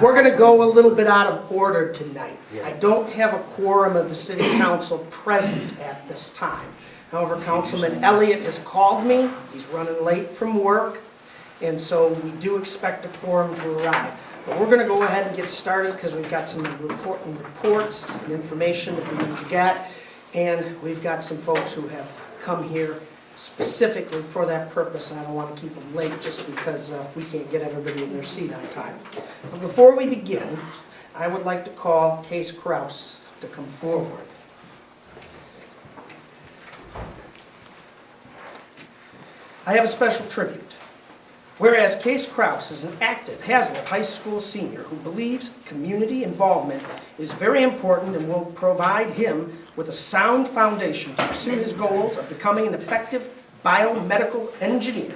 We're going to go a little bit out of order tonight. I don't have a quorum of the city council present at this time. However, Councilman Elliott has called me. He's running late from work, and so we do expect a quorum to arrive. But we're going to go ahead and get started because we've got some reports and information that we need to get, and we've got some folks who have come here specifically for that purpose, and I don't want to keep them late just because we can't get everybody in their seat on time. But before we begin, I would like to call Case Kraus to come forward. I have a special tribute. Whereas Case Kraus is an active Hazlet High School senior who believes community involvement is very important and will provide him with a sound foundation to pursue his goals of becoming an effective biomedical engineer.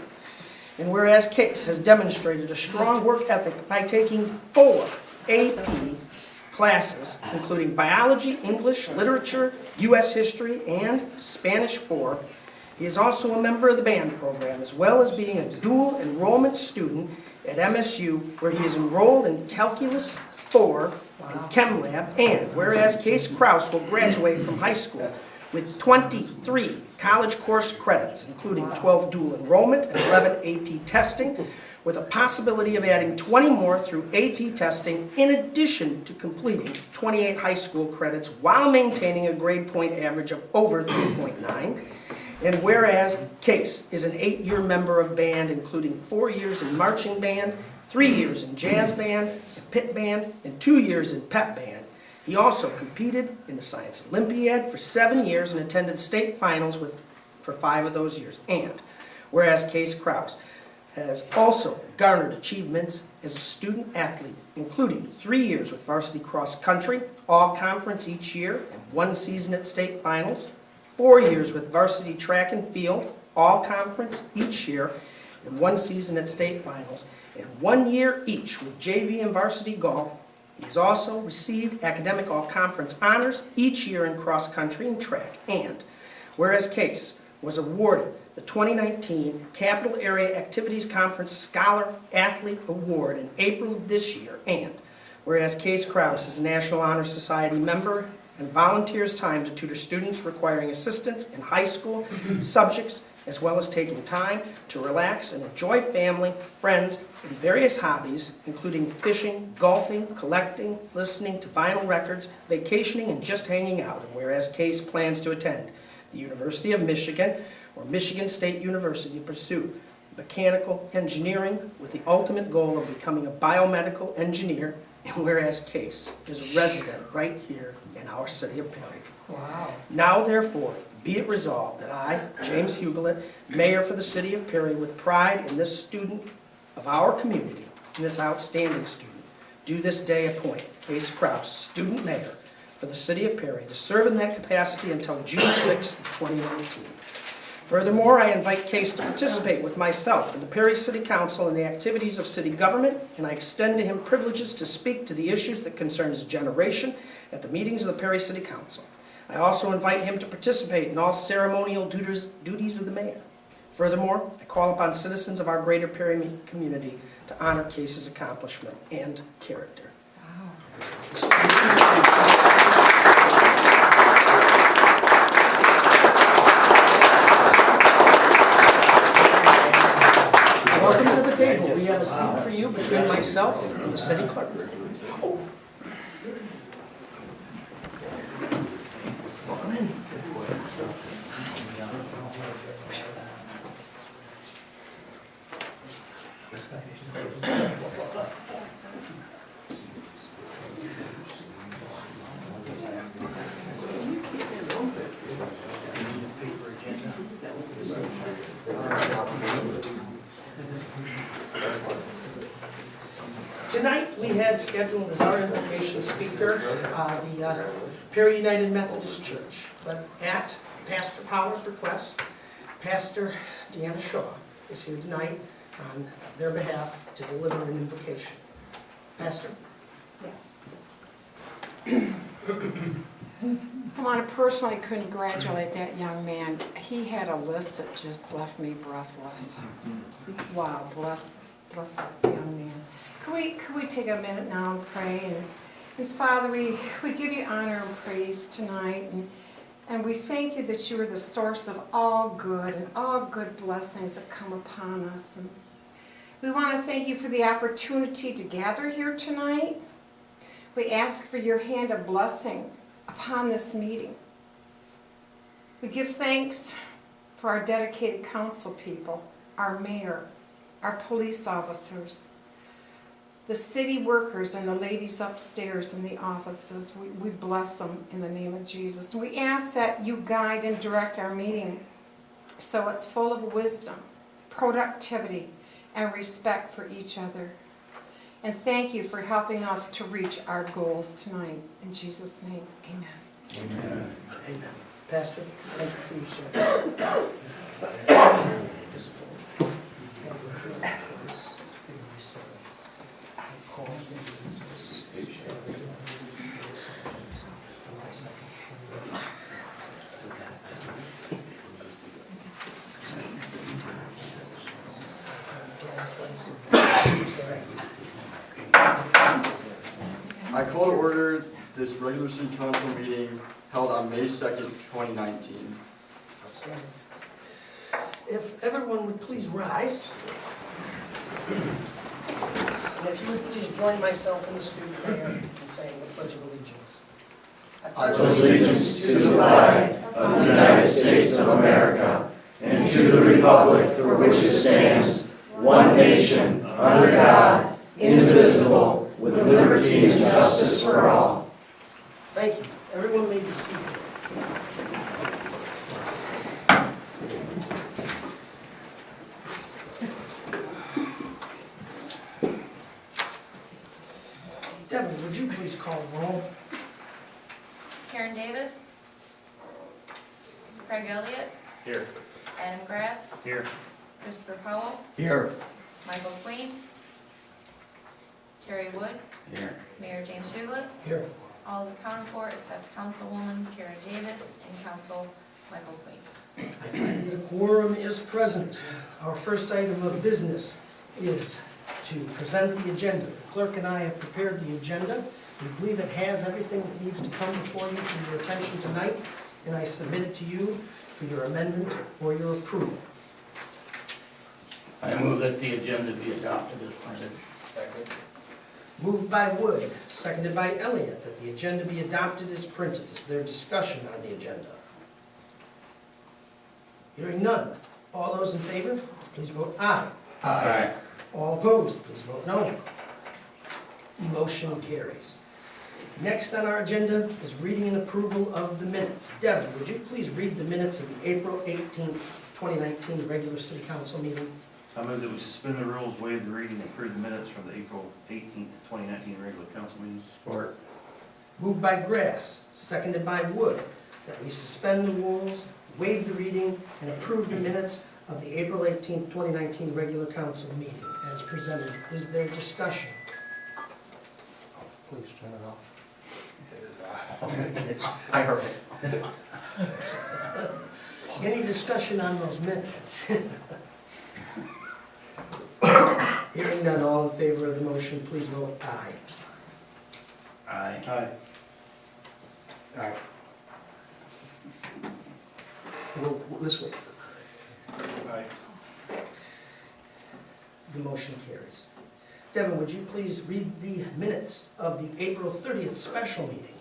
And whereas Case has demonstrated a strong work ethic by taking 4 AP classes, including biology, English, literature, U.S. history, and Spanish 4, he is also a member of the band program, as well as being a dual enrollment student at MSU, where he is enrolled in Calculus 4 and Chem Lab. And whereas Case Kraus will graduate from high school with 23 college course credits, including 12 dual enrollment and 11 AP testing, with a possibility of adding 20 more through AP testing, in addition to completing 28 high school credits while maintaining a grade point average of over 3.9. And whereas Case is an 8-year member of band, including 4 years in marching band, 3 years in jazz band, and pit band, and 2 years in pep band. He also competed in the Science Olympiad for 7 years and attended state finals for 5 of those years. And whereas Case Kraus has also garnered achievements as a student athlete, including 3 years with varsity cross country, all conference each year, and 1 season at state finals, 4 years with varsity track and field, all conference each year, and 1 season at state finals, and 1 year each with JV and varsity golf. He has also received academic all-conference honors each year in cross country and track. And whereas Case was awarded the 2019 Capital Area Activities Conference Scholar Athlete Award in April of this year. And whereas Case Kraus is a National Honor Society member and volunteers time to tutor students requiring assistance in high school subjects, as well as taking time to relax and enjoy family, friends, and various hobbies, including fishing, golfing, collecting, listening to vinyl records, vacationing, and just hanging out. And whereas Case plans to attend the University of Michigan or Michigan State University to pursue mechanical engineering with the ultimate goal of becoming a biomedical engineer. And whereas Case is a resident right here in our city of Perry. Wow. Now, therefore, be it resolved that I, James Hugulett, Mayor for the City of Perry, with pride in this student of our community, and this outstanding student, do this day appoint Case Kraus, Student Mayor for the City of Perry, to serve in that capacity until June 6th, 2019. Furthermore, I invite Case to participate with myself and the Perry City Council in the activities of city government, and I extend to him privileges to speak to the issues that concern his generation at the meetings of the Perry City Council. I also invite him to participate in all ceremonial duties of the mayor. Furthermore, I call upon citizens of our greater Perry community to honor Case's accomplishment and character. Welcome to the table. We have a seat for you between myself and the city clerk. Welcome in. Tonight we had scheduled as our invocation speaker the Perry United Methodist Church, but at Pastor Powell's request, Pastor Deanna Shaw is here tonight on their behalf to deliver an invocation. Pastor. Yes. I want to personally congratulate that young man. He had a list that just left me breathless. Wow, bless that young man. Could we take a minute now and pray? And Father, we give you honor and praise tonight. And we thank you that you are the source of all good and all good blessings that come upon us. And we want to thank you for the opportunity to gather here tonight. We ask for your hand of blessing upon this meeting. We give thanks for our dedicated council people, our mayor, our police officers, the city workers and the ladies upstairs in the offices. We bless them in the name of Jesus. We ask that you guide and direct our meeting so it's full of wisdom, productivity, and respect for each other. And thank you for helping us to reach our goals tonight. In Jesus' name, amen. Amen. Amen. Pastor, thank you for your service. This vote, you tell the truth, please, and you say, I call this, I call to order this regular city council meeting held on May 2nd, 2019. If everyone would please rise. And if you would please join myself in the student prayer in saying the Pledge of Allegiance. I pledge allegiance to the flag of the United States of America and to the republic for which it stands, one nation, under God, indivisible, with liberty and justice for all. Thank you. Everyone may be seated. Devin, would you please call roll? Karen Davis. Craig Elliott. Here. Adam Grass. Here. Christopher Powell. Here. Michael Queen. Terry Wood. Here. Mayor James Shugler. Here. All accounted for except Councilwoman Karen Davis and Council Michael Queen. I find that a quorum is present. Our first item of business is to present the agenda. The clerk and I have prepared the agenda. We believe it has everything that needs to come before you for your attention tonight, and I submit it to you for your amendment or your approval. I move that the agenda be adopted as printed. Moved by Wood, seconded by Elliott, that the agenda be adopted as printed. Is there discussion on the agenda? Hearing none. All those in favor, please vote aye. Aye. All opposed, please vote no. The motion carries. Next on our agenda is reading and approval of the minutes. Devin, would you please read the minutes of the April 18th, 2019 regular city council meeting? I move that we suspend the rules, waive the reading, and approve the minutes from the April 18th, 2019 regular council meeting. Support. Moved by Grass, seconded by Wood, that we suspend the rules, waive the reading, and approve the minutes of the April 18th, 2019 regular council meeting as presented. Is there discussion? Please turn it off. Okay, I heard it. Any discussion on those minutes? Hearing none, all in favor of the motion, please vote aye. Aye. Aye. Aye. Well, this way. Aye. The motion carries. Devin, would you please read the minutes of the April 30th special meeting?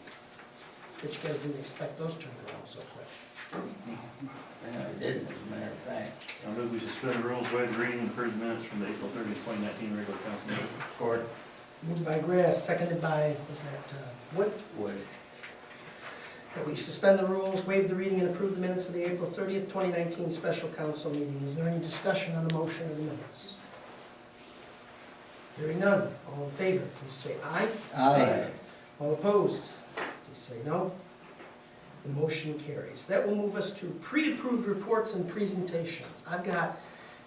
Bet you guys didn't expect those turned around so quick. Yeah, I didn't, as a matter of fact. I move we suspend the rules, waive the reading, and approve the minutes from the April 30th, 2019 regular council meeting. Support. Moved by Grass, seconded by, was that Wood? Wood. That we suspend the rules, waive the reading, and approve the minutes of the April 30th, 2019 special council meeting. Is there any discussion on the motion or the minutes? Hearing none. All in favor, please say aye. Aye. All opposed, please say no. The motion carries. That will move us to pre-approved reports and presentations. I've got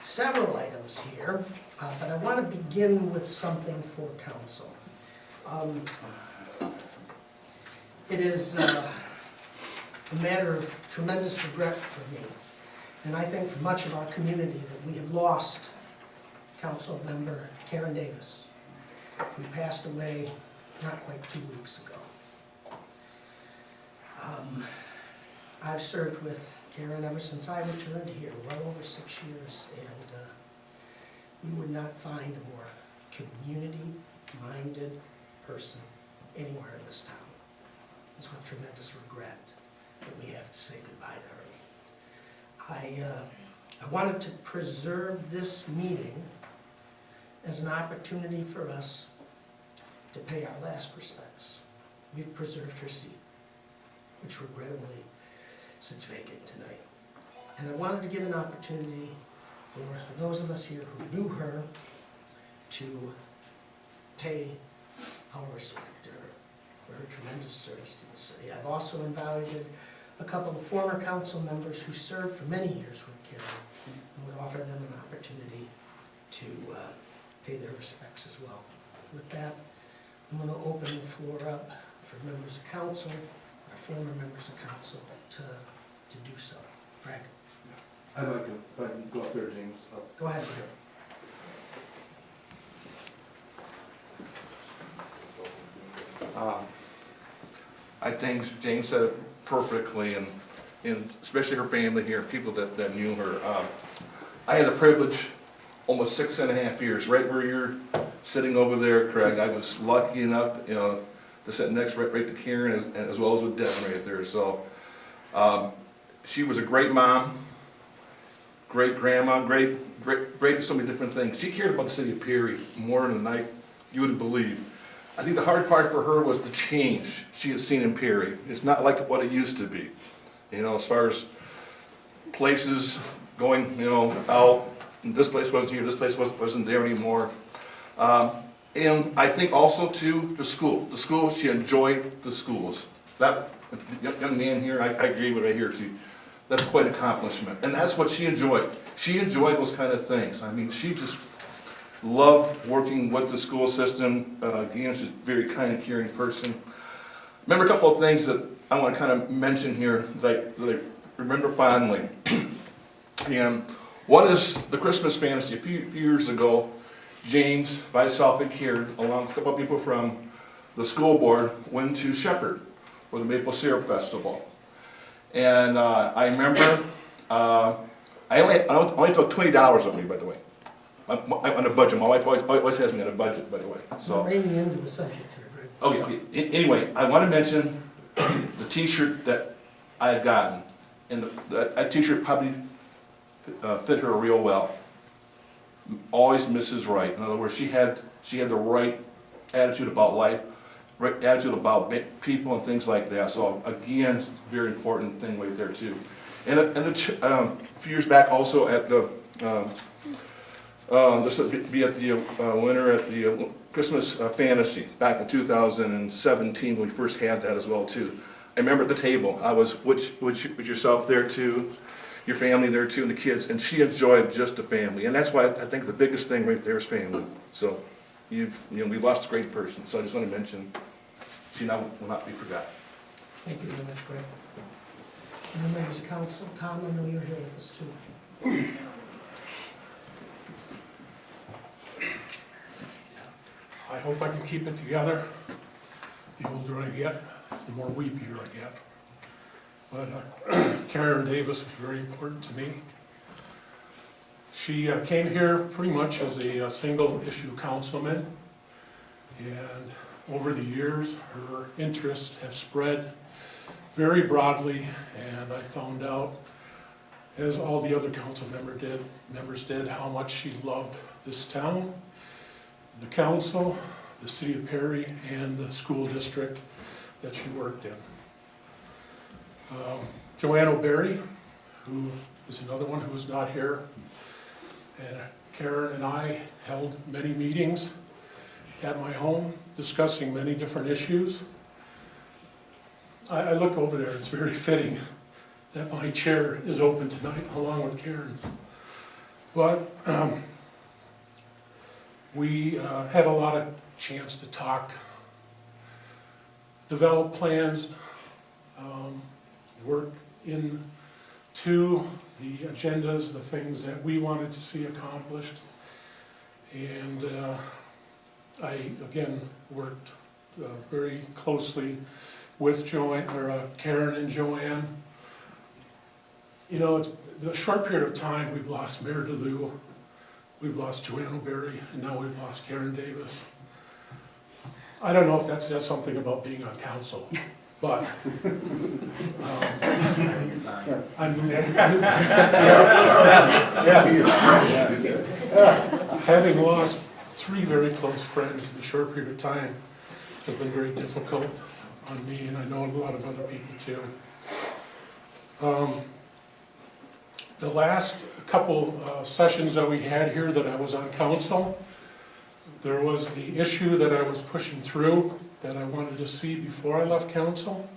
several items here, but I want to begin with something for council. It is a matter of tremendous regret for me, and I think for much of our community, that we have lost Council Member Karen Davis. who passed away not quite 2 weeks ago. I've served with Karen ever since I returned here, well over 6 years, and you would not find a more community-minded person anywhere in this town. It's with tremendous regret that we have to say goodbye to her. I wanted to preserve this meeting as an opportunity for us to pay our last respects. We've preserved her seat, which regrettably sits vacant tonight. And I wanted to give an opportunity for those of us here who knew her to pay our respect to her for her tremendous service to the city. I've also invited a couple of former council members who served for many years with Karen and would offer them an opportunity to pay their respects as well. With that, I'm going to open the floor up for members of council, our former members of council, to do so. Greg, I'd like to, if I can go up there, James. go ahead, Greg. I think James said it perfectly, and especially her family here, people that knew her. I had the privilege, almost 6.5 years, right where you're sitting over there, Craig. I was lucky enough, to sit next right to Karen as well as with Devin right there. So she was a great mom, great grandma, great so many different things. She cared about the city of Perry more than you wouldn't believe. I think the hard part for her was the change she had seen in Perry. It's not like what it used to be, as far as places going, out. This place wasn't here, this place wasn't there anymore. And I think also too, the school, she enjoyed the schools. That young man here, I agree with right here too. That's quite an accomplishment. And that's what she enjoyed. She enjoyed those kind of things. I mean, she just loved working with the school system. Again, she's a very kind and caring person. Remember a couple of things that I want to kind of mention here that I remember fondly. And one is the Christmas fantasy. A few years ago, James, myself, and Karen, along with a couple of people from the school board, went to Shepherd for the Maple Syrup Festival. And I remember, I only took $20 with me, by the way. I'm on a budget. My wife always has me on a budget, by the way. So. We're reading into the subject here, Greg. Okay. Anyway, I want to mention the T-shirt that I had gotten, and that T-shirt probably fit her real well. Always Mrs. Right. In other words, she had the right attitude about life, right attitude about people and things like that. So again, very important thing right there too. And a few years back, also at the this would be at the winter at the Christmas Fantasy back in 2017 when we first had that as well too. I remember at the table, I was with yourself there too, your family there too, and the kids, and she enjoyed just the family, and that's why I think the biggest thing right there is family. So we've lost a great person. So I just want to mention she now will not be forgotten. Thank you very much, Greg. And members of council, Tom, I know you're here with us too. I hope I can keep it together. The older I get, the more weepier I get. But Karen Davis was very important to me. She came here pretty much as a single-issue councilman, and over the years, her interests have spread very broadly, and I found out, as all the other council members did, how much she loved this town, the council, the city of Perry, and the school district that she worked in. Joanne O'Berry, who is another one who is not here, and Karen and I held many meetings at my home discussing many different issues. I look over there, it's very fitting that my chair is open tonight along with Karen's. But we had a lot of chance to talk, develop plans, work into the agendas, the things that we wanted to see accomplished. And I, again, worked very closely with Karen and Joanne. You know, it's the short period of time, we've lost Mayor DeLue, we've lost Joanne O'Berry, and now we've lost Karen Davis. I don't know if that says something about being on council, but having lost 3 very close friends in a short period of time has been very difficult on me, and I know a lot of other people too. The last couple sessions that we had here that I was on council, there was the issue that I was pushing through that I wanted to see before I left council.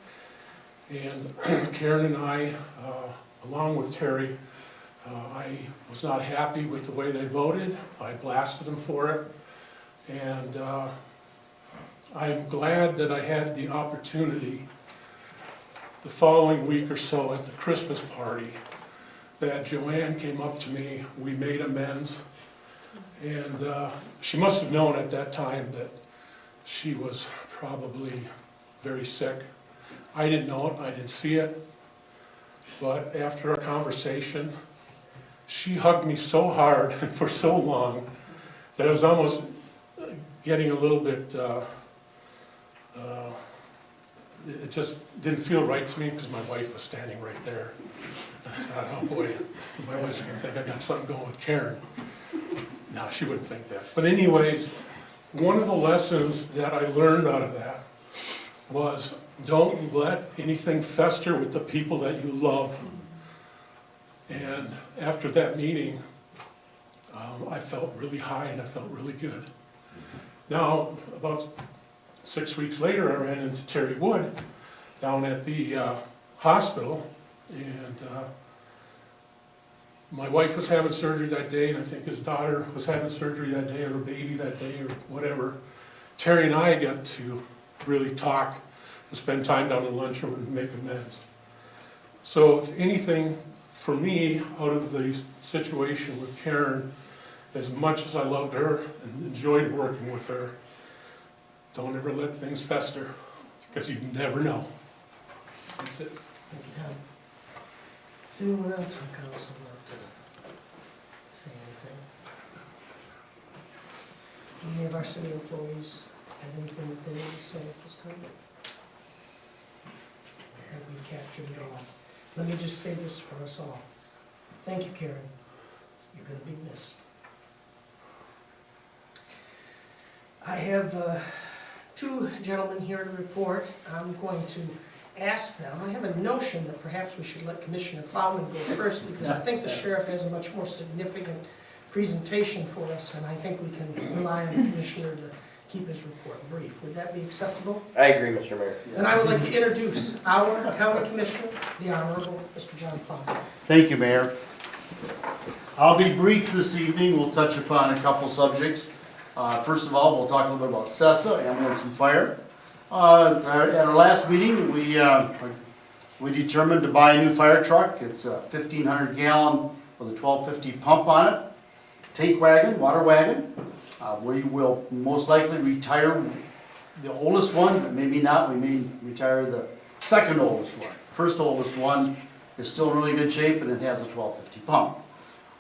And Karen and I, along with Terry, I was not happy with the way they voted. I blasted them for it. And I'm glad that I had the opportunity the following week or so at the Christmas party that Joanne came up to me, we made amends. And she must have known at that time that she was probably very sick. I didn't know it, I didn't see it. But after our conversation, she hugged me so hard and for so long that I was almost getting a little bit, it just didn't feel right to me because my wife was standing right there. And I thought, oh boy, my wife's gonna think I got something going with Karen. No, she wouldn't think that. But anyways, one of the lessons that I learned out of that was don't let anything fester with the people that you love. And after that meeting, I felt really high and I felt really good. Now, about 6 weeks later, I ran into Terry Wood down at the hospital, and my wife was having surgery that day, and I think his daughter was having surgery that day, or her baby that day, or whatever. Terry and I got to really talk and spend time down in the lunchroom and make amends. So if anything, for me, out of the situation with Karen, as much as I loved her and enjoyed working with her, don't ever let things fester, because you never know. That's it. Thank you, Tom. Is anyone else on council want to say anything? Do any of our city employees have anything that they need to say at this time? I think we've captured it all. Let me just say this for us all. Thank you, Karen. You're going to be missed. I have 2 gentlemen here to report. I'm going to ask them. I have a notion that perhaps we should let Commissioner Plowman go first, because I think the sheriff has a much more significant presentation for us, and I think we can rely on the commissioner to keep his report brief. Would that be acceptable? I agree, Mr. Mayor. And I would like to introduce our county commissioner, the Honorable Mr. John Plowman. Thank you, Mayor. I'll be brief this evening. We'll touch upon a couple subjects. First of all, we'll talk a little bit about CESA, ambulance and fire. At our last meeting, we determined to buy a new fire truck. It's a 1,500 gallon with a 1250 pump on it. Tank wagon, water wagon. We will most likely retire the oldest one, but maybe not. We may retire the second oldest one. First oldest one is still in really good shape, and it has a 1250 pump.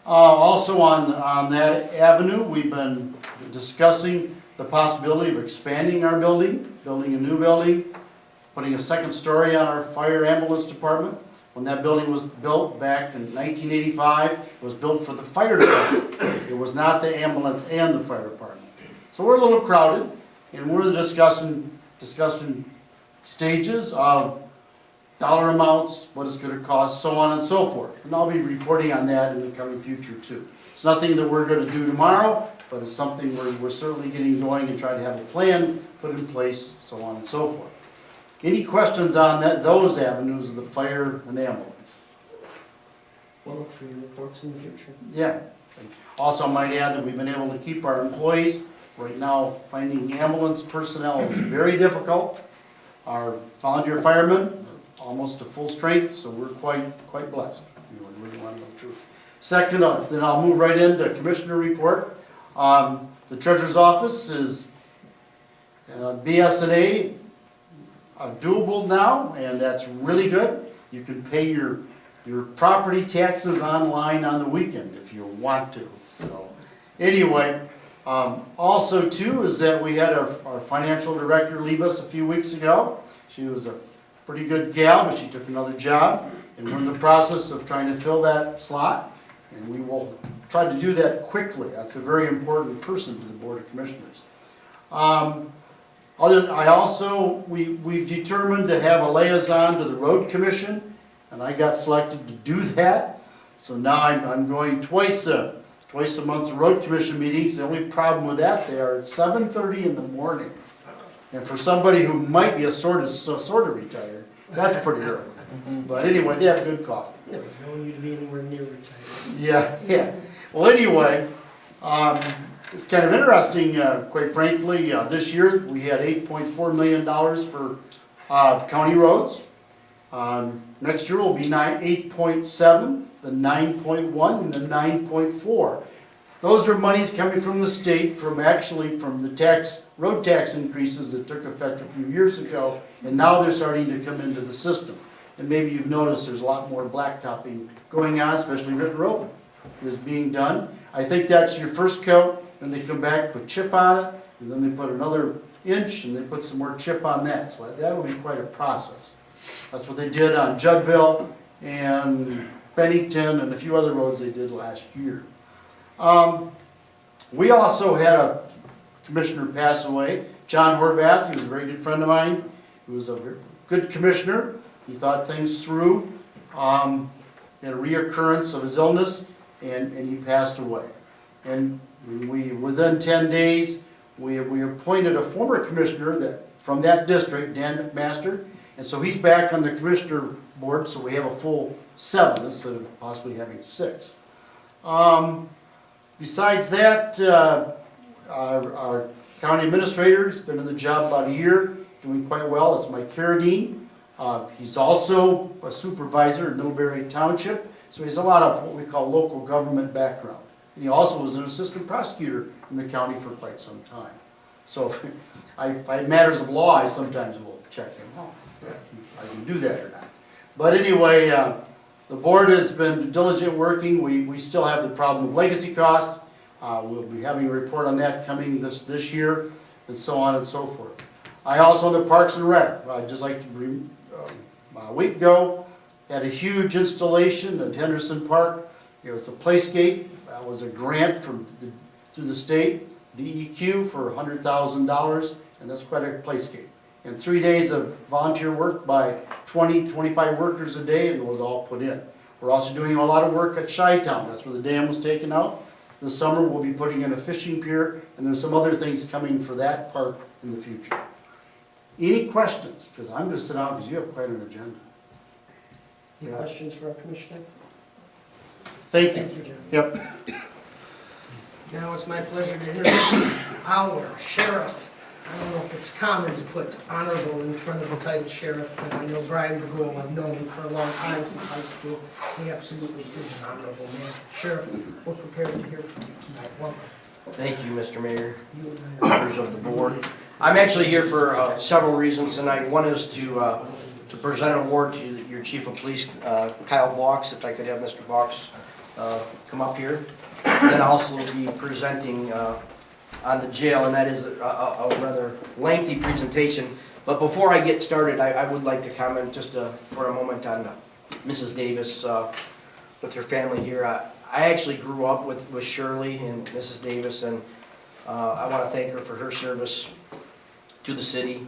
Also on that avenue, we've been discussing the possibility of expanding our building a new building, putting a second story on our fire ambulance department. When that building was built back in 1985, it was built for the fire department. It was not the ambulance and the fire department. So we're a little crowded, and we're in the discussion stages of dollar amounts, what it's going to cost, so on and so forth. And I'll be reporting on that in the coming future too. It's nothing that we're going to do tomorrow, but it's something we're certainly getting going and trying to have a plan put in place, so on and so forth. Any questions on those avenues of the fire and ambulance? We'll look for your reports in the future. Yeah. Also, I might add that we've been able to keep our employees. Right now, finding ambulance personnel is very difficult. Our volunteer firemen are almost to full strength, so we're quite blessed. You really want to know the truth. Second, then I'll move right into Commissioner report. The Treasurer's Office is BSNA doable now, and that's really good. You can pay your property taxes online on the weekend if you want to. So anyway, also too is that we had our financial director leave us a few weeks ago. She was a pretty good gal, but she took another job, and we're in the process of trying to fill that slot, and we will try to do that quickly. That's a very important person to the Board of Commissioners. We've determined to have a liaison to the Road Commission, and I got selected to do that. So now I'm going twice a month to Road Commission meetings. The only problem with that, they are at 7:30 in the morning. And for somebody who might be sort of retired, that's pretty early. But anyway, they have good coffee. Never known you to be anywhere near retired. Yeah. Well, anyway, it's kind of interesting, quite frankly. This year, we had $8.4 million for county roads. Next year will be 8.7, the 9.1, and the 9.4. Those are monies coming from the state, from the road tax increases that took effect a few years ago, and now they're starting to come into the system. And maybe you've noticed there's a lot more blacktopping going on, especially Ritton Road is being done. I think that's your first coat, and they come back, put chip on it, and then they put another inch, and they put some more chip on that. So that will be quite a process. That's what they did on Juddville and Bennington and a few other roads they did last year. We also had a commissioner pass away, John Horvath. He was a very good friend of mine. He was a very good commissioner. He thought things through. He had a reoccurrence of his illness, and he passed away. And within 10 days, we appointed a former commissioner from that district, Dan McMaster, and so he's back on the commissioner board, so we have a full 7 instead of possibly having 6. Besides that, our county administrator has been in the job about a year, doing quite well. It's Mike Carradine. He's also a supervisor in Middlebury Township, so he has a lot of what we call local government background. And he also was an assistant prosecutor in the county for quite some time. So if I have matters of law, I sometimes will check him out. I can do that or not. But anyway, the board has been diligent working. We still have the problem of legacy costs. We'll be having a report on that coming this year, and so on and so forth. I also, in the Parks and Rec, I'd just like to a week ago, had a huge installation at Henderson Park. It was a playscape. That was a grant through the state, DEQ, for $100,000, and that's quite a playscape. And 3 days of volunteer work by 25 workers a day, and it was all put in. We're also doing a lot of work at Chi-Town. That's where the dam was taken out. This summer, we'll be putting in a fishing pier, and there's some other things coming for that park in the future. Any questions? Because I'm going to sit down because you have quite an agenda. Any questions for our commissioner? Thank you. Thank you, John. Yep. Now it's my pleasure to introduce our sheriff. I don't know if it's common to put honorable in front of the title sheriff, but I know Brian Begole, I've known him for a long time, since high school. He absolutely is an honorable man. Sheriff, we're prepared to hear from you tonight. Welcome. Thank you, Mr. Mayor, You and I are- members of the board. I'm actually here for several reasons tonight. One is to present an award to your Chief of Police, Kyle Boggs, if I could have Mr. Boggs come up here. Then I'll also be presenting on the jail, and that is a rather lengthy presentation. But before I get started, I would like to comment just for a moment on Mrs. Davis with her family here. I actually grew up with Shirley and Mrs. Davis, and I want to thank her for her service to the city.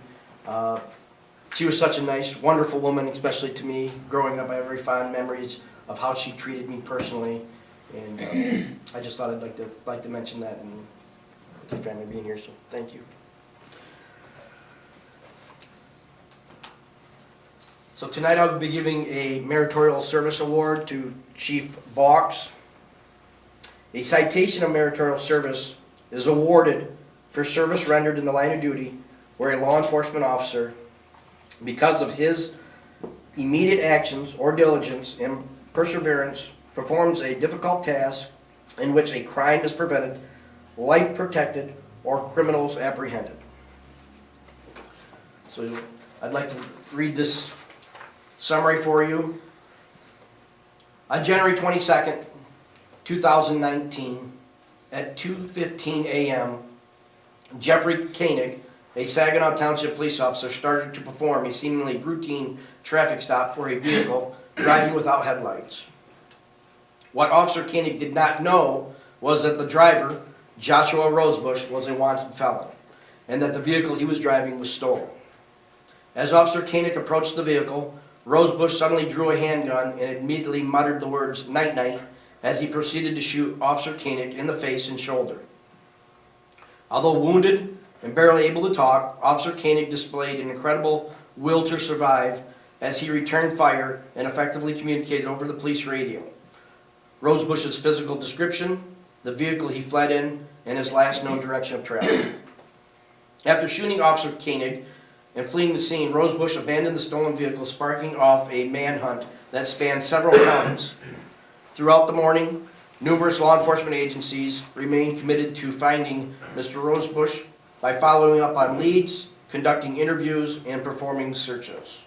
She was such a nice, wonderful woman, especially to me. Growing up, I have very fond memories of how she treated me personally, and I just thought I'd like to mention that, and with her family being here, so thank you. So tonight I'll be giving a meritorial service award to Chief Boggs. A citation of meritorial service is awarded for service rendered in the line of duty where a law enforcement officer, because of his immediate actions or diligence and perseverance, performs a difficult task in which a crime is prevented, life protected, or criminals apprehended. So I'd like to read this summary for you. On January 22nd, 2019, at 2:15 a.m., Jeffrey Koenig, a Saginaw Township police officer, started to perform a seemingly routine traffic stop for a vehicle driving without headlights. What Officer Koenig did not know was that the driver, Joshua Rosebush, was a wanted felon, and that the vehicle he was driving was stolen. As Officer Koenig approached the vehicle, Rosebush suddenly drew a handgun and immediately muttered the words "night night" as he proceeded to shoot Officer Koenig in the face and shoulder. Although wounded and barely able to talk, Officer Koenig displayed an incredible will to survive as he returned fire and effectively communicated over the police radio Rosebush's physical description, the vehicle he fled in, and his last known direction of travel. After shooting Officer Koenig and fleeing the scene, Rosebush abandoned the stolen vehicle, sparking off a manhunt that spanned several counties. Throughout the morning, numerous law enforcement agencies remained committed to finding Mr. Rosebush by following up on leads, conducting interviews, and performing searches.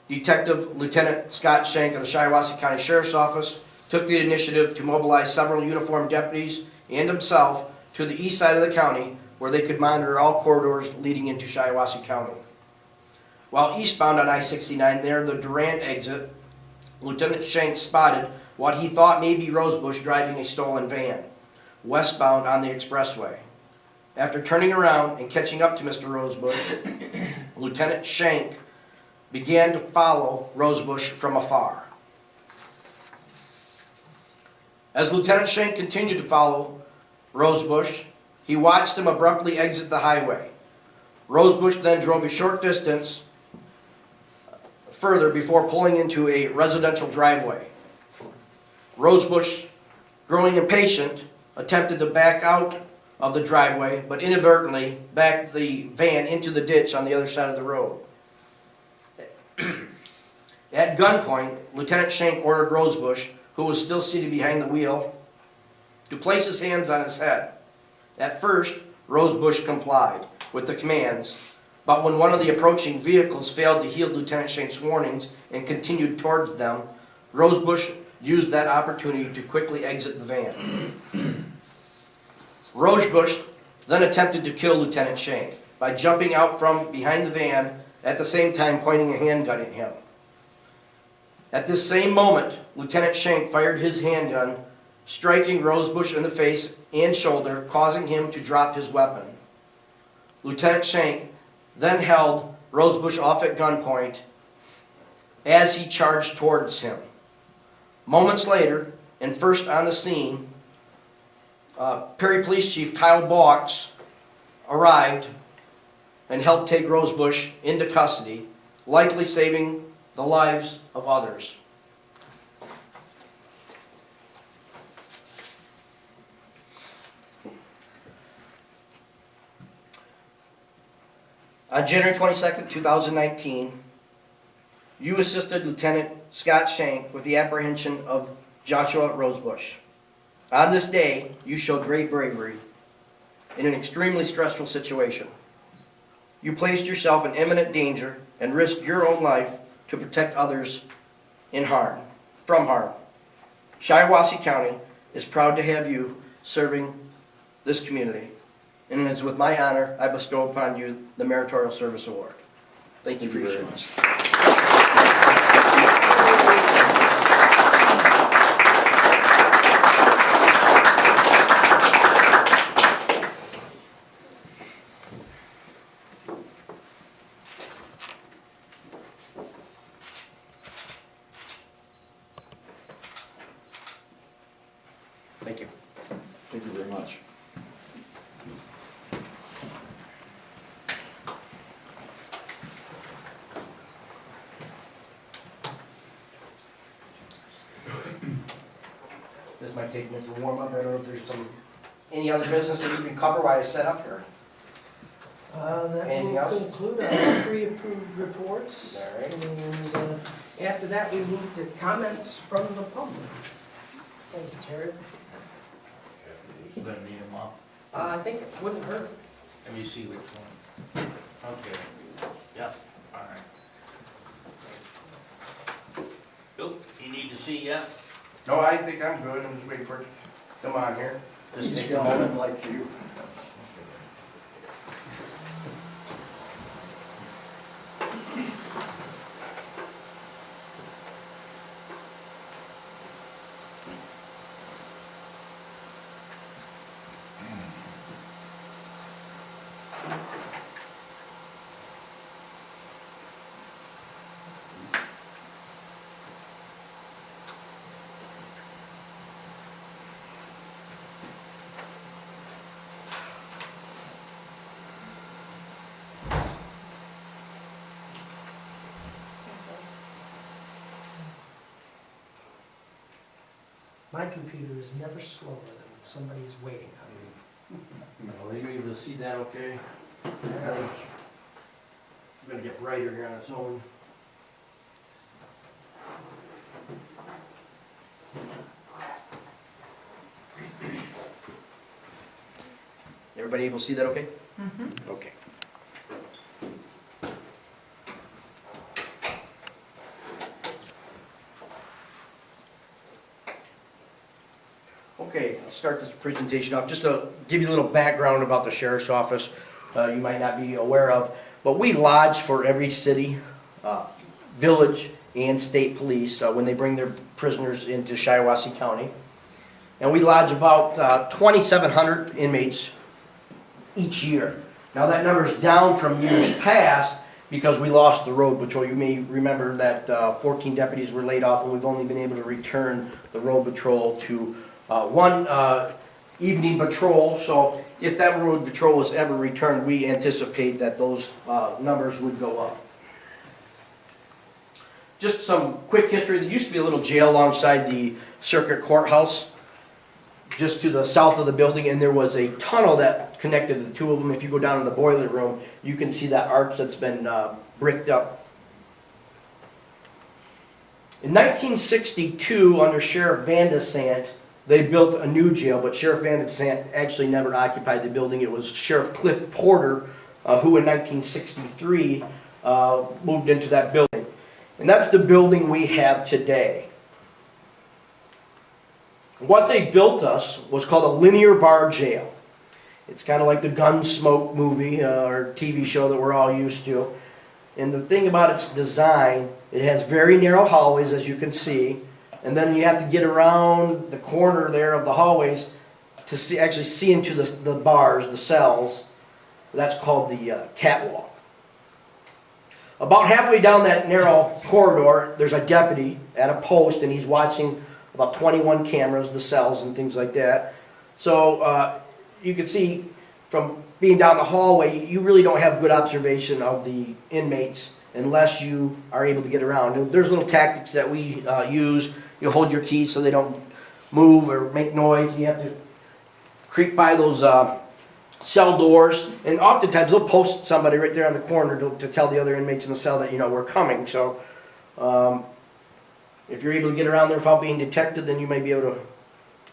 Detective Lieutenant Scott Shank of the Shiawassee County Sheriff's Office took the initiative to mobilize several uniformed deputies and himself to the east side of the county where they could monitor all corridors leading into Shiawassee County. While eastbound on I-69 near the Durant exit, Lieutenant Shank spotted what he thought may be Rosebush driving a stolen van, westbound on the expressway. After turning around and catching up to Mr. Rosebush, Lieutenant Shank began to follow Rosebush from afar. As Lieutenant Shank continued to follow Rosebush, he watched him abruptly exit the highway. Rosebush then drove a short distance further before pulling into a residential driveway. Rosebush, growing impatient, attempted to back out of the driveway, but inadvertently backed the van into the ditch on the other side of the road. At gunpoint, Lieutenant Shank ordered Rosebush, who was still seated behind the wheel, to place his hands on his head. At first, Rosebush complied with the commands, but when one of the approaching vehicles failed to heed Lieutenant Shank's warnings and continued towards them, Rosebush used that opportunity to quickly exit the van. Rosebush then attempted to kill Lieutenant Shank by jumping out from behind the van, at the same time pointing a handgun at him. At this same moment, Lieutenant Shank fired his handgun, striking Rosebush in the face and shoulder, causing him to drop his weapon. Lieutenant Shank then held Rosebush off at gunpoint as he charged towards him. Moments later, and first on the scene, Perry Police Chief Kyle Boggs arrived and helped take Rosebush into custody, likely saving the lives of others. On January 22nd, 2019, you assisted Lieutenant Scott Shank with the apprehension of Joshua Rosebush. On this day, you showed great bravery in an extremely stressful situation. You placed yourself in imminent danger and risked your own life to protect others from harm. Shiawassee County is proud to have you serving this community, and it is with my honor I bestow upon you the Meritorious Service Award. Thank you for your service. Thank you. Thank you very much. This might take a minute to warm up. I don't know if there's any other business that you can cover while I set up here. That Anything will else? conclude our pre-approved reports. All right. And after that, we move to comments from the public. Thank you, Terry. We're gonna need them all. I think it wouldn't hurt. Let me see which one. Okay. Yep. All right. Bill, you need to see yet? No, I think I'm good, I'm just waiting for it to come on here. Just take a moment. like you. My computer is never slower than when somebody is waiting on me. Are you able to see that okay? It's gonna get brighter here on its own. Everybody able to see that okay? Okay. Okay, I'll start this presentation off, just to give you a little background about the sheriff's office you might not be aware of. But we lodge for every city, village, and state police when they bring their prisoners into Shiawassee County. And we lodge about 2,700 inmates each year. Now that number is down from years past because we lost the road patrol. You may remember that 14 deputies were laid off and we've only been able to return the road patrol to one evening patrol. So if that road patrol was ever returned, we anticipate that those numbers would go up. Just some quick history. There used to be a little jail alongside the circuit courthouse, just to the south of the building, and there was a tunnel that connected the two of them. If you go down in the boiler room, you can see that arch that's been bricked up. In 1962, under Sheriff Van de Sant, they built a new jail, but Sheriff Van de Sant actually never occupied the building. It was Sheriff Cliff Porter who in 1963 moved into that building. And that's the building we have today. What they built us was called a linear bar jail. It's kind of like the Gunsmoke movie or TV show that we're all used to. And the thing about its design, it has very narrow hallways, as you can see. And then you have to get around the corner there of the hallways to actually see into the bars, the cells. That's called the catwalk. About halfway down that narrow corridor, there's a deputy at a post, and he's watching about 21 cameras, the cells and things like that. So you can see from being down the hallway, you really don't have good observation of the inmates unless you are able to get around. And there's little tactics that we use. You hold your keys so they don't move or make noise. You have to creep by those cell doors, and oftentimes they'll post somebody right there on the corner to tell the other inmates in the cell that, you know, we're coming. So if you're able to get around there without being detected, then you may be able to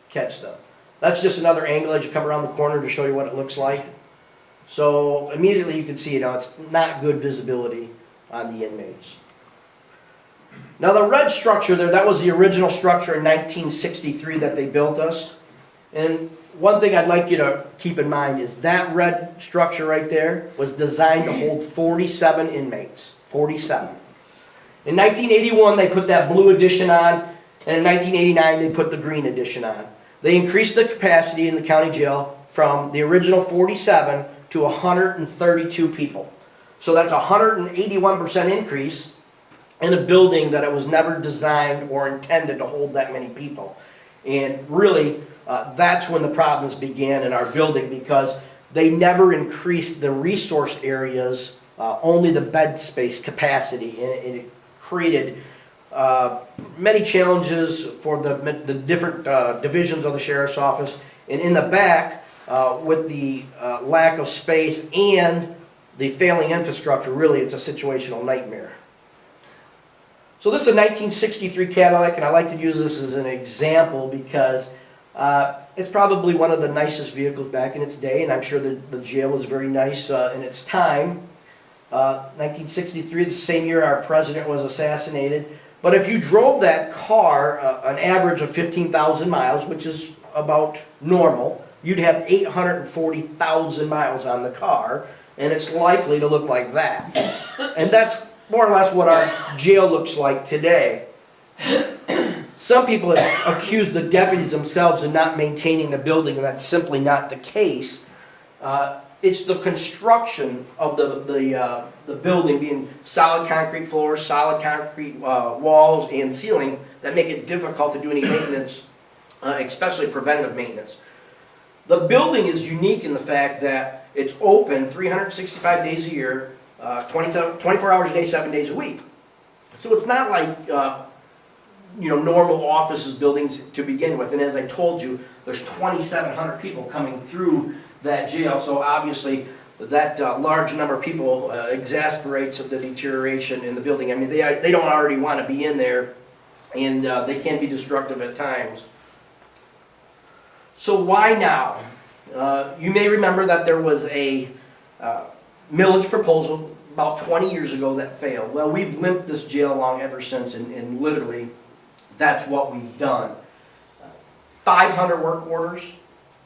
catch them. That's just another angle as you come around the corner to show you what it looks like. So immediately you can see, you know, it's not good visibility on the inmates. Now the red structure there, that was the original structure in 1963 that they built us. And one thing I'd like you to keep in mind is that red structure right there was designed to hold 47 inmates. 47. In 1981, they put that blue addition on, and in 1989, they put the green addition on. They increased the capacity in the county jail from the original 47 to 132 people. So that's a 181% increase in a building that it was never designed or intended to hold that many people. And really, that's when the problems began in our building, because they never increased the resource areas, only the bed space capacity, and it created many challenges for the different divisions of the sheriff's office. And in the back, with the lack of space and the failing infrastructure, really it's a situational nightmare. So this is a 1963 Cadillac, and I like to use this as an example because it's probably one of the nicest vehicles back in its day, and I'm sure the jail was very nice in its time. 1963 is the same year our president was assassinated. But if you drove that car an average of 15,000 miles, which is about normal, you'd have 840,000 miles on the car, and it's likely to look like that. And that's more or less what our jail looks like today. Some people have accused the deputies themselves of not maintaining the building, and that's simply not the case. It's the construction of the building being solid concrete floors, solid concrete walls and ceiling that make it difficult to do any maintenance, especially preventive maintenance. The building is unique in the fact that it's open 365 days a year, 24 hours a day, 7 days a week. So it's not like normal offices buildings to begin with. And as I told you, there's 2,700 people coming through that jail. So obviously that large number of people exasperates the deterioration in the building. I mean, they don't already want to be in there, and they can be destructive at times. So why now? You may remember that there was a millage proposal about 20 years ago that failed. Well, we've limped this jail along ever since, and literally that's what we've done. 500 work orders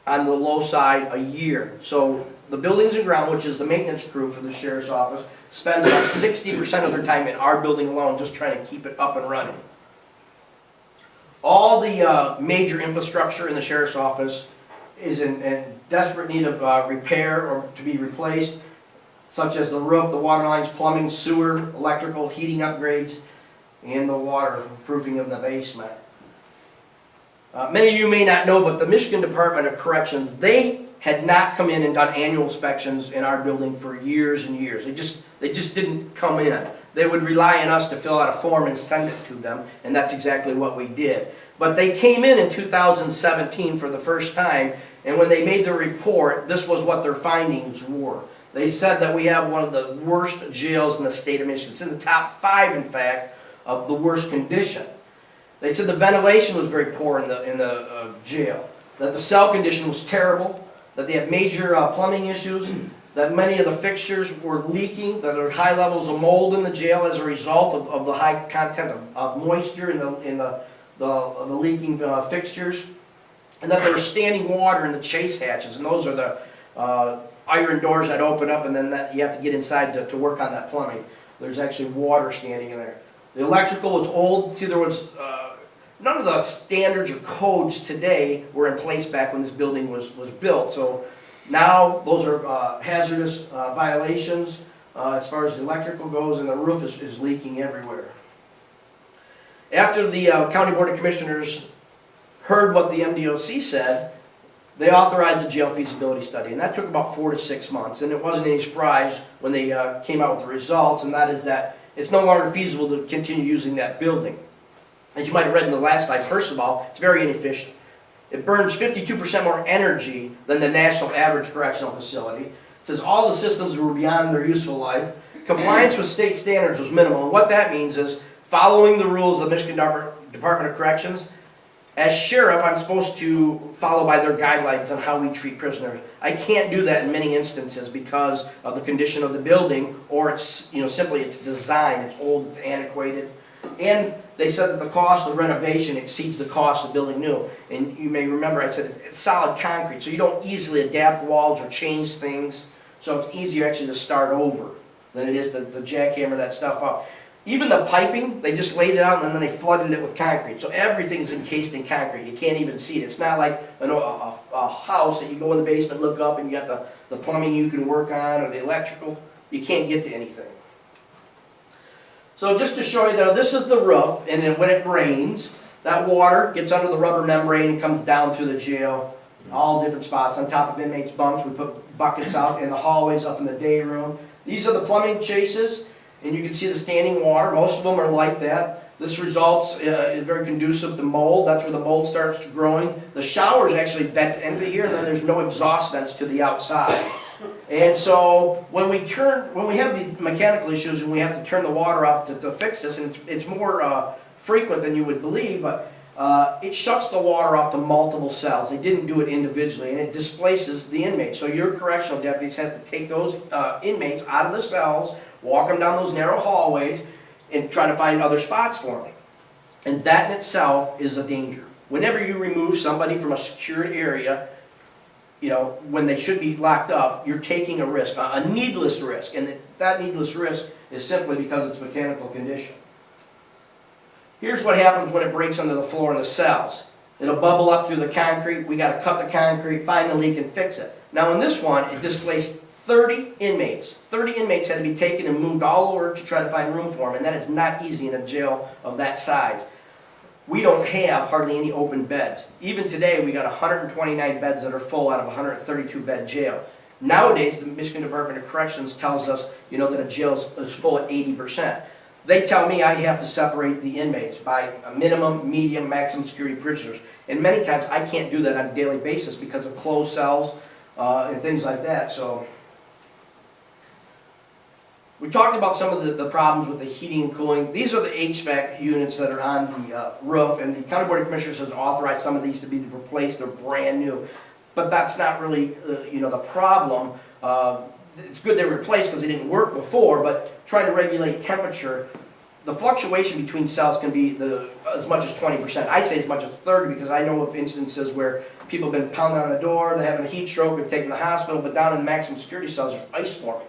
on the low side a year. So the buildings and ground, which is the maintenance crew for the sheriff's office, spends about 60% of their time in our building alone just trying to keep it up and running. All the major infrastructure in the sheriff's office is in desperate need of repair or to be replaced, such as the roof, the water lines, plumbing, sewer, electrical, heating upgrades, and the waterproofing of the basement. Many of you may not know, but the Michigan Department of Corrections, they had not come in and done annual inspections in our building for years and years. They just didn't come in. They would rely on us to fill out a form and send it to them, and that's exactly what we did. But they came in 2017 for the first time, and when they made their report, this was what their findings were. They said that we have one of the worst jails in the state of Michigan. It's in the top 5, in fact, of the worst condition. They said the ventilation was very poor in the jail, that the cell condition was terrible, that they had major plumbing issues, that many of the fixtures were leaking, that there were high levels of mold in the jail as a result of the high content of moisture in the leaking fixtures, and that there was standing water in the chase hatches, and those are the iron doors that open up, and then you have to get inside to work on that plumbing. There's actually water standing in there. The electrical was old. See, there was none of the standards or codes today were in place back when this building was built. So now those are hazardous violations as far as the electrical goes, and the roof is leaking everywhere. After the County Board of Commissioners heard what the MDOC said, they authorized a jail feasibility study, and that took about 4 to 6 months. And it wasn't any surprise when they came out with the results, and that is that it's no longer feasible to continue using that building. As you might have read in the last slide, first of all, it's very inefficient. It burns 52% more energy than the national average correctional facility. It says all the systems were beyond their useful life. Compliance with state standards was minimal. And what that means is following the rules of the Michigan Department of Corrections. As sheriff, I'm supposed to follow by their guidelines on how we treat prisoners. I can't do that in many instances because of the condition of the building, or it's simply its design. It's old, it's antiquated. And they said that the cost of renovation exceeds the cost of building new. And you may remember I said it's solid concrete, so you don't easily adapt walls or change things. So it's easier actually to start over than it is to jackhammer that stuff up. Even the piping, they just laid it out and then they flooded it with concrete. So everything's encased in concrete. You can't even see it. It's not like a house that you go in the basement, look up, and you got the plumbing you can work on or the electrical. You can't get to anything. So just to show you that this is the roof, and then when it rains, that water gets under the rubber membrane and comes down through the jail, all different spots. On top of inmates' bunks, we put buckets out in the hallways, up in the day room. These are the plumbing chases, and you can see the standing water. Most of them are like that. This results is very conducive to mold. That's where the mold starts growing. The showers actually vent into here, and then there's no exhaust vents to the outside. And so when we have these mechanical issues and we have to turn the water off to fix this, and it's more frequent than you would believe, but it shuts the water off to multiple cells. They didn't do it individually, and it displaces the inmates. So your correctional deputies have to take those inmates out of the cells walk them down those narrow hallways, and try to find other spots for them. And that in itself is a danger. Whenever you remove somebody from a secured area, when they should be locked up, you're taking a risk, a needless risk. And that needless risk is simply because it's mechanical condition. Here's what happens when it breaks under the floor in the cells. It'll bubble up through the concrete. We got to cut the concrete, find the leak, and fix it. Now in this one, it displaced 30 inmates. 30 inmates had to be taken and moved all over to try to find room for them, and that is not easy in a jail of that size. We don't have hardly any open beds. Even today, we got 129 beds that are full out of a 132-bed jail. Nowadays, the Michigan Department of Corrections tells us, that a jail is full at 80%. They tell me I have to separate the inmates by a minimum, medium, maximum security prisoners. And many times, I can't do that on a daily basis because of closed cells and things like that. So, we talked about some of the problems with the heating and cooling. These are the HVAC units that are on the roof, and the County Board of Commissioners has authorized some of these to be replaced. They're brand new. But that's not really, the problem. It's good they're replaced because they didn't work before, but trying to regulate temperature, the fluctuation between cells can be as much as 20%. I say as much as 30% because I know of instances where people have been pounding on the door, they're having a heat stroke, they've taken them to the hospital, but down in the maximum security cells, there's ice forming.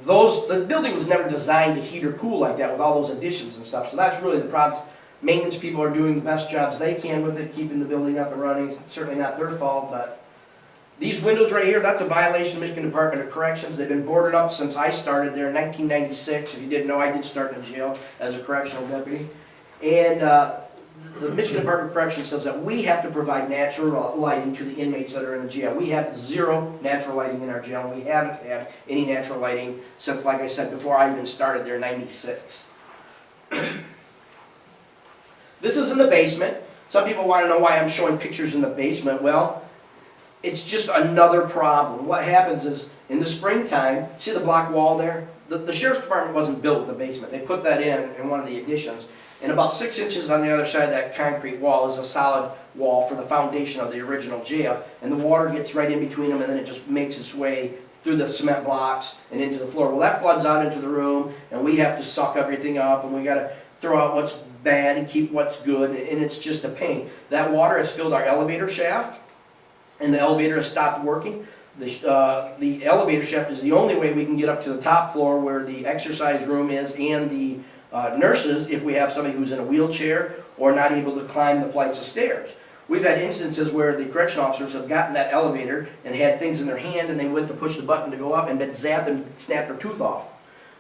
The building was never designed to heat or cool like that with all those additions and stuff, so that's really the problem. Maintenance people are doing the best jobs they can with it, keeping the building up and running. It's certainly not their fault, but these windows right here, that's a violation of Michigan Department of Corrections. They've been boarded up since I started there in 1996. If you didn't know, I did start in jail as a correctional deputy. And the Michigan Department of Corrections says that we have to provide natural lighting to the inmates that are in the jail. We have zero natural lighting in our jail. We haven't had any natural lighting since, like I said before, I even started there in 96. This is in the basement. Some people want to know why I'm showing pictures in the basement. Well, it's just another problem. What happens is, in the springtime, see the block wall there? The Sheriff's Department wasn't built with a basement. They put that in one of the additions. And about 6 inches on the other side of that concrete wall is a solid wall for the foundation of the original jail. And the water gets right in between them, and then it just makes its way through the cement blocks and into the floor. Well, that floods out into the room, and we have to suck everything up, and we got to throw out what's bad and keep what's good, and it's just a pain. That water has filled our elevator shaft, and the elevator has stopped working. The elevator shaft is the only way we can get up to the top floor where the exercise room is and the nurses, if we have somebody who's in a wheelchair or not able to climb the flights of stairs. We've had instances where the correction officers have gotten that elevator and had things in their hand, and they went to push the button to go up and been zapped and snapped her tooth off.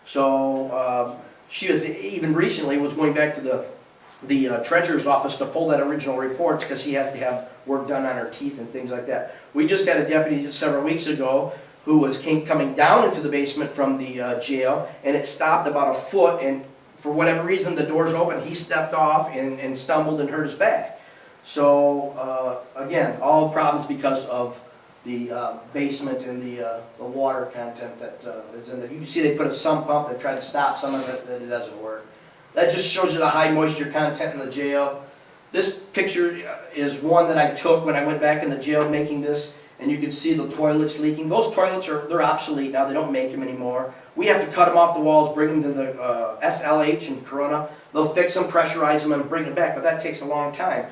So she was even recently was going back to the treasurer's office to pull that original report because she has to have work done on her teeth and things like that. We just had a deputy several weeks ago who was coming down into the basement from the jail, and it stopped about a foot, and for whatever reason the door's open, he stepped off and stumbled and hurt his back. So again, all problems because of the basement and the water content that is in there. You can see they put a sump pump that tried to stop some of it, it doesn't work. That just shows you the high moisture content in the jail. This picture is one that I took when I went back in the jail making this, and you can see the toilets leaking. Those toilets they're obsolete now, they don't make them anymore. We have to cut them off the walls, bring them to the SLH in Corona. They'll fix them, pressurize them, and bring them back, but that takes a long time.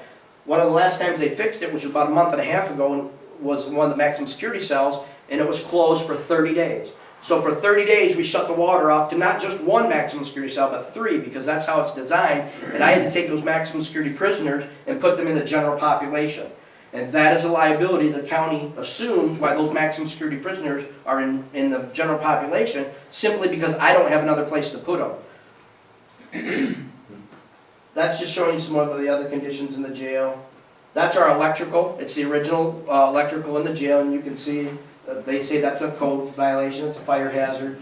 One of the last times they fixed it, which was about a month and a half ago, was one of the maximum security cells, and it was closed for 30 days. So for 30 days, we shut the water off to not just one maximum security cell, but 3, because that's how it's designed. And I had to take those maximum security prisoners and put them in the general population. And that is a liability the county assumes why those maximum security prisoners are in the general population, simply because I don't have another place to put them. That's just showing you some of the other conditions in the jail. That's our electrical. It's the original electrical in the jail, and you can see they say that's a code violation, it's a fire hazard.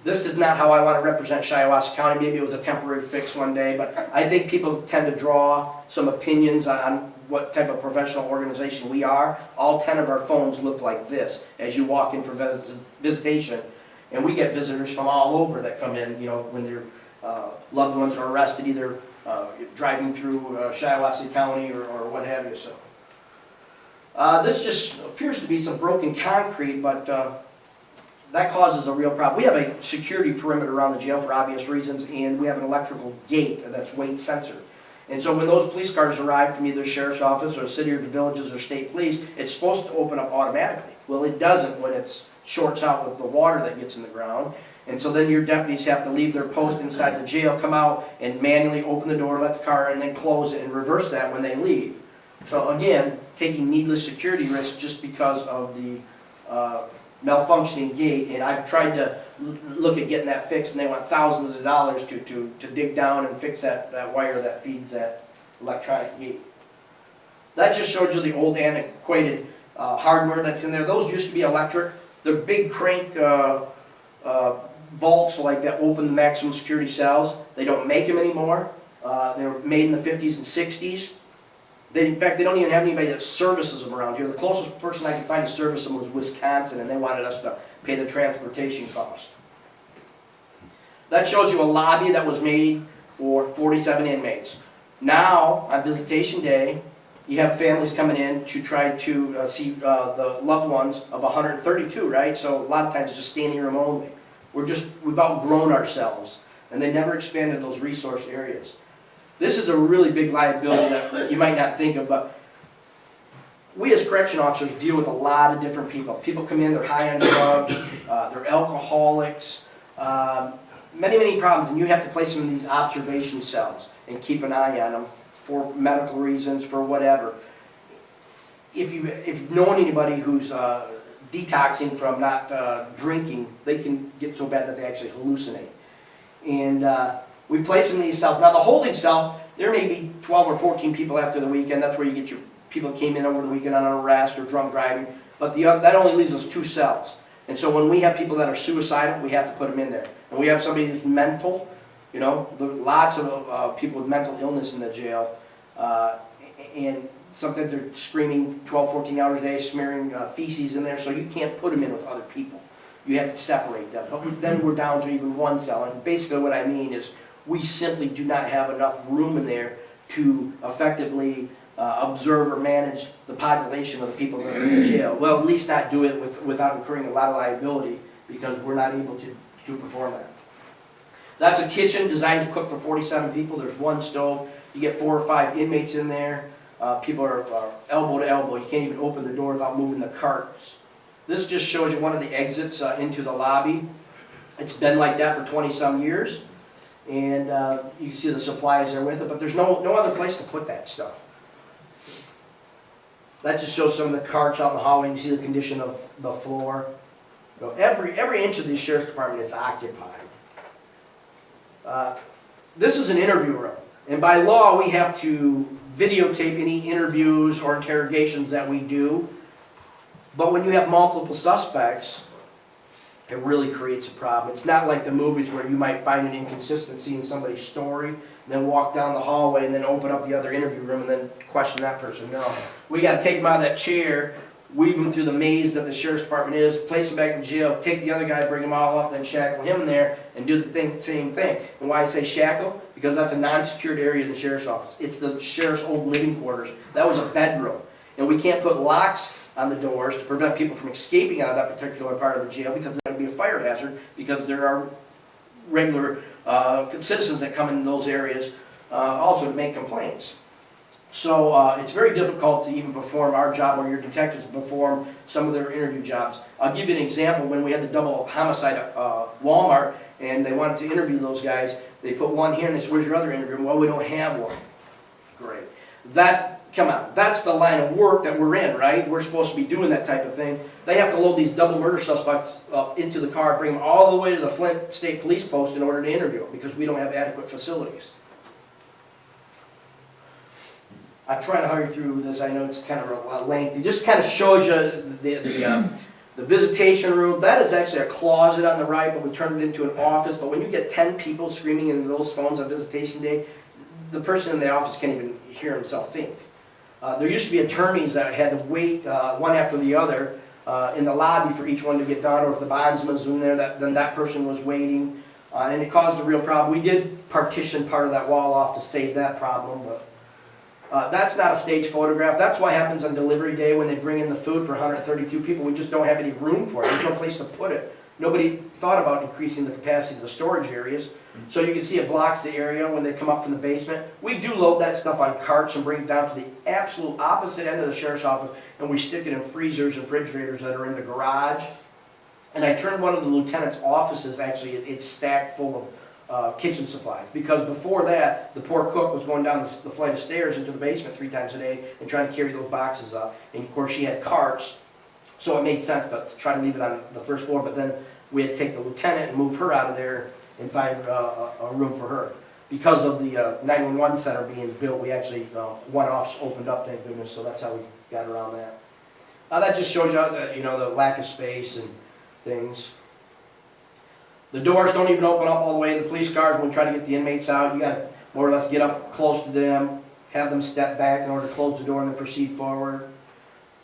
This is not how I want to represent Shiawassee County. Maybe it was a temporary fix one day, but I think people tend to draw some opinions on what type of professional organization we are. All 10 of our phones look like this as you walk in for visitation. And we get visitors from all over that come in, when their loved ones are arrested, either driving through Shiawassee County or what have you. So this just appears to be some broken concrete, but that causes a real problem. We have a security perimeter around the jail for obvious reasons, and we have an electrical gate that's weight censored. And so when those police cars arrive from either sheriff's office or city or villages or state police, it's supposed to open up automatically. Well, it doesn't when it shorts out with the water that gets in the ground. And so then your deputies have to leave their post inside the jail, come out and manually open the door, let the car in, and then close it and reverse that when they leave. So again, taking needless security risks just because of the malfunctioning gate. And I've tried to look at getting that fixed, and they want thousands of dollars to dig down and fix that wire that feeds that electronic gate. That just showed you the old antiquated hardware that's in there. Those used to be electric. They're big crank vaults like that open the maximum security cells. They don't make them anymore. They were made in the 50s and 60s. In fact, they don't even have anybody that services them around here. The closest person I could find to service them was Wisconsin, and they wanted us to pay the transportation cost. That shows you a lobby that was made for 47 inmates. Now, on visitation day, you have families coming in to try to see the loved ones of 132, right? So a lot of times it's just standing room only. We've outgrown ourselves, and they never expanded those resource areas. This is a really big liability that you might not think of, but we as correction officers deal with a lot of different people. People come in, they're high on drugs, they're alcoholics, many problems, and you have to place them in these observation cells and keep an eye on them for medical reasons, for whatever. If you've known anybody who's detoxing from not drinking, they can get so bad that they actually hallucinate. And we place them in these cells. Now the holding cell, there may be 12 or 14 people after the weekend. That's where you get your people that came in over the weekend on an arrest or drunk driving. But that only leaves us 2 cells. And so when we have people that are suicidal, we have to put them in there. And we have somebody who's mental, you know, lots of people with mental illness in the jail. And sometimes they're screaming 12, 14 hours a day, smearing feces in there, so you can't put them in with other people. You have to separate them. But then we're down to even 1 cell. And basically what I mean is we simply do not have enough room in there to effectively observe or manage the population of the people that are in the jail. Well, at least not do it without incurring a lot of liability, because we're not able to perform that. That's a kitchen designed to cook for 47 people. There's 1 stove. You get 4 or 5 inmates in there. People are elbow to elbow. You can't even open the door without moving the carts. This just shows you one of the exits into the lobby. It's been like that for 20-some years. And you can see the supplies there with it, but there's no other place to put that stuff. That just shows some of the carts out in the hallway. You see the condition of the floor. You know, every inch of the sheriff's department is occupied. This is an interview room, and by law we have to videotape any interviews or interrogations that we do. But when you have multiple suspects, it really creates a problem. It's not like the movies where you might find an inconsistency in somebody's story, then walk down the hallway and then open up the other interview room and then question that person. No. We got to take them out of that chair, weave them through the maze that the sheriff's department is, place them back in jail, take the other guy, bring him all up, then shackle him there and do the same thing. And why I say shackle? Because that's a non-secured area in the sheriff's office. It's the sheriff's old living quarters. That was a bedroom. And we can't put locks on the doors to prevent people from escaping out of that particular part of the jail, because that would be a fire hazard, because there are regular citizens that come in those areas also to make complaints. So it's very difficult to even perform our job, or your detectives perform some of their interview jobs. I'll give you an example. When we had the double homicide at Walmart and they wanted to interview those guys, they put one here and they said, "Where's your other interview?" "Well, we don't have one." Great. Come on, that's the line of work that we're in, right? We're supposed to be doing that type of thing. They have to load these double murder suspects up into the car, bring them all the way to the Flint State Police Post in order to interview them, because we don't have adequate facilities. I'm trying to hurry through this. I know it's kind of lengthy. Just kind of shows you the visitation room. That is actually a closet on the right, but we turned it into an office. But when you get 10 people screaming into those phones on visitation day, the person in the office can't even hear himself think. There used to be attorneys that had to wait one after the other in the lobby for each one to get done, or if the bondsman was in there, then that person was waiting, and it caused a real problem. We did partition part of that wall off to save that problem, but that's not a staged photograph. That's what happens on delivery day when they bring in the food for 132 people. We just don't have any room for it. There's no place to put it. Nobody thought about increasing the capacity of the storage areas. So you can see it blocks the area when they come up from the basement. We do load that stuff on carts and bring it down to the absolute opposite end of the sheriff's office, and we stick it in freezers and refrigerators that are in the garage. And I turned one of the lieutenant's offices, actually, it's stacked full of kitchen supplies. Because before that, the poor cook was going down the flight of stairs into the basement 3 times a day and trying to carry those boxes up. And of course, she had carts, so it made sense to try to leave it on the first floor. But then we had to take the lieutenant and move her out of there and find a room for her. Because of the 911 center being built, we actually, one office opened up, thank goodness, so that's how we got around that. That just shows you, the lack of space and things. The doors don't even open up all the way in the police cars when we try to get the inmates out. You gotta more or less get up close to them, have them step back in order to close the door and then proceed forward.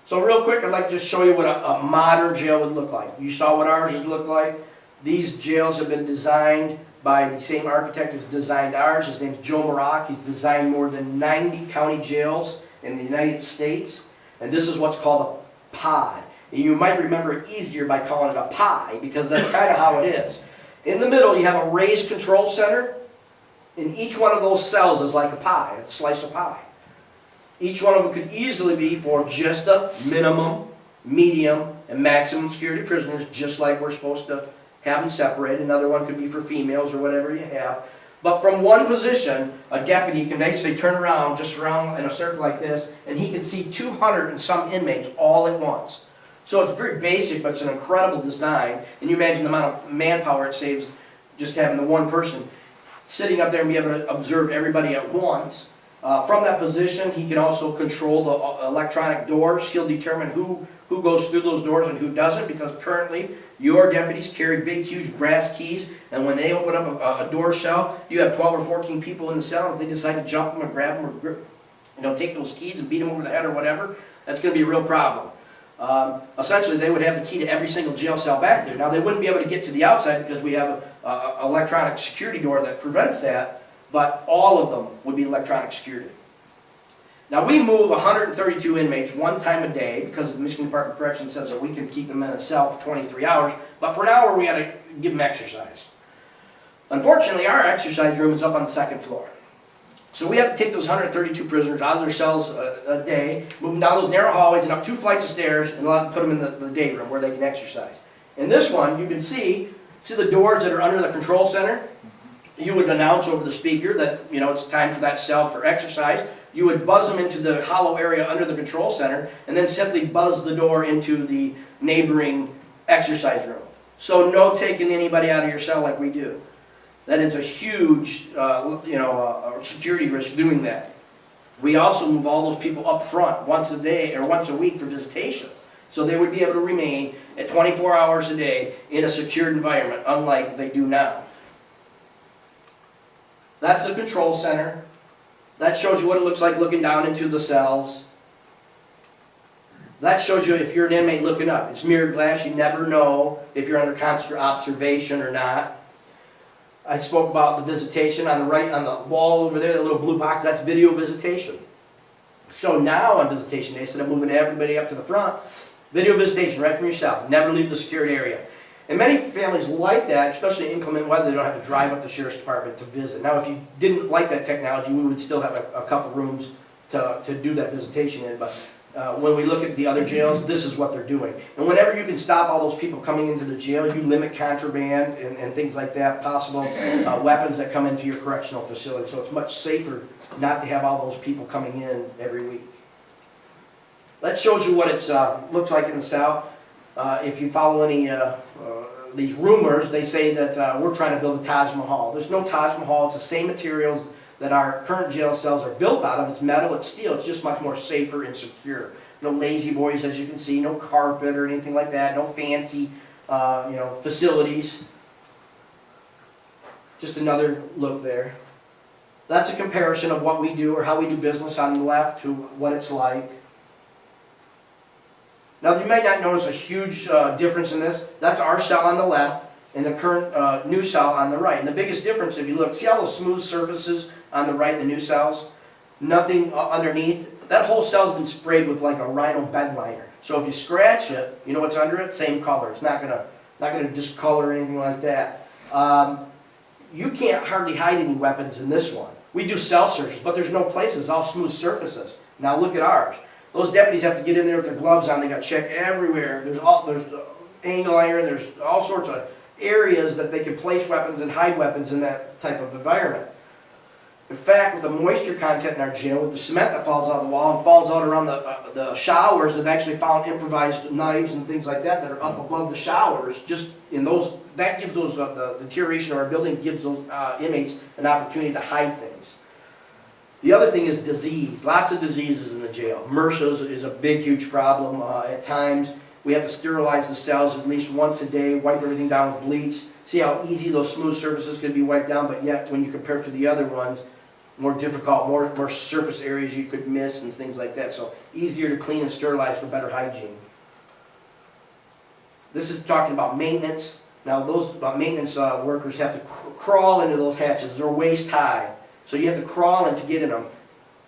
So real quick, I'd like to just show you what a modern jail would look like. You saw what ours would look like. These jails have been designed by the same architect who's designed ours. His name's Joe Maroc. He's designed more than 90 county jails in the United States. And this is what's called a pod. And you might remember it easier by calling it a pie, because that's kind of how it is. In the middle, you have a raised control center, and each one of those cells is like a pie, a slice of pie. Each one of them could easily be for just a minimum, medium, and maximum security prisoners, just like we're supposed to have them separated. Another one could be for females or whatever you have. But from one position, a deputy can basically turn around, just around in a circle like this, and he can see 200 and some inmates all at once. So it's very basic, but it's an incredible design. And you imagine the amount of manpower it saves just having the one person sitting up there and be able to observe everybody at once. From that position, he can also control the electronic doors. He'll determine who goes through those doors and who doesn't, because currently your deputies carry big, huge brass keys, and when they open up a door shell, you have 12 or 14 people in the cell. If they decide to jump them or grab them or grip, take those keys and beat them over the head or whatever, that's going to be a real problem. Essentially, they would have the key to every single jail cell back there. Now, they wouldn't be able to get to the outside because we have an electronic security door that prevents that, but all of them would be electronic security. Now, we move 132 inmates one time a day because the Michigan Department of Corrections says that we can keep them in a cell for 23 hours, but for an hour, we got to give them exercise. Unfortunately, our exercise room is up on the second floor. So we have to take those 132 prisoners out of their cells a day, move them down those narrow hallways and up 2 flights of stairs, and put them in the day room where they can exercise. In this one, you can see the doors that are under the control center. You would announce over the speaker that it's time for that cell for exercise. You would buzz them into the hollow area under the control center, and then simply buzz the door into the neighboring exercise room. So no taking anybody out of your cell like we do. That is a huge, security risk doing that. We also move all those people up front once a day or once a week for visitation. So they would be able to remain at 24 hours a day in a secured environment, unlike they do now. That's the control center. That shows you what it looks like looking down into the cells. That shows you if you're an inmate looking up. It's mirrored glass. You never know if you're under constant observation or not. I spoke about the visitation on the right, on the wall over there, the little blue box, that's video visitation. So now on visitation day, instead of moving everybody up to the front, video visitation right from your cell. Never leave the secured area. And many families like that, especially in inclement weather, they don't have to drive up to the Sheriff's Department to visit. Now, if you didn't like that technology, we would still have a couple rooms to do that visitation in. But when we look at the other jails, this is what they're doing. And whenever you can stop all those people coming into the jail, you limit contraband and things like that, possible weapons that come into your correctional facility. So it's much safer not to have all those people coming in every week. That shows you what it looks like in the cell. If you follow any these rumors, they say that we're trying to build a Taj Mahal. There's no Taj Mahal. It's the same materials that our current jail cells are built out of. It's metal, it's steel. It's just much more safer and secure. No lazy boys, as you can see, no carpet or anything like that. No fancy, facilities. Just another look there. That's a comparison of what we do or how we do business on the left to what it's like. Now, you might not notice a huge difference in this. That's our cell on the left and the current new cell on the right. And the biggest difference, if you look, see all those smooth surfaces on the right, the new cells? Nothing underneath. That whole cell's been sprayed with like a rhino bed liner. So if you scratch it, you know what's under it? Same color. It's not going to not gonna discolor or anything like that. You can't hardly hide any weapons in this one. We do cell searches, but there's no places, it's all smooth surfaces. Now look at ours. Those deputies have to get in there with their gloves on, they got check everywhere. There's angle iron, there's all sorts of areas that they can place weapons and hide weapons in that type of environment. In fact, with the moisture content in our jail, with the cement that falls out of the wall and falls out around the showers, they've actually found improvised knives and things like that that are up above the showers. Just in those, that gives those, the deterioration of our building gives those inmates an opportunity to hide things. The other thing is disease. Lots of diseases in the jail. MRSA is a big, huge problem. At times, we have to sterilize the cells at least once a day, wipe everything down with bleach. See how easy those smooth surfaces can be wiped down, but yet when you compare it to the other ones, more difficult, more surface areas you could miss and things like that. So easier to clean and sterilize for better hygiene. This is talking about maintenance. Now those maintenance workers have to crawl into those hatches. They're waist high. So you have to crawl in to get in them.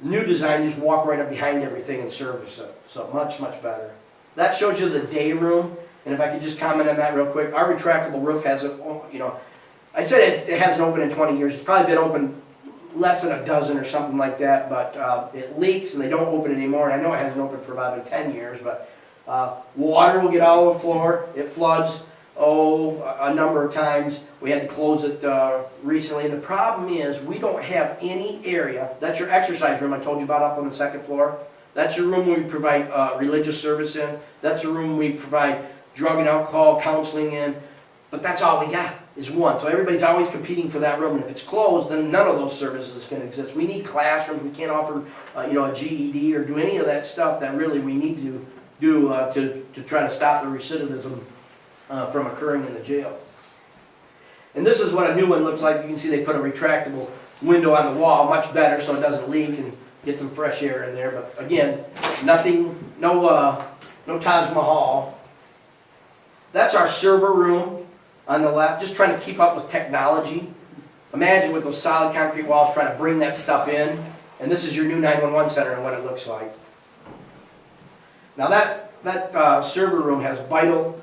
New design, you just walk right up behind everything and service it. So much, much better. That shows you the day room. And if I could just comment on that real quick, our retractable roof hasn't, you know, I said it hasn't opened in 20 years. It's probably been open less than a dozen or something like that, but it leaks and they don't open it anymore. And I know it hasn't opened for about 10 years, but water will get out of the floor. It floods, a number of times. We had to close it recently. And the problem is we don't have any area. That's your exercise room I told you about up on the second floor. That's your room we provide religious service in. That's a room we provide drug and alcohol counseling in. But that's all we got, is one. So everybody's always competing for that room, and if it's closed, then none of those services can exist. We need classrooms. We can't offer, a GED or do any of that stuff that really we need to do to try to stop the recidivism from occurring in the jail. And this is what a new one looks like. You can see they put a retractable window on the wall, much better, so it doesn't leak and get some fresh air in there. But again, nothing, no Taj Mahal. That's our server room on the left, just trying to keep up with technology. Imagine with those solid concrete walls trying to bring that stuff in. And this is your new 911 center and what it looks like. Now that server room has vital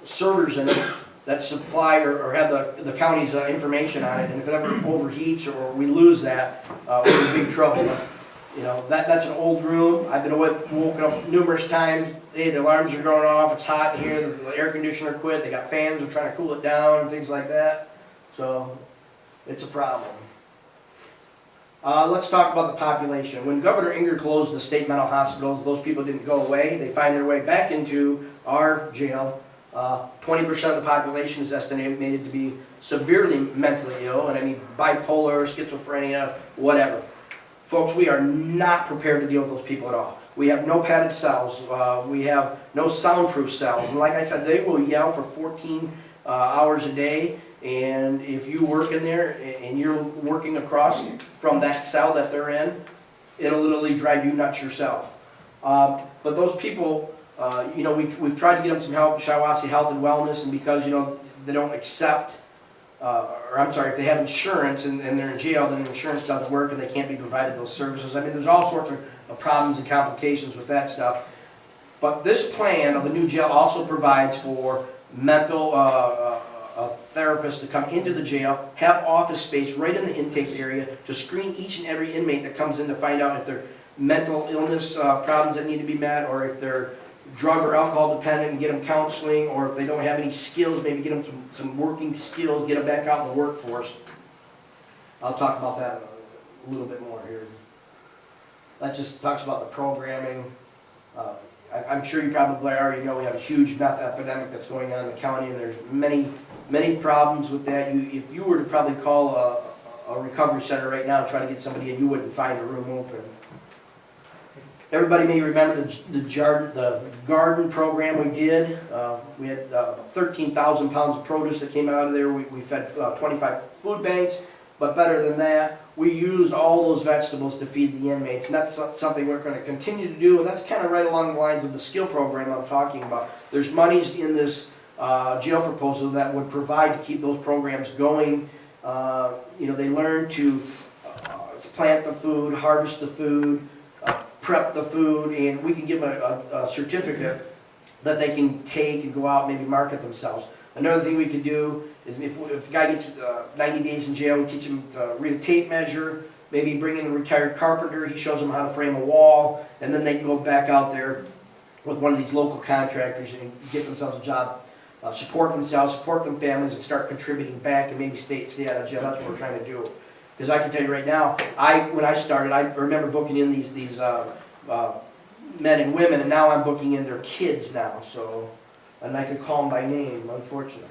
servers in it that supply or have the county's information on it. And if it ever overheats or we lose that, we're in big trouble. That's an old room. I've been woken up numerous times. Hey, the alarms are going off. It's hot in here. The air conditioner quit. They got fans. They're trying to cool it down and things like that. So it's a problem. Let's talk about the population. When Governor Inger closed the state mental hospitals, those people didn't go away. They find their way back into our jail. 20% of the population is estimated to be severely mentally ill, and I mean bipolar, schizophrenia, whatever. Folks, we are not prepared to deal with those people at all. We have no padded cells. We have no soundproof cells. And like I said, they will yell for 14 hours a day. And if you work in there and you're working across from that cell that they're in, it'll literally drive you nuts yourself. But those people, we've tried to get them some help, Shiawassee Health and Wellness, and because, they don't accept, if they have insurance and they're in jail, then insurance doesn't work and they can't be provided those services. I mean, there's all sorts of problems and complications with that stuff. But this plan of the new jail also provides for mental therapists to come into the jail, have office space right in the intake area to screen each and every inmate that comes in to find out if they're mental illness problems that need to be met, or if they're drug or alcohol dependent and get them counseling, or if they don't have any skills, maybe get them some working skills, get them back out in the workforce. I'll talk about that a little bit more here. That just talks about the programming. I'm sure you probably already know we have a huge meth epidemic that's going on in the county, and there's many problems with that. If you were to probably call a recovery center right now and try to get somebody in, you wouldn't find a room open. Everybody may remember the garden program we did. We had 13,000 pounds of produce that came out of there. We fed 25 food banks, but better than that, we used all those vegetables to feed the inmates, and that's something we're going to continue to do, and that's kind of right along the lines of the skill program I'm talking about. There's monies in this jail proposal that would provide to keep those programs going. They learn to plant the food, harvest the food, prep the food, and we can give them a certificate that they can take and go out and maybe market themselves. Another thing we could do is if a guy gets 90 days in jail, we teach him to read a tape measure, maybe bring in a retired carpenter, he shows them how to frame a wall, and then they can go back out there with one of these local contractors and get themselves a job, support themselves, support their families, and start contributing back and maybe stay out of jail. That's what we're trying to do. Because I can tell you right now, when I started, I remember booking in these men and women, and now I'm booking in their kids now, so, and I can call them by name, unfortunately.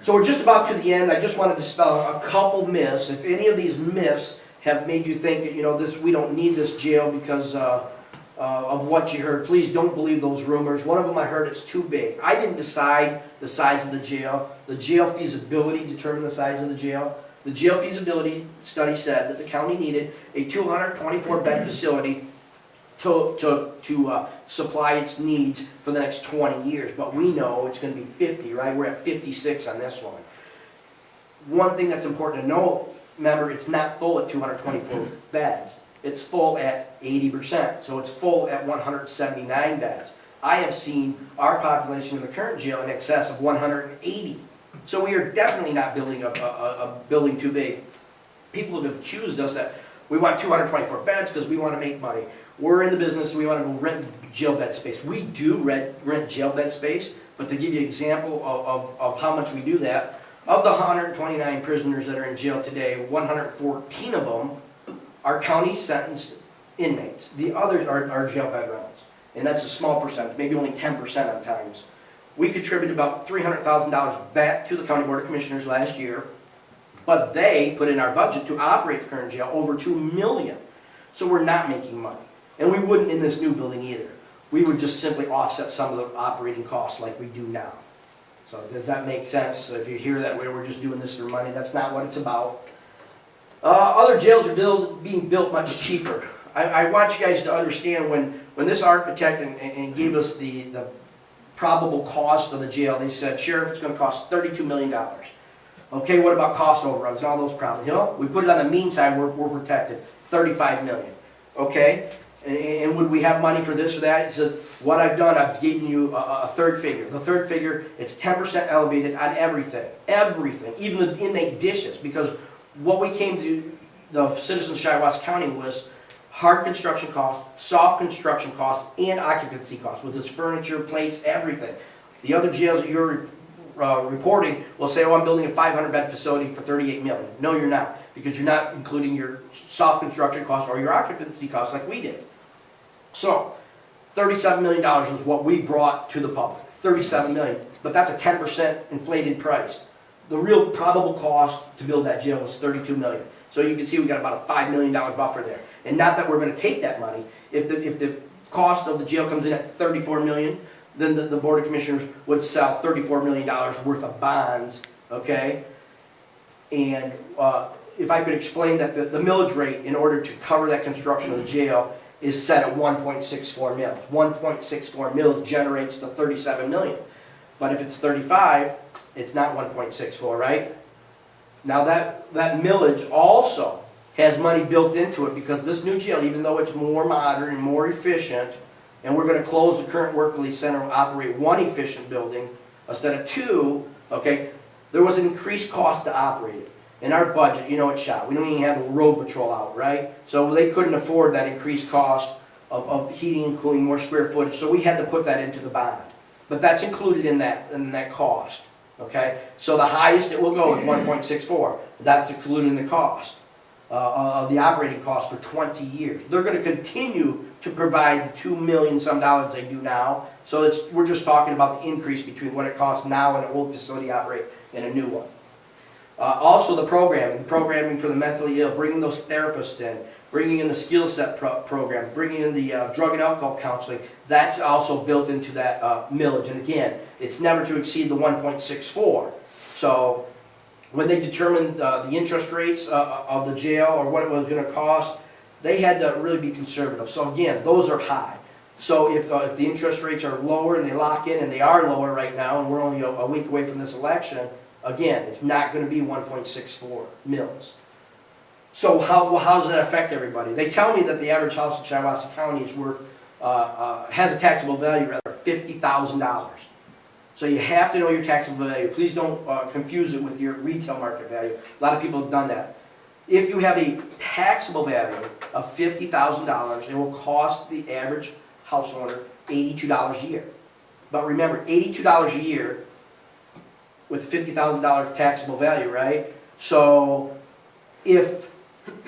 So we're just about to the end. I just wanted to dispel a couple myths. If any of these myths have made you think that, you know, we don't need this jail because of what you heard, please don't believe those rumors. One of them I heard it's too big. I didn't decide the size of the jail. The jail feasibility determined the size of the jail. The jail feasibility study said that the county needed a 224-bed facility to supply its needs for the next 20 years. But we know it's going to be 50, right? We're at 56 on this one. One thing that's important to know, remember, it's not full at 224 beds. It's full at 80%, so it's full at 179 beds. I have seen our population in the current jail in excess of 180. So we are definitely not building a building too big. People have accused us that we want 224 beds because we want to make money. We're in the business, we want to go rent jail bed space. We do rent jail bed space, but to give you an example of how much we do that, of the 129 prisoners that are in jail today, 114 of them are county sentenced inmates. The others are jail bed rentals, and that's a small percentage, maybe only 10% at times. We contributed about $300,000 back to the County Board of Commissioners last year, but they put in our budget to operate the current jail over $2 million. So we're not making money. And we wouldn't in this new building either. We would just simply offset some of the operating costs like we do now. So does that make sense? So if you hear that way, we're just doing this for money, that's not what it's about. Other jails are being built much cheaper. I want you guys to understand when this architect and gave us the probable cost of the jail, they said, Sheriff, it's going to cost $32 million. Okay, what about cost overruns and all those problems? You know, we put it on the mean side, we're protected, $35 million. Okay, and would we have money for this or that? He said, what I've done, I've given you a third figure. The third figure, it's 10% elevated on everything, even the inmate dishes, because what we came to, the citizens of Shiawassee County, was hard construction costs, soft construction costs, and occupancy costs, with this furniture, plates, everything. The other jails that you're reporting will say, oh, I'm building a 500-bed facility for $38 million. No, you're not, because you're not including your soft construction costs or your occupancy costs like we did. So, $37 million was what we brought to the public, $37 million, but that's a 10% inflated price. The real probable cost to build that jail was $32 million. So you can see we got about a $5 million buffer there. And not that we're going to take that money. If the cost of the jail comes in at $34 million, then the Board of Commissioners would sell $34 million worth of bonds, okay? And if I could explain that the millage rate, in order to cover that construction of the jail, is set at 1.64 mils. 1.64 mils generates the $37 million. But if it's 35, it's not 1.64, right? Now that millage also has money built into it, because this new jail, even though it's more modern and more efficient, and we're going to close the current work release center and operate one efficient building instead of two, okay, there was an increased cost to operate it. In our budget, you know it's shot. We don't even have a road patrol out, right? So they couldn't afford that increased cost of heating and cooling, more square footage, so we had to put that into the bond. But that's included in that cost, okay? So the highest it will go is 1.64. That's included in the cost of the operating cost for 20 years. They're going to continue to provide the $2 million some dollars they do now. So we're just talking about the increase between what it costs now in an old facility operate and a new one. Also the programming for the mentally ill, bringing those therapists in, bringing in the skill set program, bringing in the drug and alcohol counseling, that's also built into that millage. And again, it's never to exceed the 1.64. So when they determined the interest rates of the jail or what it was going to cost, they had to really be conservative. So again, those are high. So if the interest rates are lower and they lock in, and they are lower right now, and we're only a week away from this election, again, it's not going to be 1.64 mils. So how does that affect everybody? They tell me that the average house in Shiawassee County is worth has a taxable value, rather, $50,000. So you have to know your taxable value. Please don't confuse it with your retail market value. A lot of people have done that. If you have a taxable value of $50,000, it will cost the average house owner $82 a year. But remember, $82 a year with $50,000 taxable value, right? So if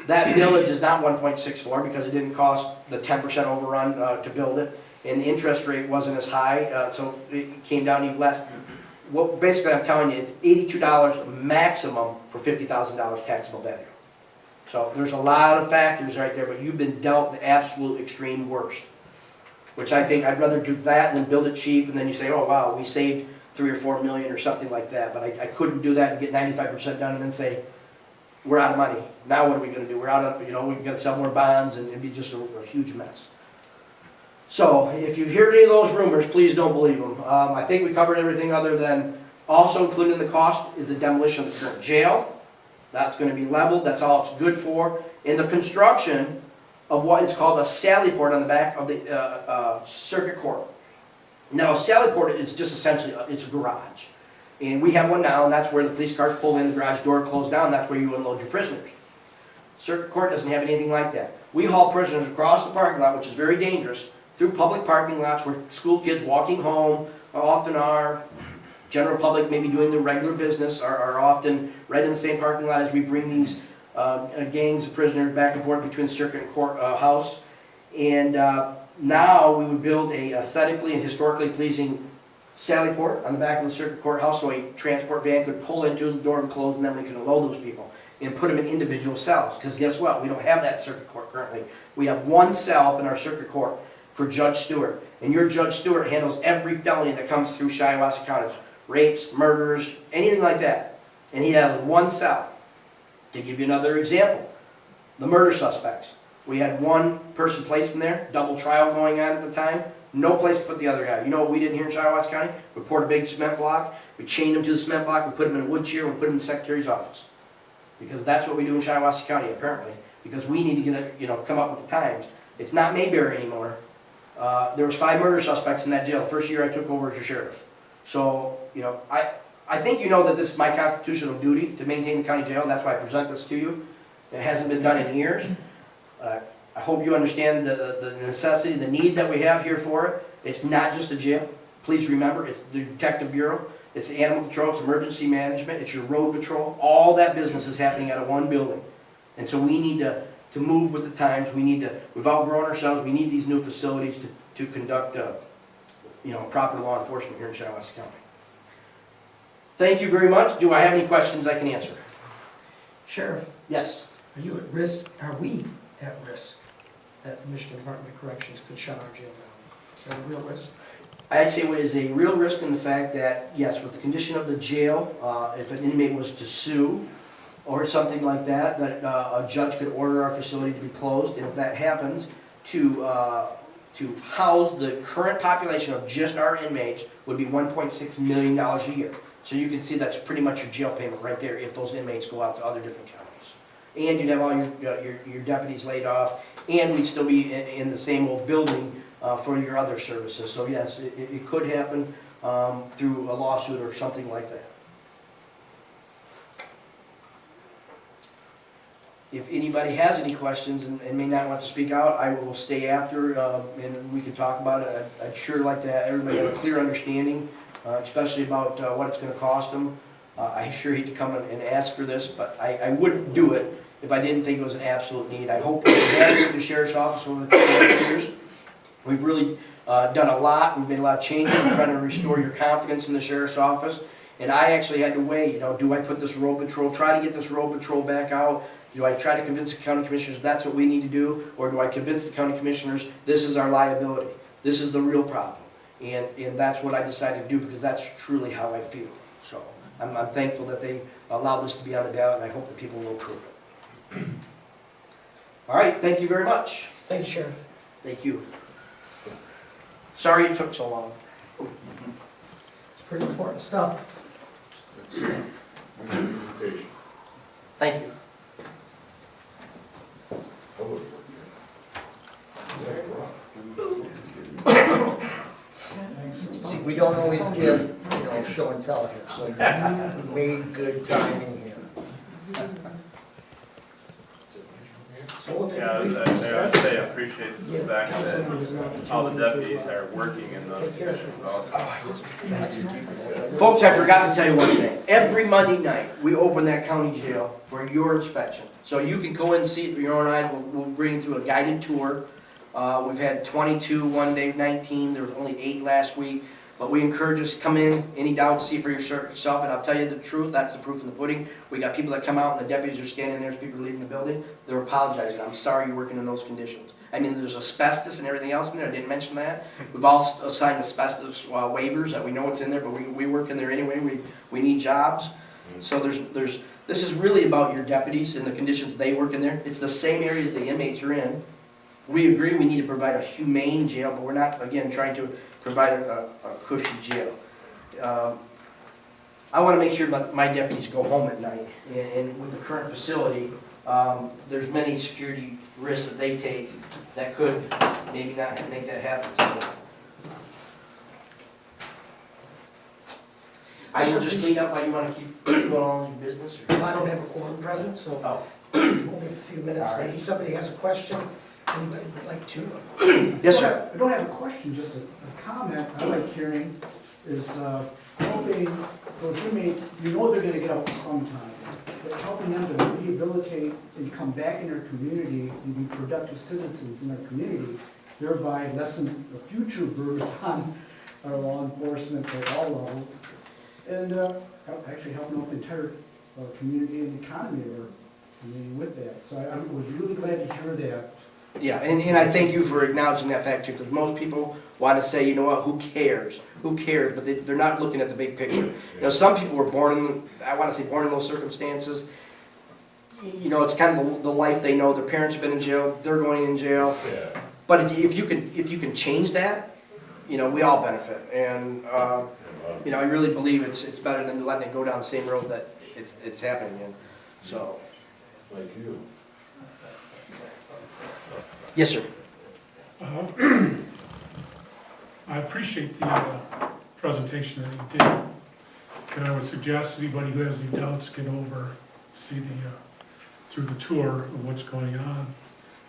that millage is not 1.64 because it didn't cost the 10% overrun to build it, and the interest rate wasn't as high, so it came down even less. What basically I'm telling you, it's $82 maximum for $50,000 taxable value. So there's a lot of factors right there, but you've been dealt the absolute extreme worst. Which I think I'd rather do that than build it cheap, and then you say, oh wow, we saved 3 or 4 million or something like that. But I couldn't do that and get 95% done and then say, we're out of money. Now what are we going to do? We're out of, we've got to sell more bonds, and it'd be just a huge mess. So if you hear any of those rumors, please don't believe them. I think we covered everything other than also included in the cost is the demolition of the current jail. That's going to be leveled. That's all it's good for. And the construction of what is called a sally port on the back of the circuit court. Now, a sally port is just essentially, it's a garage. And we have one now, and that's where the police cars pull in, the garage door closed down, that's where you unload your prisoners. Circuit court doesn't have anything like that. We haul prisoners across the parking lot, which is very dangerous, through public parking lots where school kids walking home often are. General public maybe doing their regular business are often right in the same parking lot as we bring these gangs of prisoners back and forth between circuit and court house. And now we would build a aesthetically and historically pleasing sally port on the back of the circuit courthouse so a transport van could pull into the door and close, and then we can unload those people and put them in individual cells. Because guess what? We don't have that circuit court currently. We have one cell up in our circuit court for Judge Stewart. And your Judge Stewart handles every felony that comes through Shiawassee County. Rapes, murders, anything like that. And he has one cell. To give you another example, the murder suspects. We had one person placed in there, double trial going on at the time, no place to put the other guy. You know what we did here in Shiawassee County? We poured a big cement block, we chained him to the cement block, we put him in a wood chair, we put him in the secretary's office. Because that's what we do in Shiawassee County, apparently. Because we need to get come up with the times. It's not Mayberry anymore. There was 5 murder suspects in that jail the first year I took over as your sheriff. So, I think you know that this is my constitutional duty to maintain the county jail, and that's why I present this to you. It hasn't been done in years. I hope you understand the necessity, the need that we have here for it. It's not just a jail. Please remember, it's the Detective Bureau, it's the Animal Control, it's Emergency Management, it's your Road Patrol. All that business is happening out of one building. And so we need to move with the times. We've outgrown ourselves. We need these new facilities to conduct proper law enforcement here in Shiawassee County. Thank you very much. Do I have any questions I can answer? Sheriff, Yes. are you at risk, are we at risk that the Michigan Department of Corrections could shut our jail down? Is that a real risk? I'd say it is a real risk in the fact that, yes, with the condition of the jail, if an inmate was to sue or something like that, that a judge could order our facility to be closed. And if that happens, to house the current population of just our inmates would be $1.6 million a year. So you can see that's pretty much your jail payment right there if those inmates go out to other different counties. And you'd have all your deputies laid off, and we'd still be in the same old building for your other services. So yes, it could happen through a lawsuit or something like that. If anybody has any questions and may not want to speak out, I will stay after and we can talk about it. I'd sure like to have everybody have a clear understanding, especially about what it's going to cost them. I sure hate to come and ask for this, but I wouldn't do it if I didn't think it was an absolute need. I hope we have with the Sheriff's Office over the 2 years. We've really done a lot. We've made a lot of changes. We're trying to restore your confidence in the Sheriff's Office. And I actually had to weigh, do I put this road patrol, try to get this road patrol back out? Do I try to convince the county commissioners that's what we need to do? Or do I convince the county commissioners this is our liability? This is the real problem. And that's what I decided to do because that's truly how I feel. So I'm thankful that they allowed this to be on the ballot, and I hope that people will approve it. All right, thank you very much. Thank you, Sheriff. Thank you. Sorry it took so long. It's pretty important stuff. Thank you. We don't always get, show and tell here, so you made good timing here. So we'll take Yeah, a I brief would recess. say I appreciate the Give fact council that members an all the opportunity deputies to are working in those take care of conditions things. also. Folks, I forgot to tell you one thing. Every Monday night, we open that county jail for your inspection. So you can go in and see it with your own eyes. We'll bring you through a guided tour. We've had 22 one day, 19. There was only 8 last week. But we encourage us to come in, any doubts, see for yourself. And I'll tell you the truth, that's the proof in the pudding. We got people that come out and the deputies are standing there as people are leaving the building. They're apologizing. I'm sorry you're working in those conditions. I mean, there's asbestos and everything else in there. I didn't mention that. We've all signed asbestos waivers that we know it's in there, but we work in there anyway. We need jobs. So this is really about your deputies and the conditions they work in there. It's the same areas the inmates are in. We agree we need to provide a humane jail, but we're not, again, trying to provide a cushy jail. I want to make sure my deputies go home at night. And with the current facility, there's many security risks that they take that could maybe not make that happen. So I will just clean up while you want to keep going on your business. Or? I don't have a quorum present, so Oh. we'll give it a few minutes. All right. Maybe somebody has a question. Anybody would like to? Yes, sir. I don't have a question, just a comment I like hearing is helping those inmates, they're gonna get out sometime, but helping them to rehabilitate and come back in their community and be productive citizens in our community, thereby lessen the future burden on our law enforcement at all levels, and actually helping out the entire community and economy of our community with that. So I was really glad to hear that. Yeah, and I thank you for acknowledging that fact too, because most people want to say, you know what, who cares? Who cares? But they're not looking at the big picture. Some people were born in, I want to say born in those circumstances. It's kind of the life they know. Their parents have been in jail, they're going in jail. Yeah. But if you can change that, we all benefit. And, I really believe it's better than letting it go down the same road that it's happening in, so. Like you. Yes, sir. I appreciate the presentation that you did. And I would suggest anybody who has any doubts, get over, see through the tour of what's going on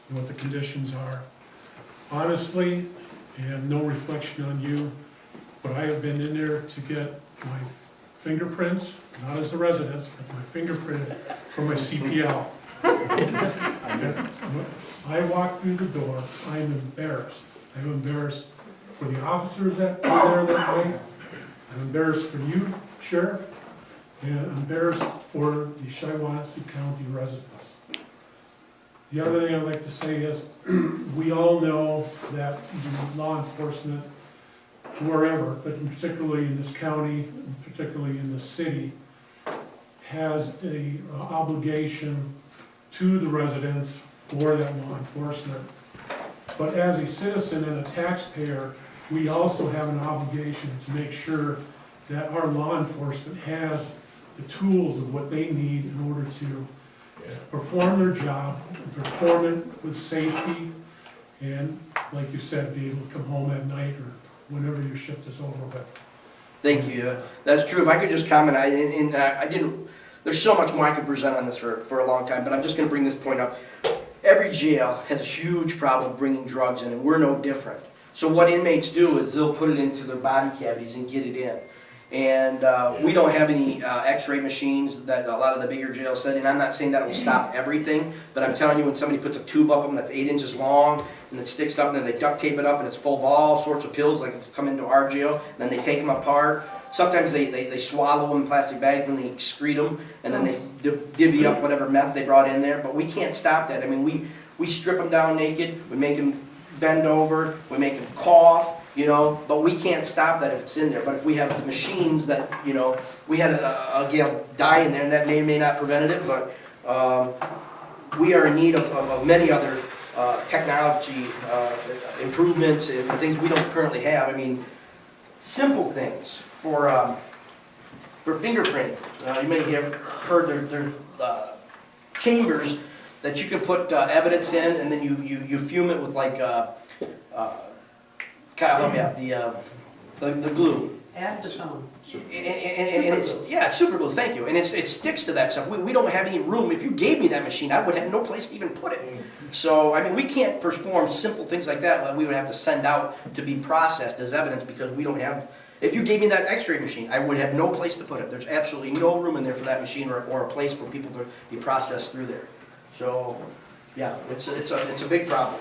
and what the conditions are. Honestly, and no reflection on you, but I have been in there to get my fingerprints, not as the residents, but my fingerprint for my CPL. I walk through the door, I'm embarrassed. I'm embarrassed for the officers that are there that way. I'm embarrassed for you, Sheriff, and I'm embarrassed for the Shiawassee County residents. The other thing I'd like to say is, we all know that the law enforcement, wherever, but particularly in this county, and particularly in the city, has a obligation to the residents for that law enforcement. But as a citizen and a taxpayer, we also have an obligation to make sure that our law enforcement has the tools of what they need in order to perform their job, perform it with safety, and, like you said, be able to come home at night or whenever your shift is over with. Thank you. That's true. If I could just comment, I didn't. There's so much more I could present on this for a long time, but I'm just going to bring this point up. Every jail has a huge problem bringing drugs in, and we're no different. So what inmates do is they'll put it into their body cavities and get it in. And we don't have any x-ray machines that a lot of the bigger jails said, and I'm not saying that will stop everything, but I'm telling you, when somebody puts a tube up them that's 8 inches long, and it sticks up, and then they duct tape it up, and it's full of all sorts of pills, like if come into our jail, and then they take them apart. Sometimes they swallow them in plastic bags, and they excrete them, and then they divvy up whatever meth they brought in there. But we can't stop that. I mean, we strip them down naked, we make them bend over, we make them cough, but we can't stop that if it's in there. But if we have the machines that, we had a gal die in there, and that may or may not prevented it, but we are in need of many other technology improvements and things we don't currently have. I mean, simple things for fingerprinting. You may have heard there's chambers that you can put evidence in, and then you fume it with like Kyle, help me out, the glue. Acetone. And it's, yeah, it's super glue, thank you. And it sticks to that stuff. We don't have any room. If you gave me that machine, I would have no place to even put it. So, I mean, we can't perform simple things like that, but we would have to send out to be processed as evidence because we don't have, if you gave me that x-ray machine, I would have no place to put it. There's absolutely no room in there for that machine or a place for people to be processed through there. So, yeah, it's a big problem.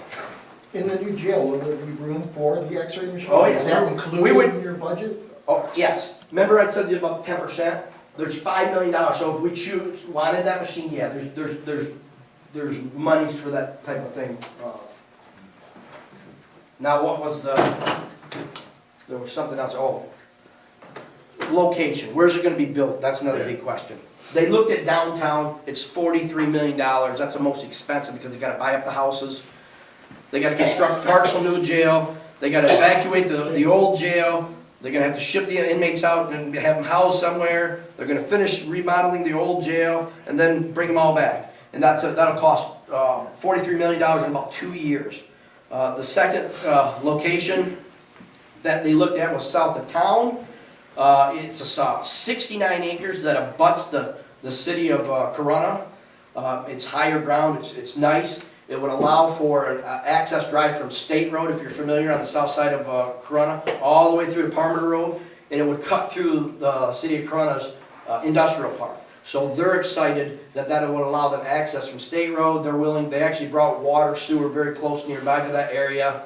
In the new jail, will there be room for the x-ray machine? Oh, yeah. Is that We included would- in your budget? Oh, yes. Remember I told you about the 10%? There's $5 million, so if we wanted that machine, yeah, there's monies for that type of thing. Now, what was there was something else, location, where's it gonna be built? That's another big question. They looked at downtown, it's $43 million, that's the most expensive because they gotta buy up the houses. They gotta construct a partial new jail, they gotta evacuate the old jail, they're gonna have to ship the inmates out and have them housed somewhere, they're gonna finish remodeling the old jail, and then bring them all back. And that'll cost $43 million in about 2 years. The second location that they looked at was south of town. It's 69 acres that abuts the city of Corunna. It's higher ground, it's nice. It would allow for an access drive from State Road, if you're familiar, on the south side of Corunna, all the way through to Parmenter Road, and it would cut through the city of Corunna's industrial park. So they're excited that would allow them access from State Road. They actually brought water, sewer very close nearby to that area.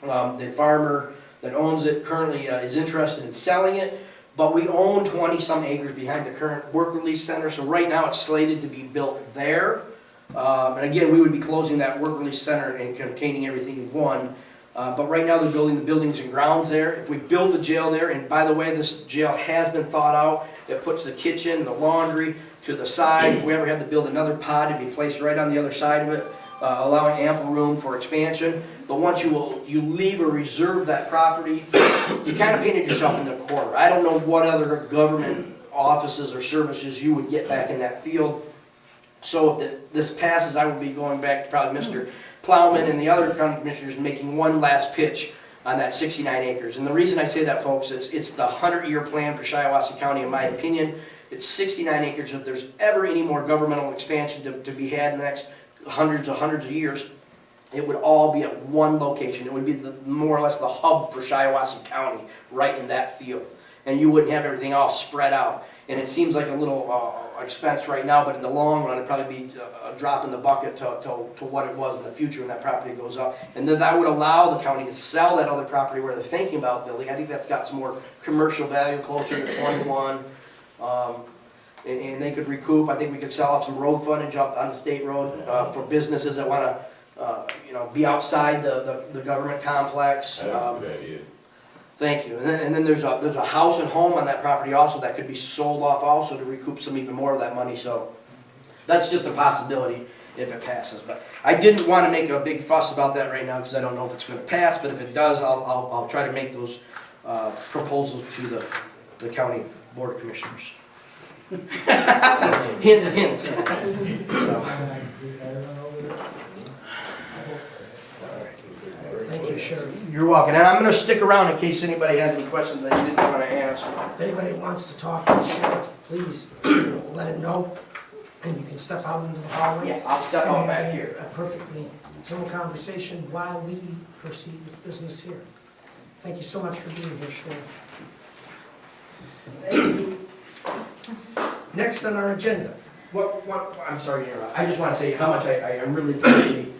The farmer that owns it currently is interested in selling it, but we own 20-some acres behind the current work release center, so right now it's slated to be built there. And again, we would be closing that work release center and containing everything in one. But right now they're building the buildings and grounds there. If we build the jail there, and by the way, this jail has been thought out, it puts the kitchen, the laundry to the side. If we ever had to build another pod, it'd be placed right on the other side of it, allowing ample room for expansion. But once you leave or reserve that property, you kind of painted yourself in the corner. I don't know what other government offices or services you would get back in that field. So if this passes, I will be going back to probably Mr. Plowman and the other county commissioners making one last pitch on that 69 acres. And the reason I say that, folks, it's the 100-year plan for Shiawassee County, in my opinion. It's 69 acres. If there's ever any more governmental expansion to be had in the next hundreds of years, it would all be at one location. It would be more or less the hub for Shiawassee County, right in that field. And you wouldn't have everything all spread out. And it seems like a little expense right now, but in the long run, it'd probably be a drop in the bucket to what it was in the future when that property goes up. And then that would allow the county to sell that other property where they're thinking about building. I think that's got some more commercial value, closer to 21. And they could recoup. I think we could sell off some road frontage on the state road for businesses that want to, be outside the government complex. Good idea. Thank you. And then there's a house and home on that property also that could be sold off also to recoup some even more of that money. So that's just a possibility if it passes. But I didn't want to make a big fuss about that right now because I don't know if it's going to pass. But if it does, I'll try to make those proposals to the county board of commissioners. Hint, hint. So. Thank you, Sheriff. You're welcome. And I'm going to stick around in case anybody has any questions that you didn't want to ask. If anybody wants to talk to the sheriff, please let him know, and you can step out into the hallway. Yeah, I'll step out back here. A perfectly civil conversation while we proceed with business here. Thank you so much for being here, Sheriff. Next on our agenda. I'm sorry to interrupt. I just want to say how much I really appreciate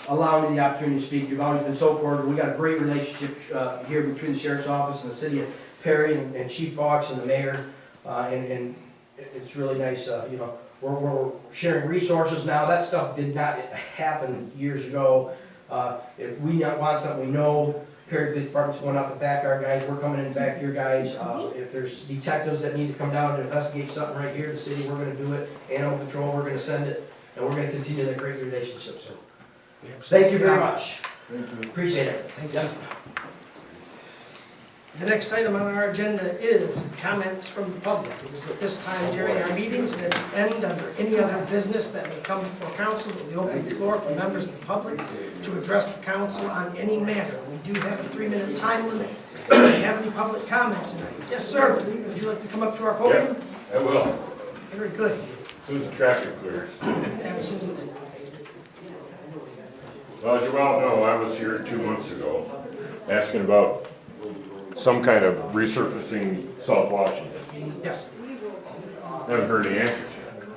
allowing me the opportunity to speak. You've always been so cordial. We got a great relationship here between the sheriff's office and the city of Perry and Chief Boggs and the mayor. And it's really nice, we're sharing resources now. That stuff did not happen years ago. If we want something, we know Perry Police Department's going out to back our guys. We're coming in back your guys. If there's detectives that need to come down and investigate something right here in the city, we're going to do it. Animal Control, we're going to send it. And we're going to continue that great relationship. So thank you very much. Thank you. Appreciate it. Thank you. The next item on our agenda is comments from the public. It is at this time during our meetings and at the end, under any other business that may come before council, that we open the floor for members of the public to address the council on any matter. We do have a 3-minute time limit. Do you have any public comment tonight? Yes, sir. Would you like to come up to our podium? I will. Very good. As soon as the traffic clears. Absolutely. Well, as you well know, I was here 2 months ago asking about some kind of resurfacing South Washington. Yes. Haven't heard the answers yet.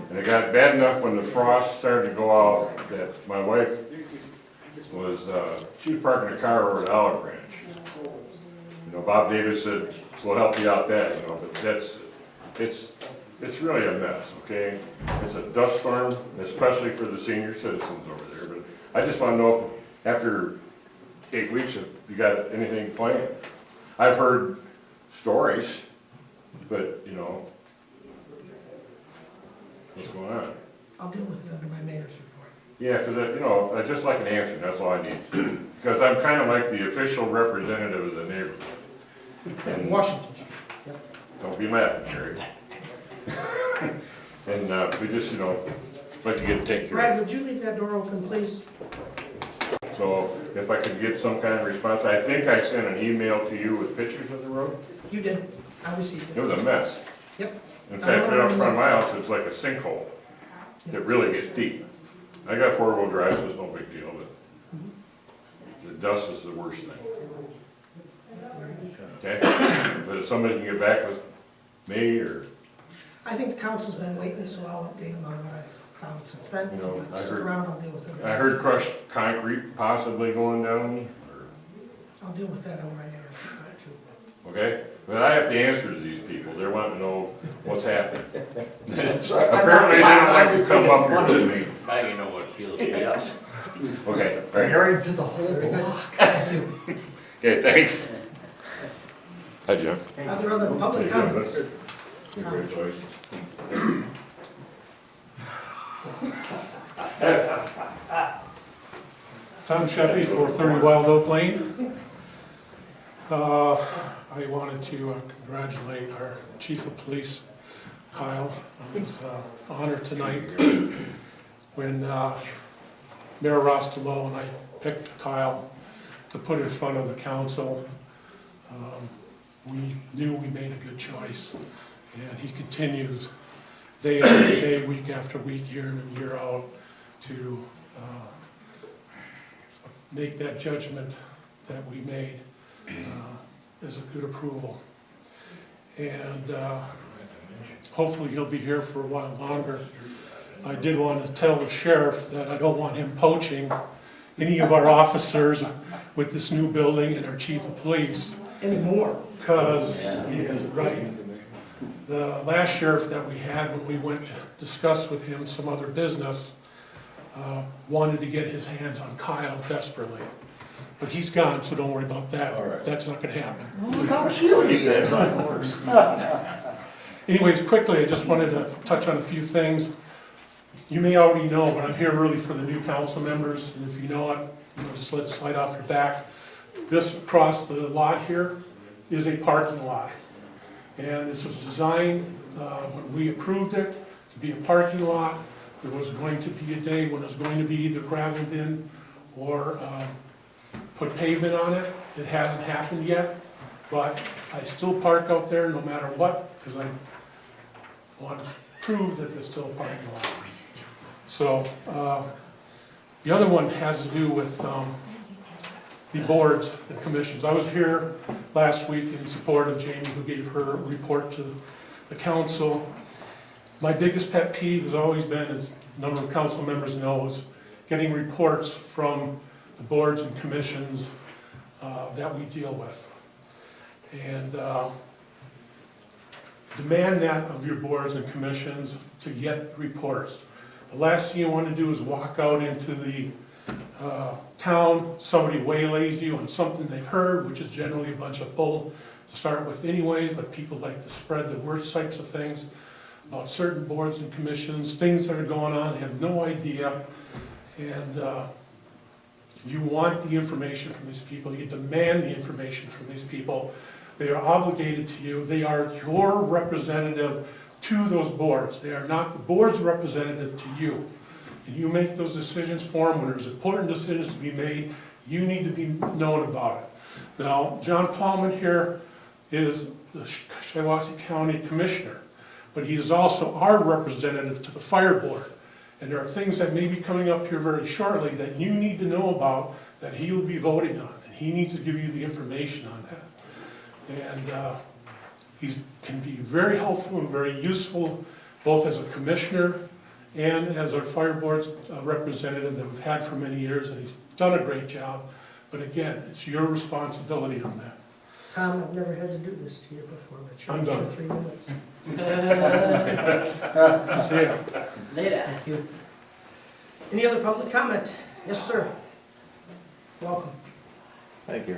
And it got bad enough when the frost started to go out that my wife was, she was parking a car over at Olive Branch. You know, Bob Davis said, we'll help you out that, you know, but it's really a mess, okay? It's a dust storm, especially for the senior citizens over there, but I just wanna know if, after 8 weeks, if you got anything planned. I've heard stories, but, you know, what's going on? I'll deal with it under my mayor's report. Yeah, because, you know, I just like an answer, that's all I need. Because I'm kind of like the official representative of the neighborhood. In Washington Street. Don't be mad, Jerry. And we just, you know, like to get it taken care Brad, would you leave that door open, please? of. So if I could get some kind of response, I think I sent an email to you with pictures of the road. You did. I received It it. was a mess. Yep. In fact, right up front of my house, it's like a sinkhole. It really gets deep. I got 4-wheel drive, so it's no big deal, but the dust is the worst thing. Okay? But if somebody can get back with me, or, I think the council's been waiting, so I'll update them on what I've found since then. You know, I Stick heard- around, I'll deal with it. I heard crushed concrete possibly going down, or, I'll deal with that on my mayor's report too. okay? But I have to answer to these people, they want to know what's happening. Apparently, they don't like to come up here with me. Now you know what it feels like, yes. Okay, all right. Married to the whole block. Thank you. Okay, thanks. Hi, Jim. Are there other public comments? Congratulations. Tom Sheppy, 430 Wild Oak Lane. I wanted to congratulate our Chief of Police, Kyle, on his honor tonight. When Mayor Rostolo and I picked Kyle to put in front of the council, we knew we made a good choice. And he continues day after day, week after week, year in and year out, to make that judgment that we made as a good approval. And hopefully he'll be here for a while longer. I did want to tell the sheriff that I don't want him poaching any of our officers with this new building and our chief of police. Anymore. Because he is right. The last sheriff that we had, when we went to discuss with him some other business, wanted to get his hands on Kyle desperately. But he's gone, so don't worry about that. All right. That's not gonna happen. Look how cute he is on horse. Anyways, quickly, I just wanted to touch on a few things. You may already know, but I'm here really for the new council members, and if you know it, just let it slide off your back. This across the lot here is a parking lot. And this was designed, when we approved it, to be a parking lot. There was going to be a day when it was going to be either gravelled in or put pavement on it. It hasn't happened yet, but I still park out there no matter what, because I want to prove that there's still a parking lot. So, the other one has to do with the boards and commissions. I was here last week in support of Jamie, who gave her report to the council. My biggest pet peeve has always been, as a number of council members know, is getting reports from the boards and commissions that we deal with. And demand that of your boards and commissions to get reports. The last thing you want to do is walk out into the town, somebody waylays you on something they've heard, which is generally a bunch of bull to start with anyways, but people like to spread the worst types of things about certain boards and commissions, things that are going on, they have no idea. And You want the information from these people, you demand the information from these people. They are obligated to you, they are your representative to those boards. They are not the board's representative to you. And you make those decisions for them. When there's important decisions to be made, you need to be known about it. Now, John Paulman here is the Shiawassee County Commissioner, but he is also our representative to the fire board. And there are things that may be coming up here very shortly that you need to know about, that he will be voting on, and he needs to give you the information on that. And he can be very helpful and very useful, both as a commissioner and as our fire board's representative that we've had for many years, and he's done a great job. But again, it's your responsibility on that. Tom, I've never had to do this to you before, but you're I'm at your done. 3 minutes. So, yeah. Thank you. Any other public comment? Yes, sir. Welcome. Thank you.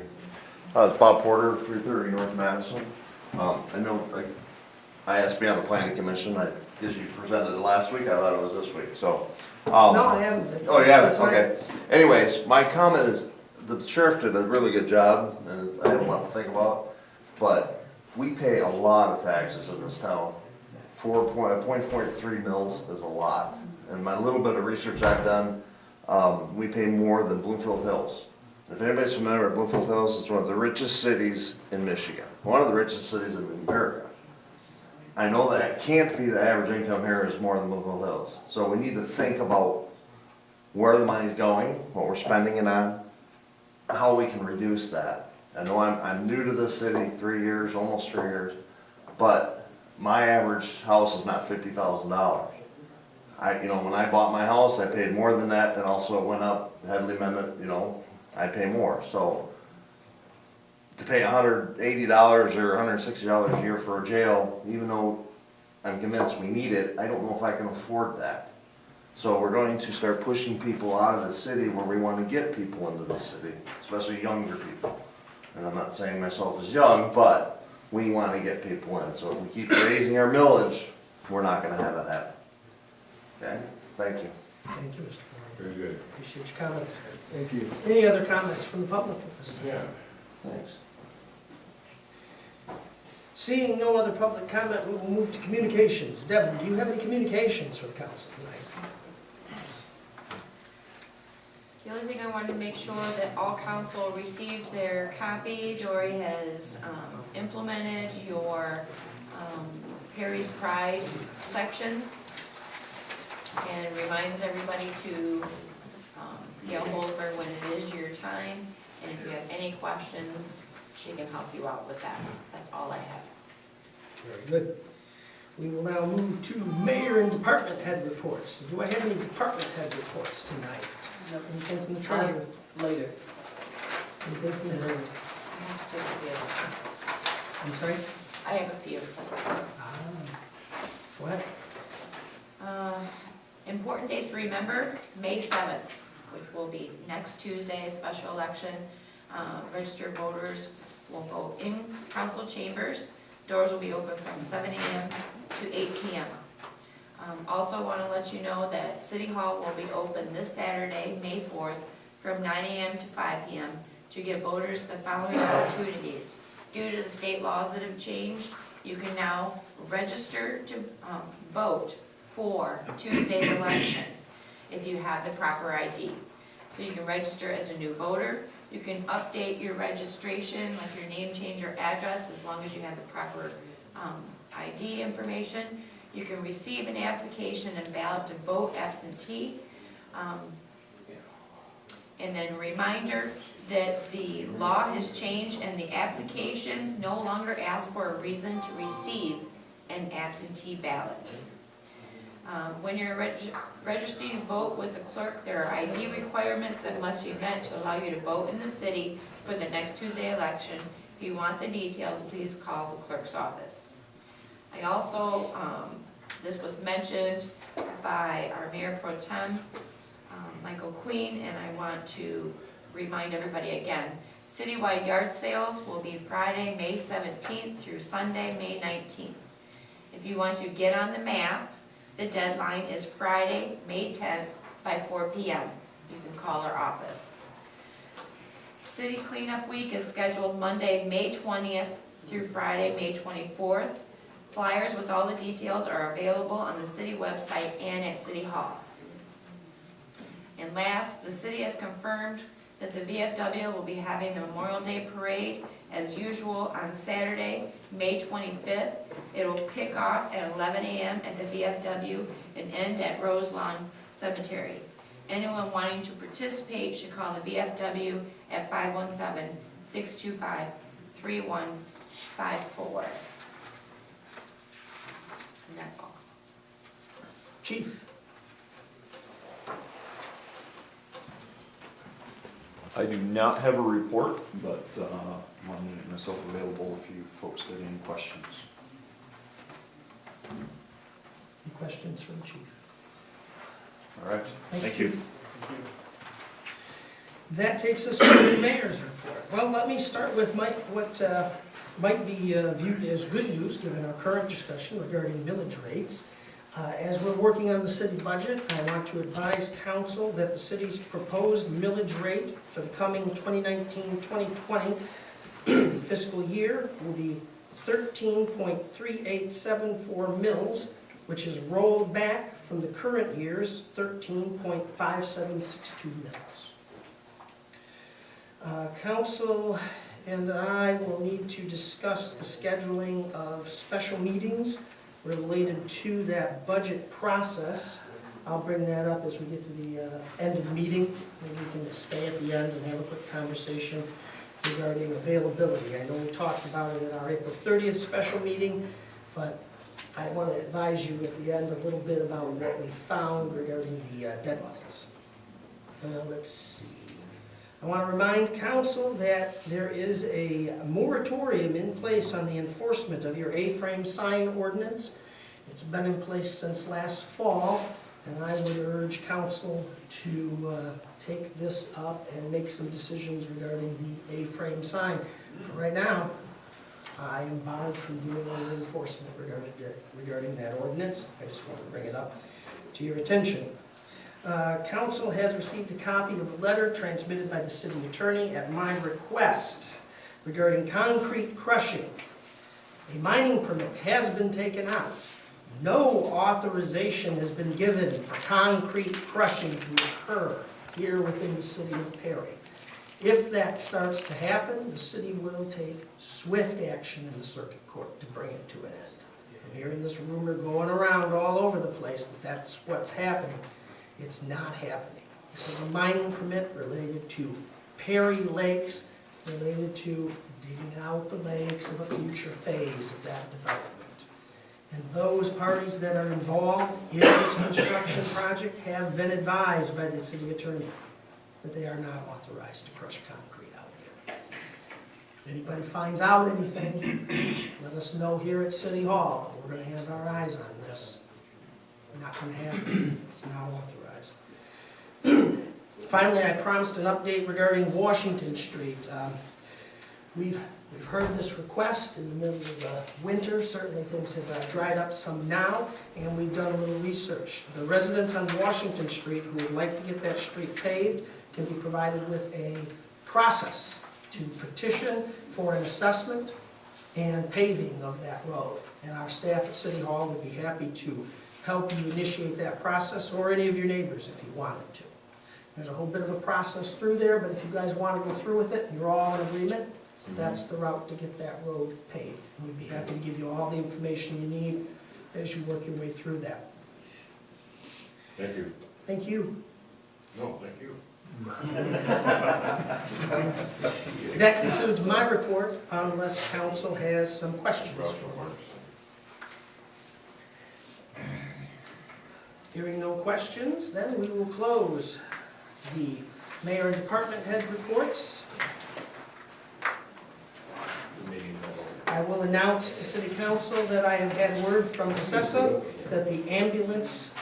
It's Bob Porter, 330 North Madison. I know, I asked to be on the planning commission, because you presented it last week, I thought it was this week, so. No, I haven't. Oh, you haven't, That's right. okay. Anyways, my comment is, the sheriff did a really good job, and I have a lot to think about, but we pay a lot of taxes in this town. 4.3 mils is a lot, and my little bit of research I've done, we pay more than Bloomfield Hills. If anybody's familiar with Bloomfield Hills, it's one of the richest cities in Michigan, one of the richest cities in America. I know that it can't be the average income here is more than Bloomfield Hills. So we need to think about where the money's going, what we're spending it on, how we can reduce that. I know I'm new to this city, 3 years, almost 3 years, but my average house is not $50,000. When I bought my house, I paid more than that, and also it went up, the Headley Amendment, I pay more. So to pay $180 or $160 a year for a jail, even though I'm convinced we need it, I don't know if I can afford that. So we're going to start pushing people out of the city where we want to get people into the city, especially younger people. And I'm not saying myself as young, but we want to get people in. So if we keep raising our millage, we're not going to have that happen. Okay? Thank you. Thank you, Mr. Porter. Very good. Appreciate your comments. Thank you. Any other comments from the public at this time? Yeah. Thanks. Seeing no other public comment, we will move to communications. Devin, do you have any communications for the council tonight? The only thing I wanted to make sure that all council received their copy. Dory has implemented your Perry's Pride sections and reminds everybody to yell over when it is your time. And if you have any questions, she can help you out with that. That's all I have. Very good. We will now move to mayor and department head reports. Do I have any department head reports tonight? Anything from the treasurer? Later. Anything from the I have to check the other. I'm sorry? I have a few. What? Important days to remember, May 7th, which will be next Tuesday, a special election. Registered voters will vote in council chambers. Doors will be open from 7 a.m. to 8 p.m. Also want to let you know that City Hall will be open this Saturday, May 4th, from 9 a.m. to 5 p.m. to give voters the following opportunities. Due to the state laws that have changed, you can now register to vote for Tuesday's election if you have the proper ID. So you can register as a new voter. You can update your registration, like your name change or address, as long as you have the proper ID information. You can receive an application and ballot to vote absentee. And then reminder that the law has changed and the applications no longer ask for a reason to receive an absentee ballot. When you're registering to vote with the clerk, there are ID requirements that must be met to allow you to vote in the city for the next Tuesday election. If you want the details, please call the clerk's office. I also, this was mentioned by our Mayor Pro Tem, Michael Queen, and I want to remind everybody again, citywide yard sales will be Friday, May 17th through Sunday, May 19th. If you want to get on the map, the deadline is Friday, May 10th by 4 p.m. You can call our office. City Cleanup Week is scheduled Monday, May 20th through Friday, May 24th. Flyers with all the details are available on the city website and at City Hall. And last, the city has confirmed that the VFW will be having the Memorial Day Parade as usual on Saturday, May 25th. It will kick off at 11 a.m. at the VFW and end at Roselawn Cemetery. Anyone wanting to participate should call the VFW at 517-625-3154. And that's all. Chief? I do not have a report, but I'm going to make myself available if you folks have any questions. Any questions for the chief? All right, thank you. That takes us to the mayor's report. Well, let me start with what might be viewed as good news, given our current discussion regarding millage rates. As we're working on the city budget, I want to advise council that the city's proposed millage rate for the coming 2019-2020 fiscal year will be 13.3874 mils, which is rolled back from the current year's 13.5762 mils. Council and I will need to discuss the scheduling of special meetings related to that budget process. I'll bring that up as we get to the end of the meeting. Maybe we can stay at the end and have a quick conversation regarding availability. I know we talked about it at our April 30th special meeting, but I want to advise you at the end a little bit about what we found regarding the deadlines. Let's see. I want to remind council that there is a moratorium in place on the enforcement of your A-frame sign ordinance. It's been in place since last fall, and I would urge council to take this up and make some decisions regarding the A-frame sign. For right now, I am barred from doing any enforcement regarding that ordinance. I just want to bring it up to your attention. Council has received a copy of a letter transmitted by the city attorney at my request regarding concrete crushing. A mining permit has been taken out. No authorization has been given for concrete crushing to occur here within the city of Perry. If that starts to happen, the city will take swift action in the circuit court to bring it to an end. I'm hearing this rumor going around all over the place that that's what's happening. It's not happening. This is a mining permit related to Perry Lakes, related to digging out the lakes of a future phase of that development. And those parties that are involved in this construction project have been advised by the city attorney that they are not authorized to crush concrete out there. If anybody finds out anything, let us know here at City Hall. We're going to have our eyes on this. Not going to happen. It's not authorized. Finally, I promised an update regarding Washington Street. We've heard this request in the middle of the winter. Certainly things have dried up some now, and we've done a little research. The residents on Washington Street who would like to get that street paved can be provided with a process to petition for an assessment and paving of that road. And our staff at City Hall would be happy to help you initiate that process, or any of your neighbors if you wanted to. There's a whole bit of a process through there, but if you guys want to go through with it, and you're all in agreement, that's the route to get that road paved. And we'd be happy to give you all the information you need as you work your way through that. Thank you. Thank you. No, thank you. That concludes my report, unless council has some questions for me. Hearing no questions, then we will close the mayor and department head reports. I will announce to City Council that I have had word from CESA that the ambulance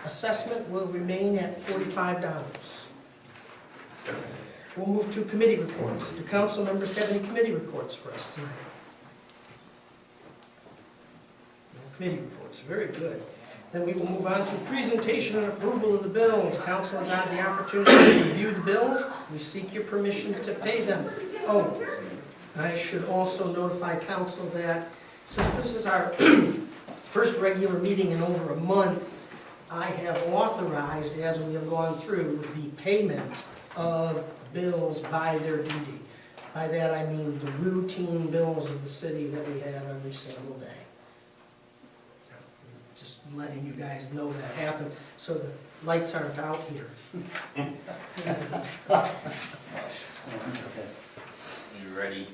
assessment will remain at $45. We'll move to committee reports. Do council members have any committee reports for us tonight? No committee reports, very good. Then we will move on to presentation and approval of the bills. Council has had the opportunity to review the bills. We seek your permission to pay them. Oh, I should also notify council that since this is our first regular meeting in over a month, I have authorized, as we have gone through, the payment of bills by their duty. By that I mean the routine bills of the city that we have every single day. Just letting you guys know that happened, so the lights aren't out here. You ready?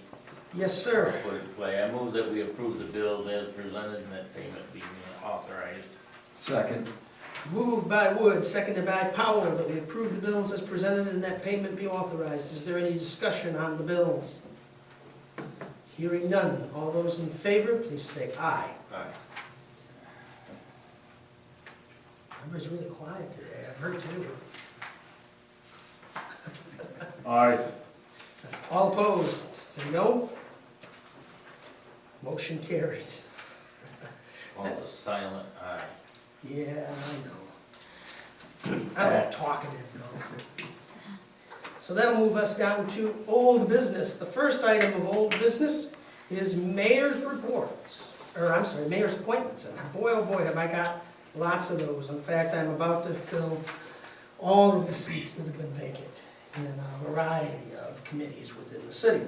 Yes, sir. Put it in play. I move that we approve the bills as presented and that payment be authorized. Second. Moved by Wood, seconded by Powell, that we approve the bills as presented and that payment be authorized. Is there any discussion on the bills? Hearing none. All those in favor, please say aye. Aye. Everybody's really quiet today. I've heard two. Aye. All opposed, say no. Motion carries. All the silent aye. Yeah, I know. I'm not talkative though. So that'll move us down to old business. The first item of old business is mayor's reports, or I'm sorry, mayor's appointments. And boy, oh boy, have I got lots of those. In fact, I'm about to fill all of the seats that have been vacant in a variety of committees within the city.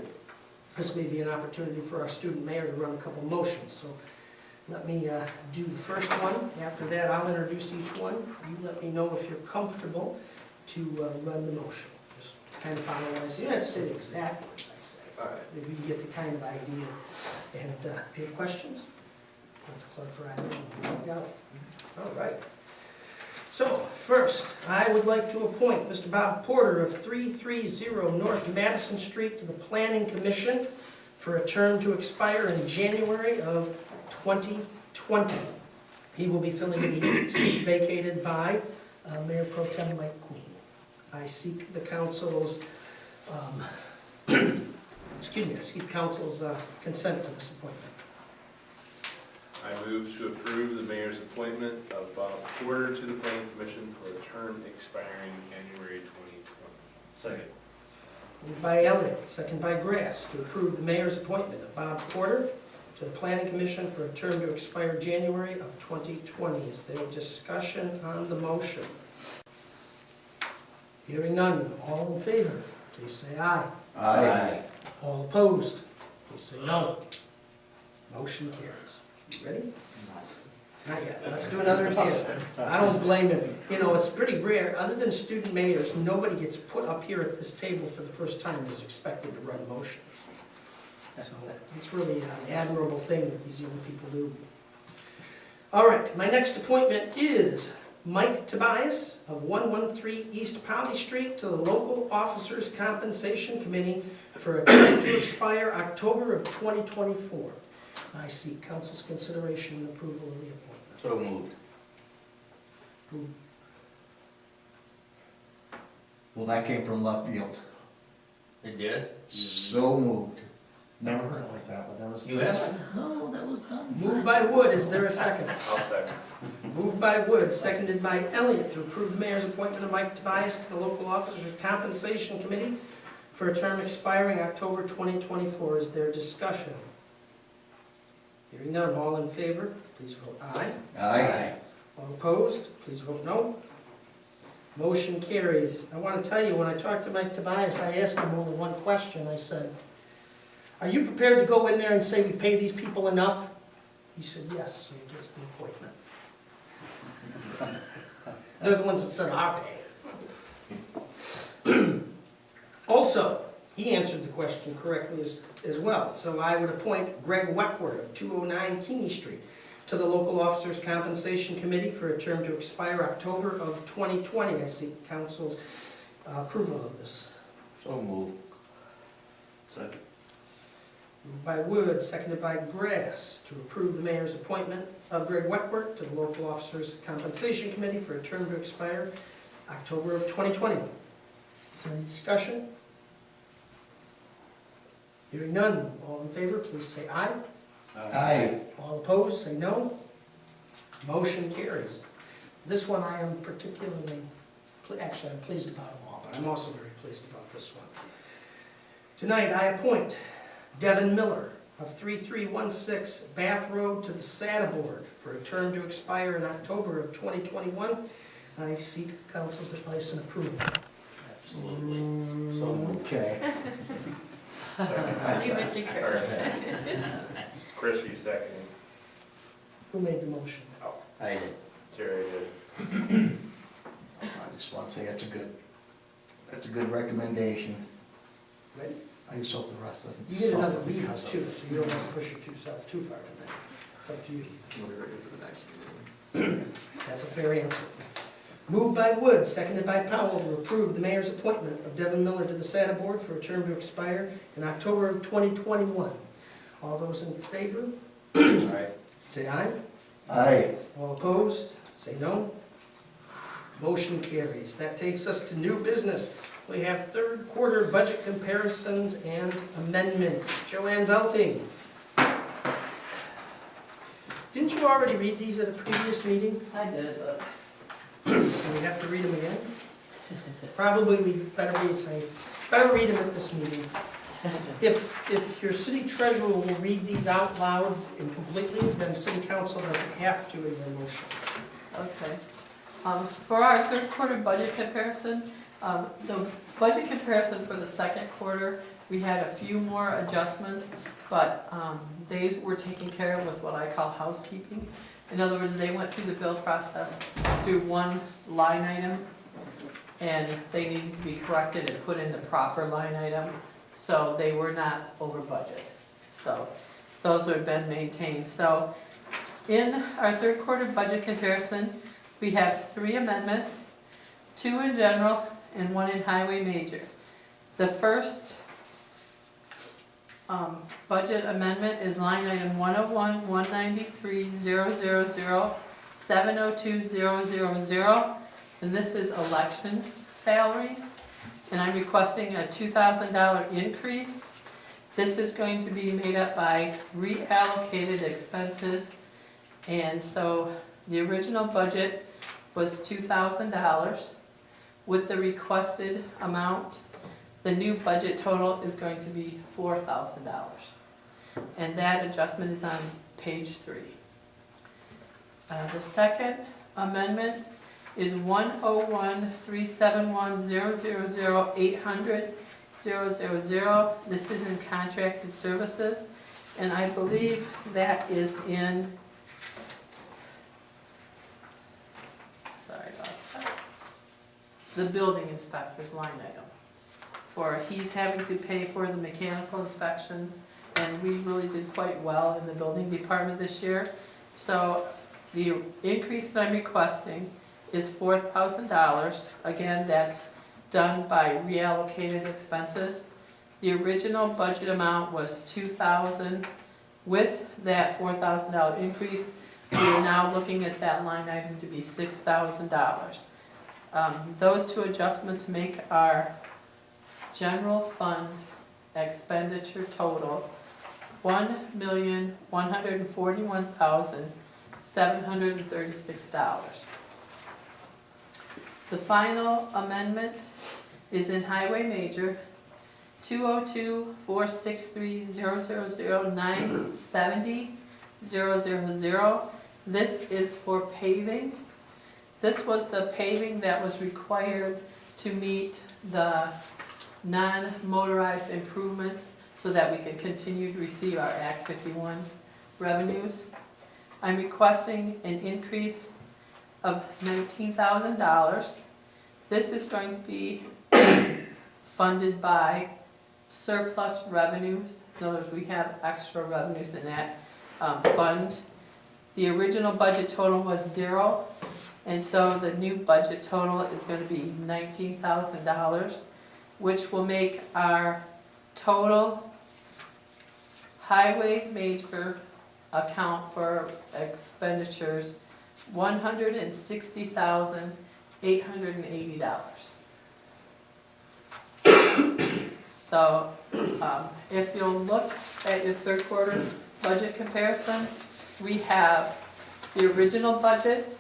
This may be an opportunity for our student mayor to run a couple motions. So let me do the first one. After that, I'll introduce each one. You let me know if you're comfortable to run the motion. Just kind of follow what I say. You don't have to say the exact words I say. All right. If you get the kind of idea. And if you have questions, let the clerk write them. Go. All right. So, first, I would like to appoint Mr. Bob Porter of 330 North Madison Street to the Planning Commission for a term to expire in January of 2020. He will be filling the seat vacated by Mayor Pro Tem Mike Queen. I seek the council's, excuse me, I seek council's consent to this appointment. I move to approve the mayor's appointment of Bob Porter to the planning commission for a term expiring January 2020. Second. Moved by Elliott, second by Grass, to approve the mayor's appointment of Bob Porter to the Planning Commission for a term to expire January of 2020. Is there discussion on the motion? Hearing none. All in favor, please say aye. Aye. All opposed, please say no. Motion carries. You ready? Not yet. Let's do another example. I don't blame him. You know, it's pretty rare. Other than student mayors, nobody gets put up here at this table for the first time and is expected to run motions. So it's really an admirable thing that these young people do. All right, my next appointment is Mike Tobias of 113 East Polly Street to the Local Officers Compensation Committee for a term to expire October of 2024. I seek council's consideration and approval of the appointment. So moved. Well, that came from left field. It did? So moved. Never heard it like that, but that was. You asked? No, that was done. Moved by Wood, is there a second? I'll second. Moved by Wood, seconded by Elliott to approve the mayor's appointment of Mike Tobias to the Local Officers Compensation Committee for a term expiring October 2024. Is there discussion? Hearing none, all in favor, please vote aye. Aye. All opposed, please vote no. Motion carries. I want to tell you, when I talked to Mike Tobias, I asked him only one question. I said, are you prepared to go in there and say we pay these people enough? He said, yes, so he gets the appointment. They're the ones that said our pay. Also, he answered the question correctly as well. So I would appoint Greg Weckworth of 209 Keeney Street to the Local Officers Compensation Committee for a term to expire October of 2020. I seek council's approval of this. So moved. Second. Moved by Wood, seconded by Grass, to approve the mayor's appointment of Greg Weckworth to the Local Officers Compensation Committee for a term to expire October of 2020. Is there any discussion? Hearing none, all in favor, please say aye. Aye. All opposed, say no. Motion carries. This one I am particularly, actually, I'm pleased about them all, but I'm also very pleased about this one. Tonight, I appoint Devin Miller of 3316 Bath Road to the SADA Board for a term to expire in October of 2021. I seek council's advice and approval. Absolutely. So, Okay. Leave it to Chris. It's Chris, you seconding. Who made the motion? I did. Terry did. I just want to say that's a good recommendation. Ready? I just hope the rest doesn't. You get another read on too, so you don't want to push yourself too far tonight. It's up to you. We'll be ready for the next meeting. That's a fair answer. Moved by Wood, seconded by Powell to approve the mayor's appointment of Devin Miller to the SADA Board for a term to expire in October of 2021. All those in favor? Aye. Say aye. Aye. All opposed? Say no. Motion carries. That takes us to new business. We have third quarter budget comparisons and amendments. Joanne Velting. Didn't you already read these at a previous meeting? I did, but Do we have to read them again? Probably we better read them at this meeting. If your city treasurer will read these out loud and completely, then city council doesn't have to in their motion. okay. For our third quarter budget comparison, the budget comparison for the second quarter, we had a few more adjustments, but they were taken care of with what I call housekeeping. In other words, they went through the bill process through one line item, and they needed to be corrected and put in the proper line item, so they were not over budget. So those have been maintained. So in our third quarter budget comparison, we have 3 amendments, 2 in general and 1 in highway major. The first budget amendment is line item 101-193-000-702-000, and this is election salaries. And I'm requesting a $2,000 increase. This is going to be made up by reallocated expenses. And so the original budget was $2,000. With the requested amount, the new budget total is going to be $4,000. And that adjustment is on page 3. The second amendment is 101-371-000-800-000. This is in contracted services, and I believe that is in, sorry about that, the building inspector's line item. For he's having to pay for the mechanical inspections, and we really did quite well in the building department this year. So the increase that I'm requesting is $4,000. Again, that's done by reallocated expenses. The original budget amount was $2,000. With that $4,000 increase, we are now looking at that line item to be $6,000. Those 2 adjustments make our general fund expenditure total $1,141,736. The final amendment is in highway major 202-463-000-970-000. This is for paving. This was the paving that was required to meet the non-motorized improvements so that we can continue to receive our Act 51 revenues. I'm requesting an increase of $19,000. This is going to be funded by surplus revenues. In other words, we have extra revenues in that fund. The original budget total was 0, and so the new budget total is going to be $19,000, which will make our total highway major account for expenditures $160,880. So if you'll look at your third quarter budget comparison, we have the original budget.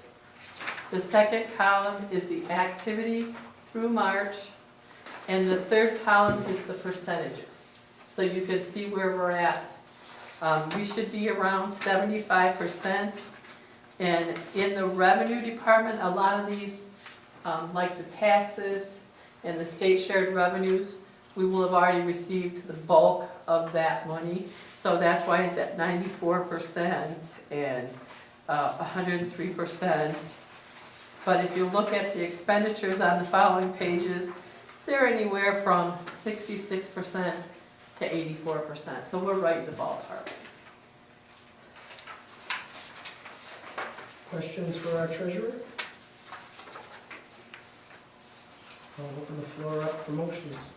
The second column is the activity through March, and the third column is the percentages. So you can see where we're at. We should be around 75%. And in the revenue department, a lot of these, like the taxes and the state shared revenues, we will have already received the bulk of that money. So that's why it's at 94% and 103%. But if you look at the expenditures on the following pages, they're anywhere from 66% to 84%. So we're right in the ballpark. Questions for our treasurer? I'll open the floor up for motions.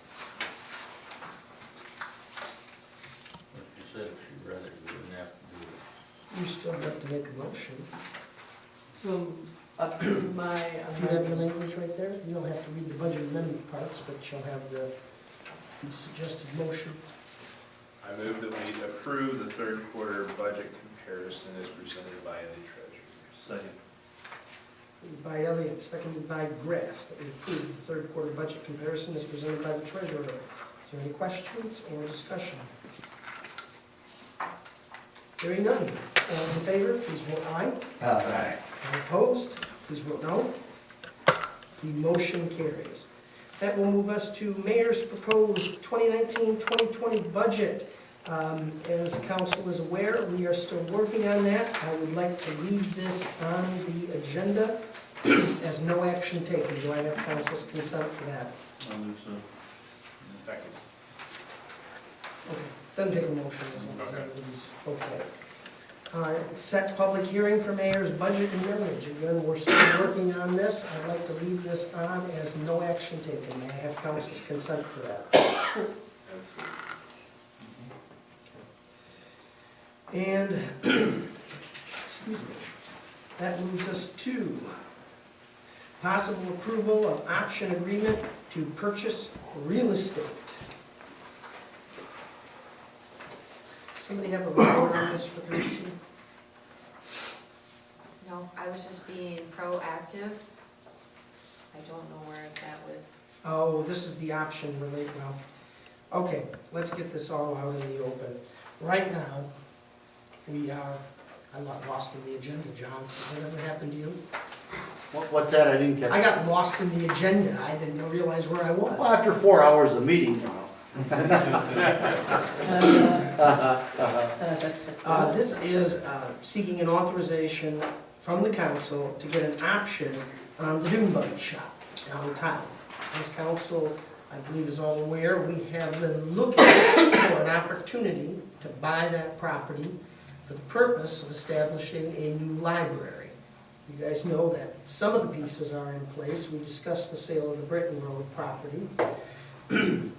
You said if you read it, you wouldn't have to do it. You still have to make a motion. To approve my Do you have your language right there? You don't have to read the budget amendment parts, but you'll have the suggested motion. I move that we approve the third quarter budget comparison as presented by the treasurer. Second. Moved by Elliott, seconded by Grass, that we approve the third quarter budget comparison as presented by the treasurer. Is there any questions or discussion? Hearing none. All in favor, please vote aye. Aye. All opposed, please vote no. The motion carries. That will move us to Mayor's proposed 2019-2020 budget. As council is aware, we are still working on that. I would like to leave this on the agenda as no action taken. Do I have council's consent to that? I'll move so. Second. Okay, doesn't take a motion as long as Okay. everybody's okay. Set public hearing for mayor's budget and millage. Again, we're still working on this. I'd like to leave this on as no action taken. May I have council's consent for that? Absolutely. And, excuse me, that moves us to possible approval of option agreement to purchase real estate. Somebody have a report on this for courtesy? No, I was just being proactive. I don't know where it's at with. Oh, this is the option related, well, okay, let's get this all out in the open. Right now, we are, I got lost in the agenda, John, has that ever happened to you? What's that? I didn't catch. I got lost in the agenda, I didn't realize where I was. Well, after 4 hours of meeting, you know. This is seeking an authorization from the council to get an option on the Dune Buggy Shop downtown. As council, I believe, is all aware, we have been looking for an opportunity to buy that property for the purpose of establishing a new library. You guys know that some of the pieces are in place. We discussed the sale of the Britton Road property in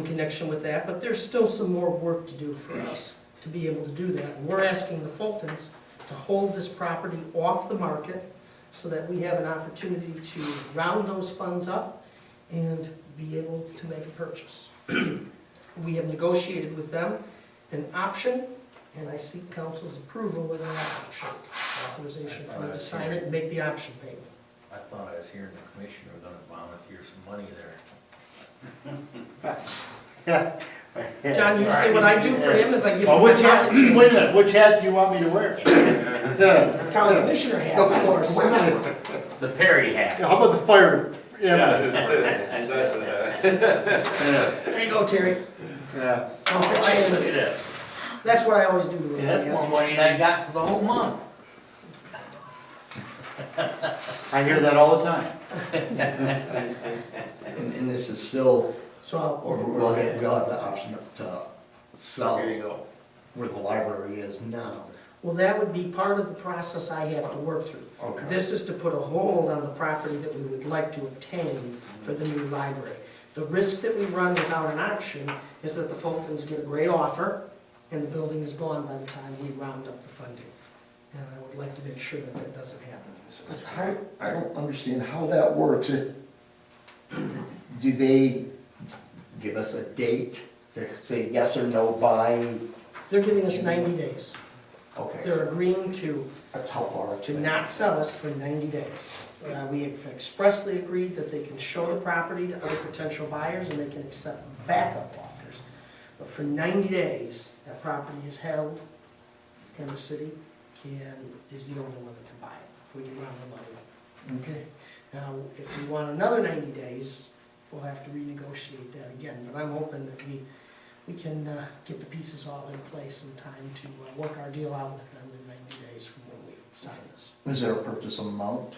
connection with that, but there's still some more work to do for us to be able to do that. And we're asking the Fultons to hold this property off the market so that we have an opportunity to round those funds up and be able to make a purchase. We have negotiated with them an option, and I seek council's approval with that option. Authorization for me to sign it and make the option payment. I thought I was hearing the commissioner gonna volunteer some money there. John, usually what I do for him is I give Oh, him the pocket change. wait a minute, which hat do you want me to wear? County commissioner hat, of course. The Perry hat. How about the fire? There you go, Terry. Yeah. Don't Oh, pitch hey, in. look at this. That's what I always do to him. Yeah, that's more money than I got for the whole month. I hear that all the time. And this is still, So I'll we'll have the option to sell There you go. where the library is now. Well, that would be part of the process I have to work through. Okay. This is to put a hold on the property that we would like to obtain for the new library. The risk that we run without an option is that the Fultons get a great offer and the building is gone by the time we round up the funding. And I would like to make sure that that doesn't happen. But how, I don't understand how that works. Do they give us a date to say yes or no by? They're giving us 90 days. Okay, They're agreeing to that's how far it's to been. not sell it for 90 days. We have expressly agreed that they can show the property to other potential buyers and they can accept backup offers. But for 90 days, that property is held and the city is the only one that can buy it, if we can round the money up. Okay. Now, if we want another 90 days, we'll have to renegotiate that again, but I'm hoping that we can get the pieces all in place in time to work our deal out with them in 90 days from when we sign this. Is there a purchase amount?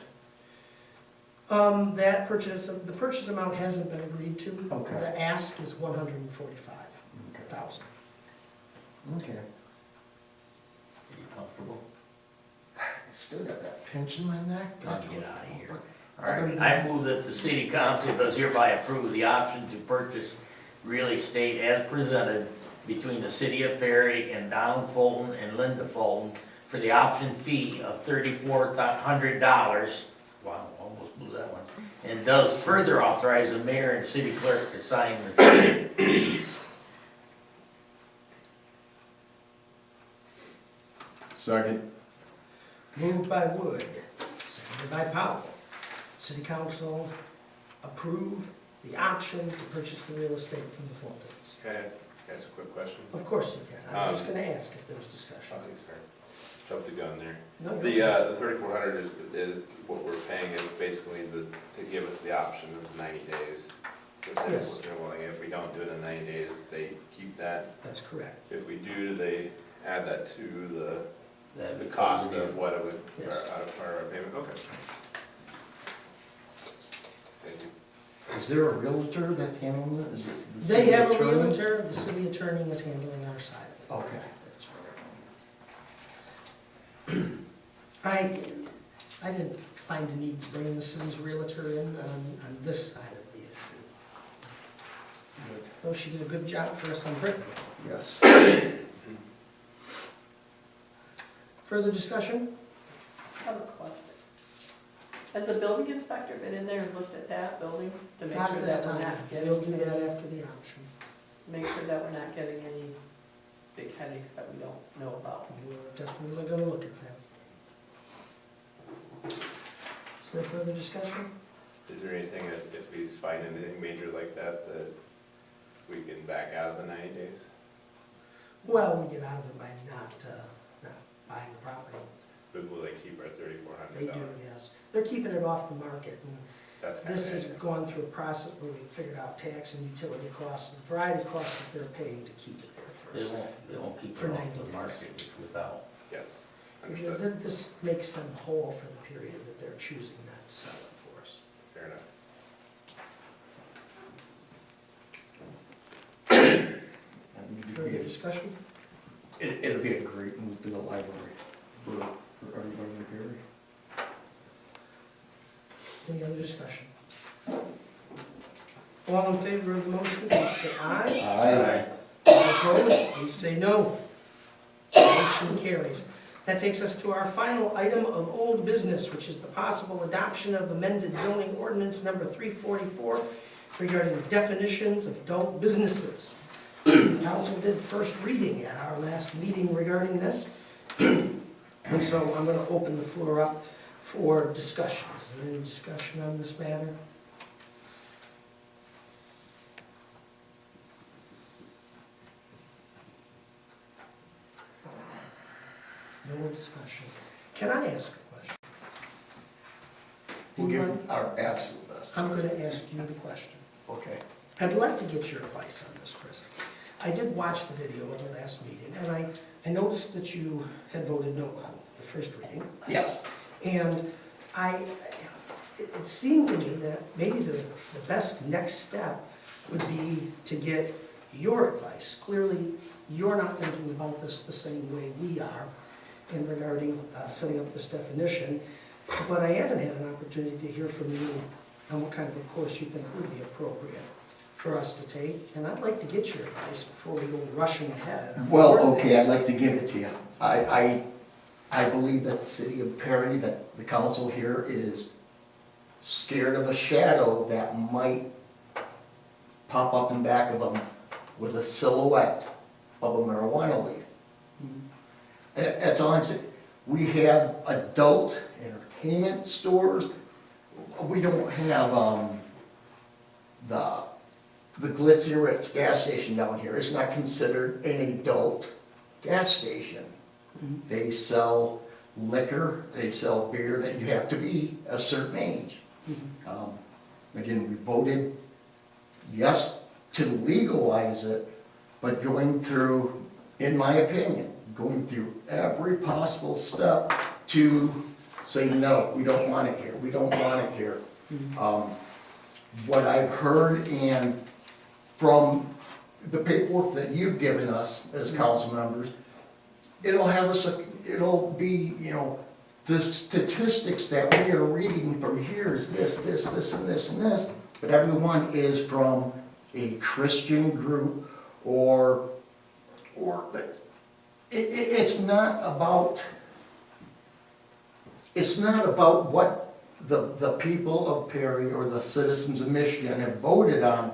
The purchase amount hasn't been agreed to. Okay. The ask is 145,000. Okay. Are you comfortable? I still got that pinch in my neck. I'll get out of here. All right, I move that the city council does hereby approve the option to purchase real estate as presented between the city of Perry and Donald Fulton and Linda Fulton for the option fee of $3,400. Wow, almost blew that one. And does further authorize the mayor and city clerk to sign the same. Second. Moved by Wood, seconded by Powell. City Council approve the option to purchase the real estate from the Fultons. Can I ask a quick question? Of course you can. I was just gonna ask if there was discussion. Oh, sorry. Jumped the gun there. No, The, you're okay. the 3,400 is what we're paying is basically to give us the option of 90 days. Yes. If we don't do it in 90 days, they keep that. That's correct. If we do, they add that to That'd the be cost cool. of what it would, Yes. out of our payment, okay. Thank you. Is there a realtor that's handling it? Is it the They city have a attorney? realtor, the city attorney is handling our side of it. Okay. I didn't find the need to bring the city's realtor in on this side of the issue. Though she did a good job for us on Brittany. Yes. Further discussion? I have a question. Has the building inspector been in there and looked at that building to make Not sure at this that we're time. not getting? We'll do that after the option. Make sure that we're not getting any big headaches that we don't know about. We're definitely gonna look at that. Is there further discussion? Is there anything that, if we find anything major like that, that we can back out of the 90 days? Well, we get out of it by not buying the property. But will they keep our $3,400? They do, yes. They're keeping it off the market, and That's kind this has of, gone through a process where we figured out tax and utility costs, and a variety of costs that they're paying to keep it there for us. They won't keep For it 90 off the days. market without. yes, understood, This makes them whole for the period that they're choosing not to sell it for us. fair enough. Further discussion? It'll be a great move to the library for everybody in Perry. Any other discussion? All in favor of the motion, please say aye. Aye. All opposed, please say no. Motion carries. That takes us to our final item of old business, which is the possible adoption of amended zoning ordinance number 344 regarding definitions of adult businesses. Council did first reading at our last meeting regarding this. And so I'm going to open the floor up for discussion. Is there any discussion on this matter? No discussion. Can I ask a question? We'll give our absolute best. I'm going to ask you the question. Okay. I'd like to get your advice on this, Chris. I did watch the video of the last meeting, and I noticed that you had voted no on the first reading. Yes. And it seemed to me that maybe the best next step would be to get your advice. Clearly, you're not thinking about this the same way we are in regarding setting up this definition, but I haven't had an opportunity to hear from you on what kind of a course you think would be appropriate for us to take, and I'd like to get your advice before we go rushing ahead. on Well, ordinance. okay, I'd like to give it to you. I believe that the city of Perry, that the council here is scared of a shadow that might pop up in back of them with a silhouette of a marijuana leaf. That's all I'm saying. We have adult entertainment stores. We don't have, the Glitzy Ritz gas station down here is not considered an adult gas station. They sell liquor, they sell beer, that you have to be a certain age. Again, we voted yes to legalize it, but going through, in my opinion, going through every possible step to say, no, we don't want it here, we don't want it here. What I've heard and from the paperwork that you've given us as council members, it'll have us, it'll be, you know, the statistics that we are reading from here is this, this, this, and this, and this, but everyone is from a Christian group or it's not about what the people of Perry or the citizens of Michigan have voted on.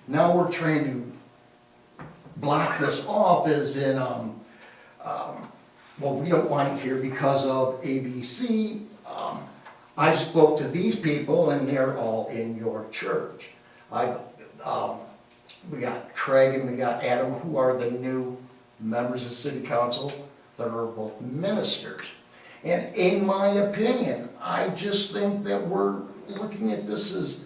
Now we're trying to block this off as in, well, we don't want it here because of ABC. I've spoke to these people and they're all in your church. We got Craig and we got Adam, who are the new members of city council that are both ministers. And in my opinion, I just think that we're looking at this as,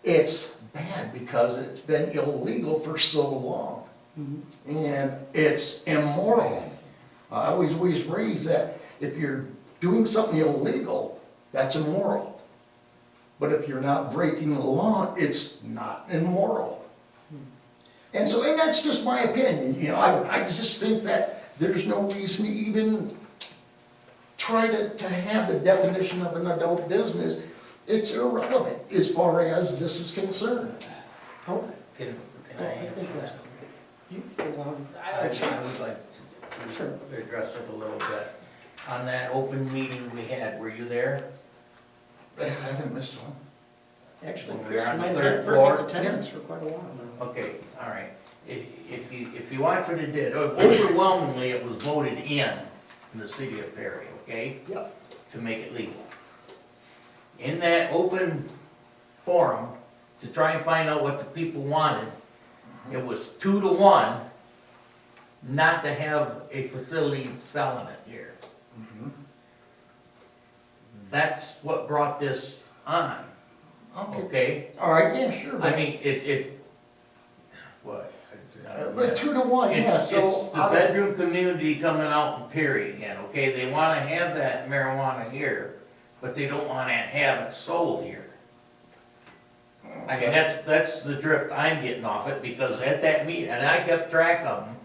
it's bad because it's been illegal for so long. And it's immoral. I always raise that if you're doing something illegal, that's immoral. But if you're not breaking the law, it's not immoral. And so, and that's just my opinion, you know, I just think that there's no reason to even try to have the definition of an adult business. It's irrelevant as far as this is concerned. Okay. Can I I answer think that's that? You, I would like to address it a little bit. On that open meeting we had, were you there? I haven't missed one. Actually, When we Chris were on the might have third had floor. perfect attendance for quite a while now. Okay, all right. If you watch what it did, overwhelmingly it was voted in the city of Perry, okay? Yep. To make it legal. In that open forum, to try and find out what the people wanted, it was 2-1 not to have a facility selling it here. That's what brought this on, okay? All right, yeah, sure. I mean, what? But 2-1, yeah, so. It's the bedroom community coming out in Perry again, okay? They wanna have that marijuana here, but they don't wanna have it sold here. I mean, that's the drift I'm getting off it, because at that meeting, and I kept track of them,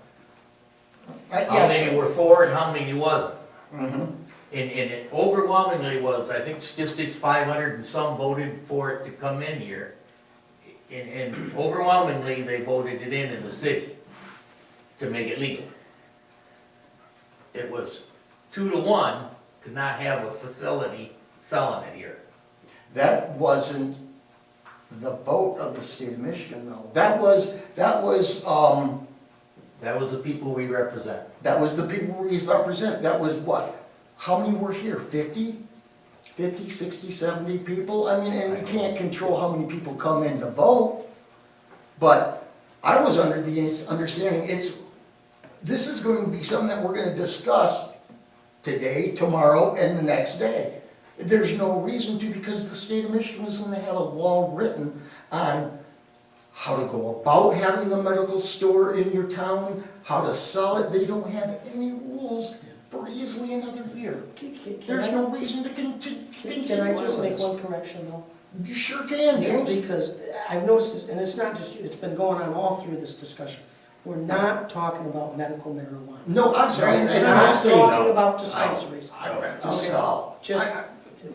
how many were for and how many wasn't. And it overwhelmingly was, I think statistics 500 and some voted for it to come in here. And overwhelmingly, they voted it in the city to make it legal. It was 2-1 to not have a facility selling it here. That wasn't the vote of the state of Michigan, though. That was That was the people we represent. That was the people we represent. That was what? How many were here? 50? 50, 60, 70 people? I mean, and we can't control how many people come in to vote. But I was under the understanding this is going to be something that we're going to discuss today, tomorrow, and the next day. There's no reason to, because the state of Michigan is going to have a law written on how to go about having a medical store in your town, how to sell it. They don't have any rules for easily another year. There's no reason to continue. Can I just make one correction though? You sure can, James. Because I've noticed this, and it's not just you, it's been going on all through this discussion. We're not talking about medical marijuana. No, I'm sorry, and We're I'm not not saying. talking about dispensaries. I don't have to Okay. sell.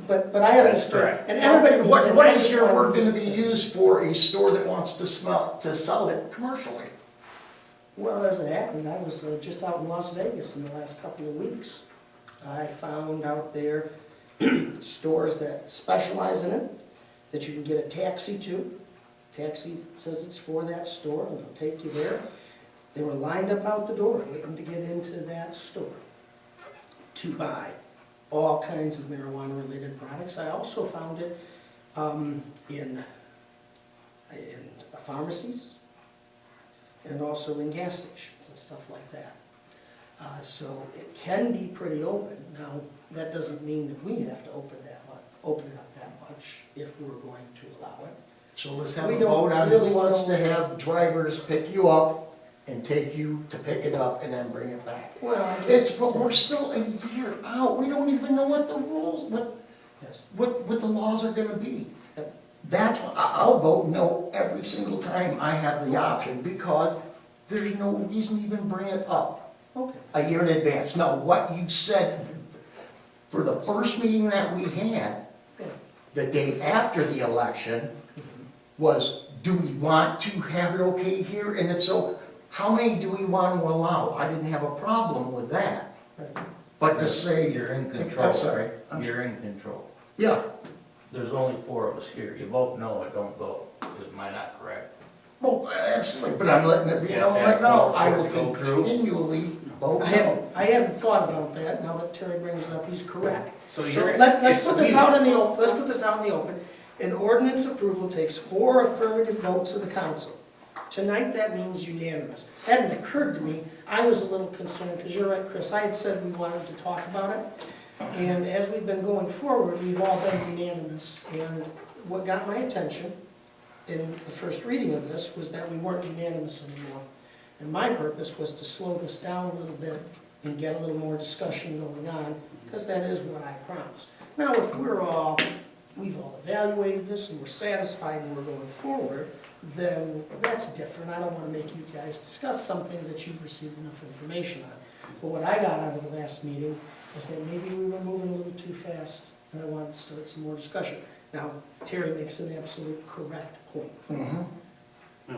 But I understood, correct. and everybody. What is your word gonna be used for a store that wants to sell it commercially? Well, as it happened, I was just out in Las Vegas in the last couple of weeks. I found out there stores that specialize in it, that you can get a taxi to. Taxi says it's for that store, and they'll take you there. They were lined up out the door, waiting to get into that store. to buy all kinds of marijuana-related products. I also found it in pharmacies and also in gas stations and stuff like that. So it can be pretty open. Now, that doesn't mean that we have to open it up that much if we're going to allow it. So let's have We a don't vote on really who wants know. to have drivers pick you up and take you to pick it up and then bring it back. Well, I It's, just but said- we're still a year out, we don't even know what the rules, Yes. what the laws are gonna be. Yep. That's why I'll vote no every single time I have the option, because there's no reason to even bring it up Okay. a year in advance. Now, what you said for the first meeting that we had, Yeah. the day after the election, was, do we want to have it okay here? And if so, how many do we want to allow? I didn't have a problem with that. Right. But to say, You're in control. I'm sorry. You're in control. Yeah, There's only 4 of us here. You vote no, I don't vote. Am I not correct? well, absolutely, but I'm letting it be Yeah, known yeah, right now, for- I for will it to go through. continually vote I no. hadn't thought about that. Now that Terry brings it up, he's correct. So So you're. let's it's put this me. out in the open, let's put this out in the open. An ordinance approval takes 4 affirmative votes of the council. Tonight, that means unanimous. Hadn't occurred to me, I was a little concerned, because you're right, Chris, I had said we wanted to talk about it. And as we've been going forward, we've all been unanimous. And what got my attention in the first reading of this was that we weren't unanimous anymore. And my purpose was to slow this down a little bit and get a little more discussion going on, because that is what I promised. Now, if we've all evaluated this and we're satisfied and we're going forward, then that's different. I don't want to make you guys discuss something that you've received enough information on. But what I got out of the last meeting is that maybe we were moving a little too fast, and I wanted to start some more discussion. Now, Terry makes an absolute correct point. Mhm.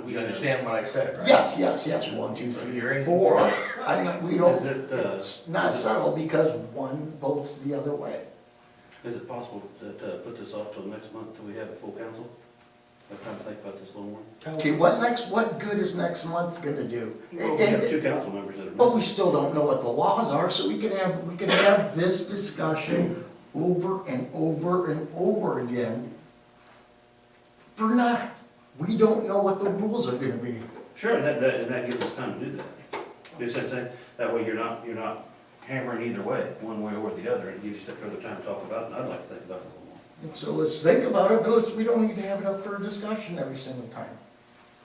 You understand what I said, right? Yes, 1, 2, So 3, you're in 4. control. We don't, Is it, it's not settled because one votes the other way. Is it possible to put this off till next month, till we have a full council? I've time to think about this a little more. Okay, what good is next month gonna do? Well, we have 2 council members that are. But we still don't know what the laws are, so we can have this discussion over and over and over again for naught. We don't know what the rules are gonna be. Sure, and that gives us time to do that. You see what I'm saying? That way you're not hammering either way, one way or the other, and it gives you further time to talk about it, and I'd like to think about it a little more. And so let's think about it, but we don't need to have it up for a discussion every single time.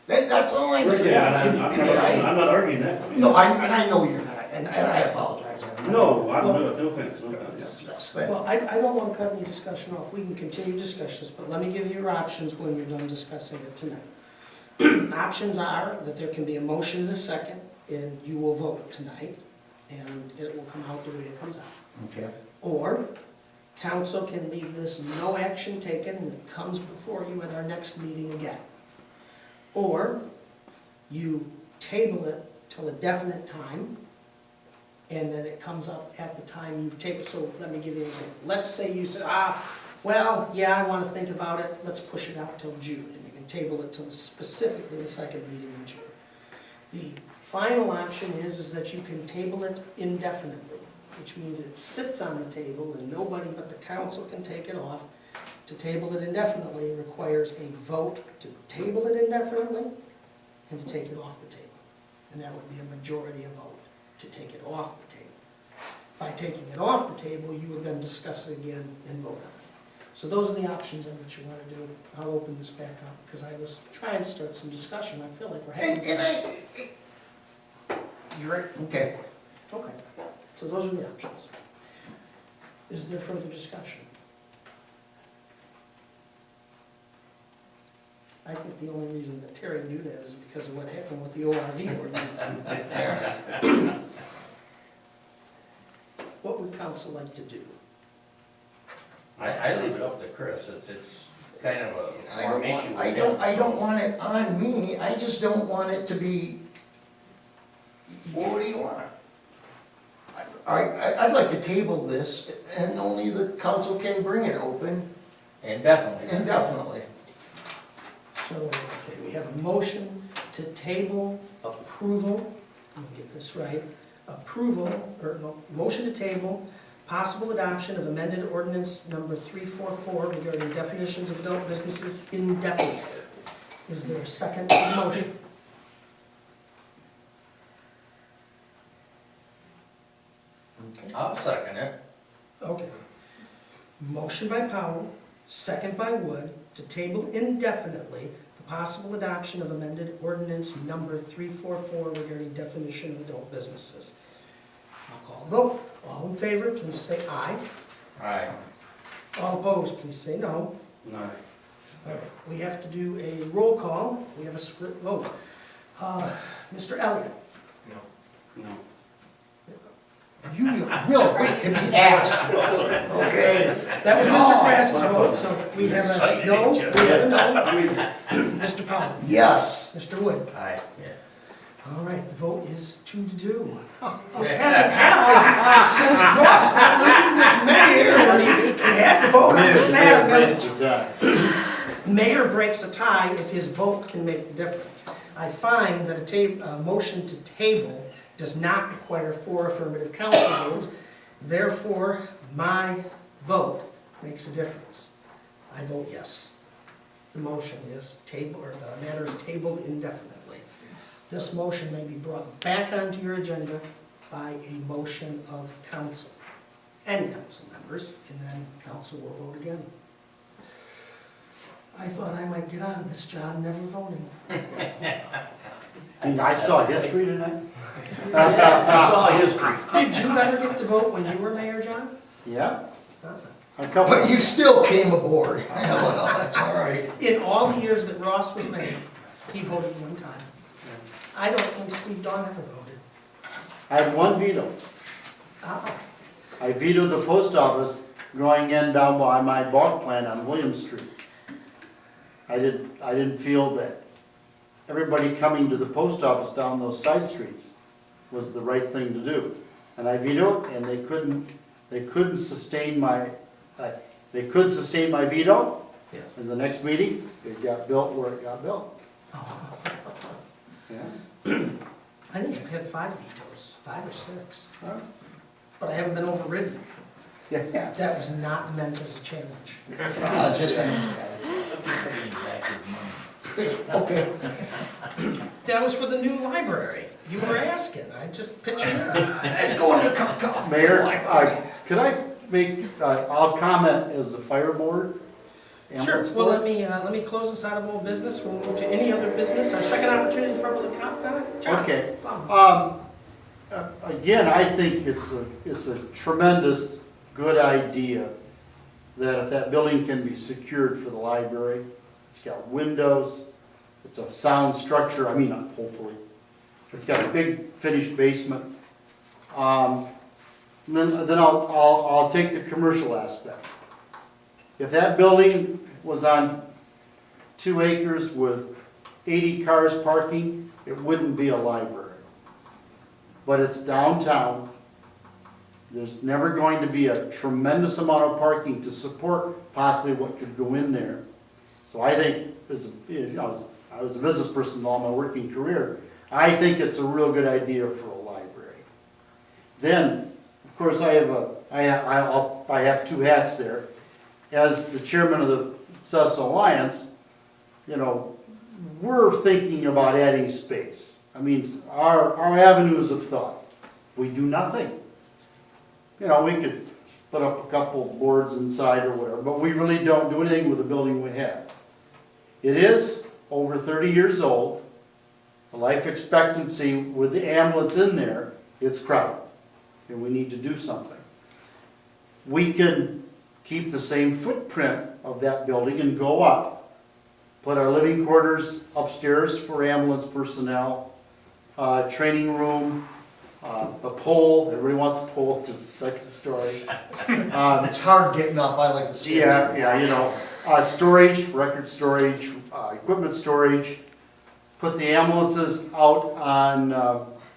That's all I'm saying. Yeah, I'm not arguing that. No, I know you're not, and I apologize. No, no offense, no offense. Yes, thank you. Well, I don't want to cut any discussion off. We can continue discussions, but let me give you your options when you're done discussing it tonight. Options are that there can be a motion in a second, and you will vote tonight, and it will come out the way it comes out. Okay. Or, council can leave this no action taken, and it comes before you at our next meeting again. Or, you table it till a definite time, and then it comes up at the time you've tabled. So let me give you an example. Let's say you said, well, yeah, I want to think about it, let's push it out till June, and you can table it till specifically the second meeting in June. The final option is that you can table it indefinitely, which means it sits on the table and nobody but the council can take it off. To table it indefinitely requires a vote to table it indefinitely and to take it off the table. And that would be a majority of vote to take it off the table. By taking it off the table, you would then discuss it again and vote on it. So those are the options on what you want to do. I'll open this back up because I was trying to start some discussion. I feel like we're having some. You're right, okay. Okay, so those are the options. Is there further discussion? I think the only reason that Terry knew that is because of what happened with the ORV ordinance. What would council like to do? I leave it up to Chris. It's kind of a warm issue. I don't want it on me, I just don't want it to be. Well, what do you want? I'd like to table this, and only the council can bring it open Indefinitely. indefinitely. So, okay, we have a motion to table approval, let me get this right, approval, or no, motion to table possible adoption of amended ordinance number 344 regarding definitions of adult businesses indefinitely. Is there a second to the motion? I'll second it. Okay. Motion by Powell, second by Wood, to table indefinitely the possible adoption of amended ordinance number 344 regarding definition of adult businesses. I'll call the vote. All in favor, please say aye. Aye. All opposed, please say no. No. All right, we have to do a roll call. We have a split vote. Mr. Elliott? No. You will wait to be asked. Okay. That was Mr. Krass's vote, so we have a no, we have a no. Mr. Powell? Yes. Mr. Wood? Aye, yeah. All right, the vote is 2-2. This hasn't happened since Ross Stallone was mayor. He had to vote on the Saturday. Mayor breaks a tie if his vote can make the difference. I find that a motion to table does not require 4 affirmative council votes. Therefore, my vote makes a difference. I vote yes. The motion is tabled, or the matter is tabled indefinitely. This motion may be brought back onto your agenda by a motion of council, any council members, and then council will vote again. I thought I might get out of this job never voting. And I saw history tonight. I saw history. Did you ever get to vote when you were mayor, John? Yeah. Uh-uh. A couple. But you still came aboard. Well, that's all right. In all the years that Ross was mayor, he voted one time. I don't think Steve Dawn ever voted. I had one veto. I vetoed the post office going in down by my bog plant on William Street. I didn't feel that everybody coming to the post office down those side streets was the right thing to do. And I vetoed, and they couldn't sustain my, they could sustain my veto. Yeah. In the next meeting, it got built where it got built. Yeah. I think I've had 5 vetoes, 5 or 6, Huh? but I haven't been overridden. Yeah. That was not meant as a challenge. Just, okay. That was for the new library. You were asking, I just pitched in. It's going to come. Mayor, could I make, I'll comment as the fire board. Sure, ambulance well, board. let me close this out of old business. We'll move to any other business. Our second opportunity for public comment. John? Okay. Again, I think it's a tremendous good idea that if that building can be secured for the library, it's got windows, it's a sound structure, hopefully. It's got a big finished basement. Then I'll take the commercial aspect. If that building was on 2 acres with 80 cars parking, it wouldn't be a library. But it's downtown. There's never going to be a tremendous amount of parking to support possibly what could go in there. So I think, I was a business person all my working career, I think it's a real good idea for a library. Then, of course, I have 2 hats there. As the chairman of the Cessa Alliance, we're thinking about adding space. Our avenues of thought. We do nothing. We could put up a couple boards inside or whatever, but we really don't do anything with the building we have. It is over 30 years old. The life expectancy with the ambulance in there, it's crowded, and we need to do something. We can keep the same footprint of that building and go up, put our living quarters upstairs for ambulance personnel, training room, a pole, everybody wants a pole to the 2nd story. It's hard getting up, I like to see it. Storage, record storage, equipment storage. Put the ambulances out on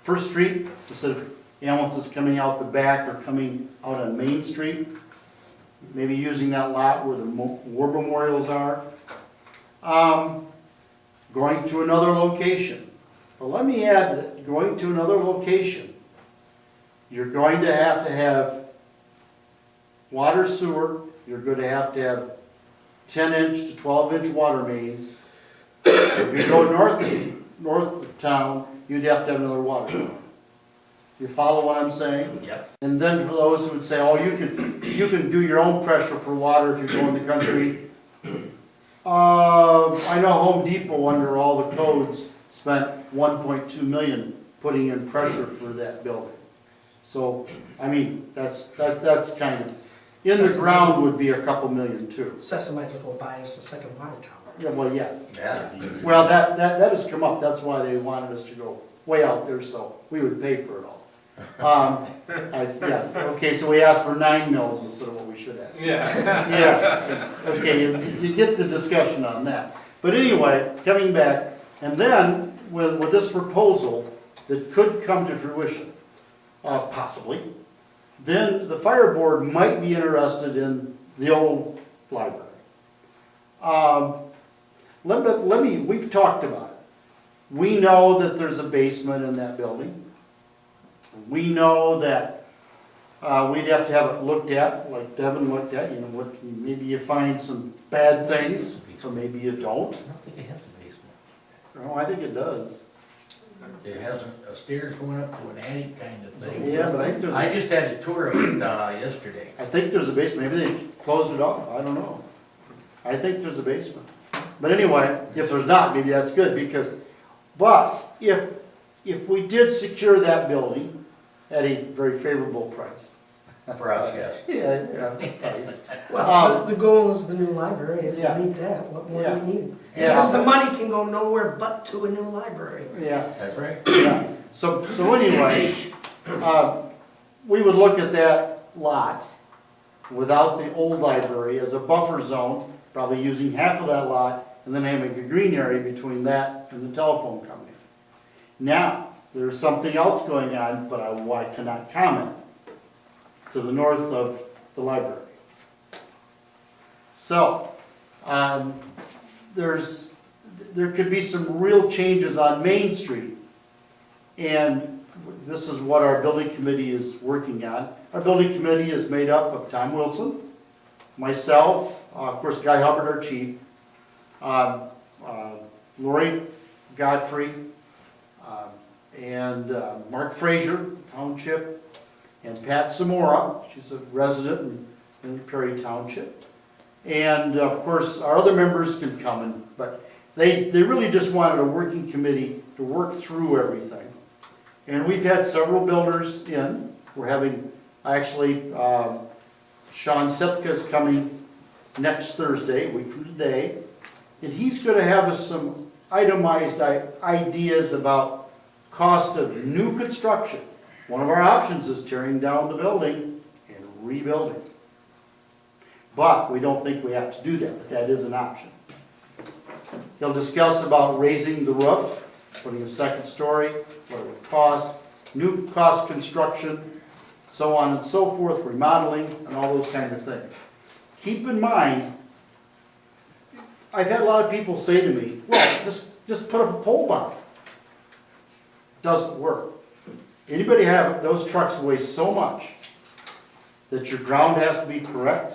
First Street instead of ambulances coming out the back or coming out on Main Street. Maybe using that lot where the war memorials are. Going to another location. But let me add that going to another location, you're going to have water sewer, you're gonna have 10-inch to 12-inch water mains. If you go north of town, you'd have to have another water tower. You follow what I'm saying? Yep. And then for those who would say, oh, you can do your own pressure for water if you go in the country. I know Home Depot, under all the codes, spent 1.2 million putting in pressure for that building. So, I mean, that's kind of, in the ground would be a couple million too. Cessa might as well buy us a second water tower. Yeah, well, yeah. Yeah. Well, that has come up, that's why they wanted us to go way out there, so we would pay for it all. Yeah, okay, so we asked for 9 mils instead of what we should ask. Yeah, okay, you get the discussion on that. But anyway, coming back, and then with this proposal that could come to fruition, possibly, then the fire board might be interested in the old library. We've talked about it. We know that there's a basement in that building. We know that we'd have to have it looked at, like Devin looked at, you know, maybe you find some bad things, so maybe you don't. I don't think it has a basement. No, I think it does. It has a stairs going up to an attic kind of thing. Yeah, but I think I just had a tour of it yesterday. I think there's a basement, maybe they closed it off, I don't know. I think there's a basement. But anyway, if there's not, maybe that's good, but if we did secure that building at a very favorable price. For us, yes. Yeah, price. Well, the goal is the new library, if Yeah. you need that, what more do we need? Yeah. Because the money can go nowhere but to a new library. Yeah. That's right. Yeah. So anyway, we would look at that lot without the old library as a buffer zone, probably using half of that lot, and then having a green area between that and the telephone company. Now, there's something else going on, but I cannot comment, to the north of the library. So, there could be some real changes on Main Street. And this is what our building committee is working on. Our building committee is made up of Tom Wilson, myself, of course Guy Hubbard, our chief, Lori Godfrey, and Mark Frazier, Township, and Pat Zamora, she's a resident in Perry Township. And of course, our other members can come in, but they really just wanted a working committee to work through everything. And we've had several builders in. We're having, actually, Sean Sepka is coming next Thursday, a week from today. And he's going to have us some itemized ideas about cost of new construction. One of our options is tearing down the building and rebuilding. But we don't think we have to do that, but that is an option. He'll discuss about raising the roof, putting a second story, what it would cost, new cost construction, so on and so forth, remodeling, and all those kind of things. Keep in mind, I've had a lot of people say to me, well, just put up a pole barn. Doesn't work. Anybody have, those trucks weigh so much that your ground has to be correct.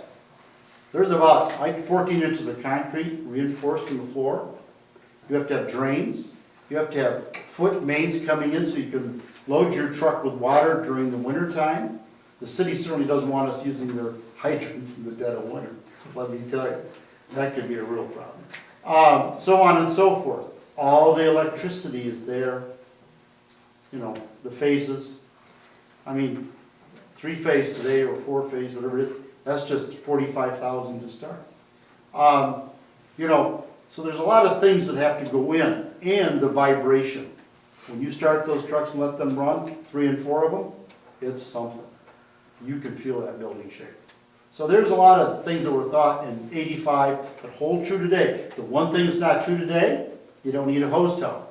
There's about 14 inches of concrete reinforced in the floor. You have to have drains. You have to have foot mains coming in so you can load your truck with water during the winter time. The city certainly doesn't want us using their hydrants in the dead of winter, let me tell you. That could be a real problem. So on and so forth. All the electricity is there. You know, the phases. I mean, 3-phase today or 4-phase, whatever it is, that's just $45,000 to start. You know, so there's a lot of things that have to go in, and the vibration. When you start those trucks and let them run, 3 and 4 of them, it's something. You can feel that building shake. So there's a lot of things that were thought in '85 that hold true today. The one thing that's not true today, you don't need a hose tower.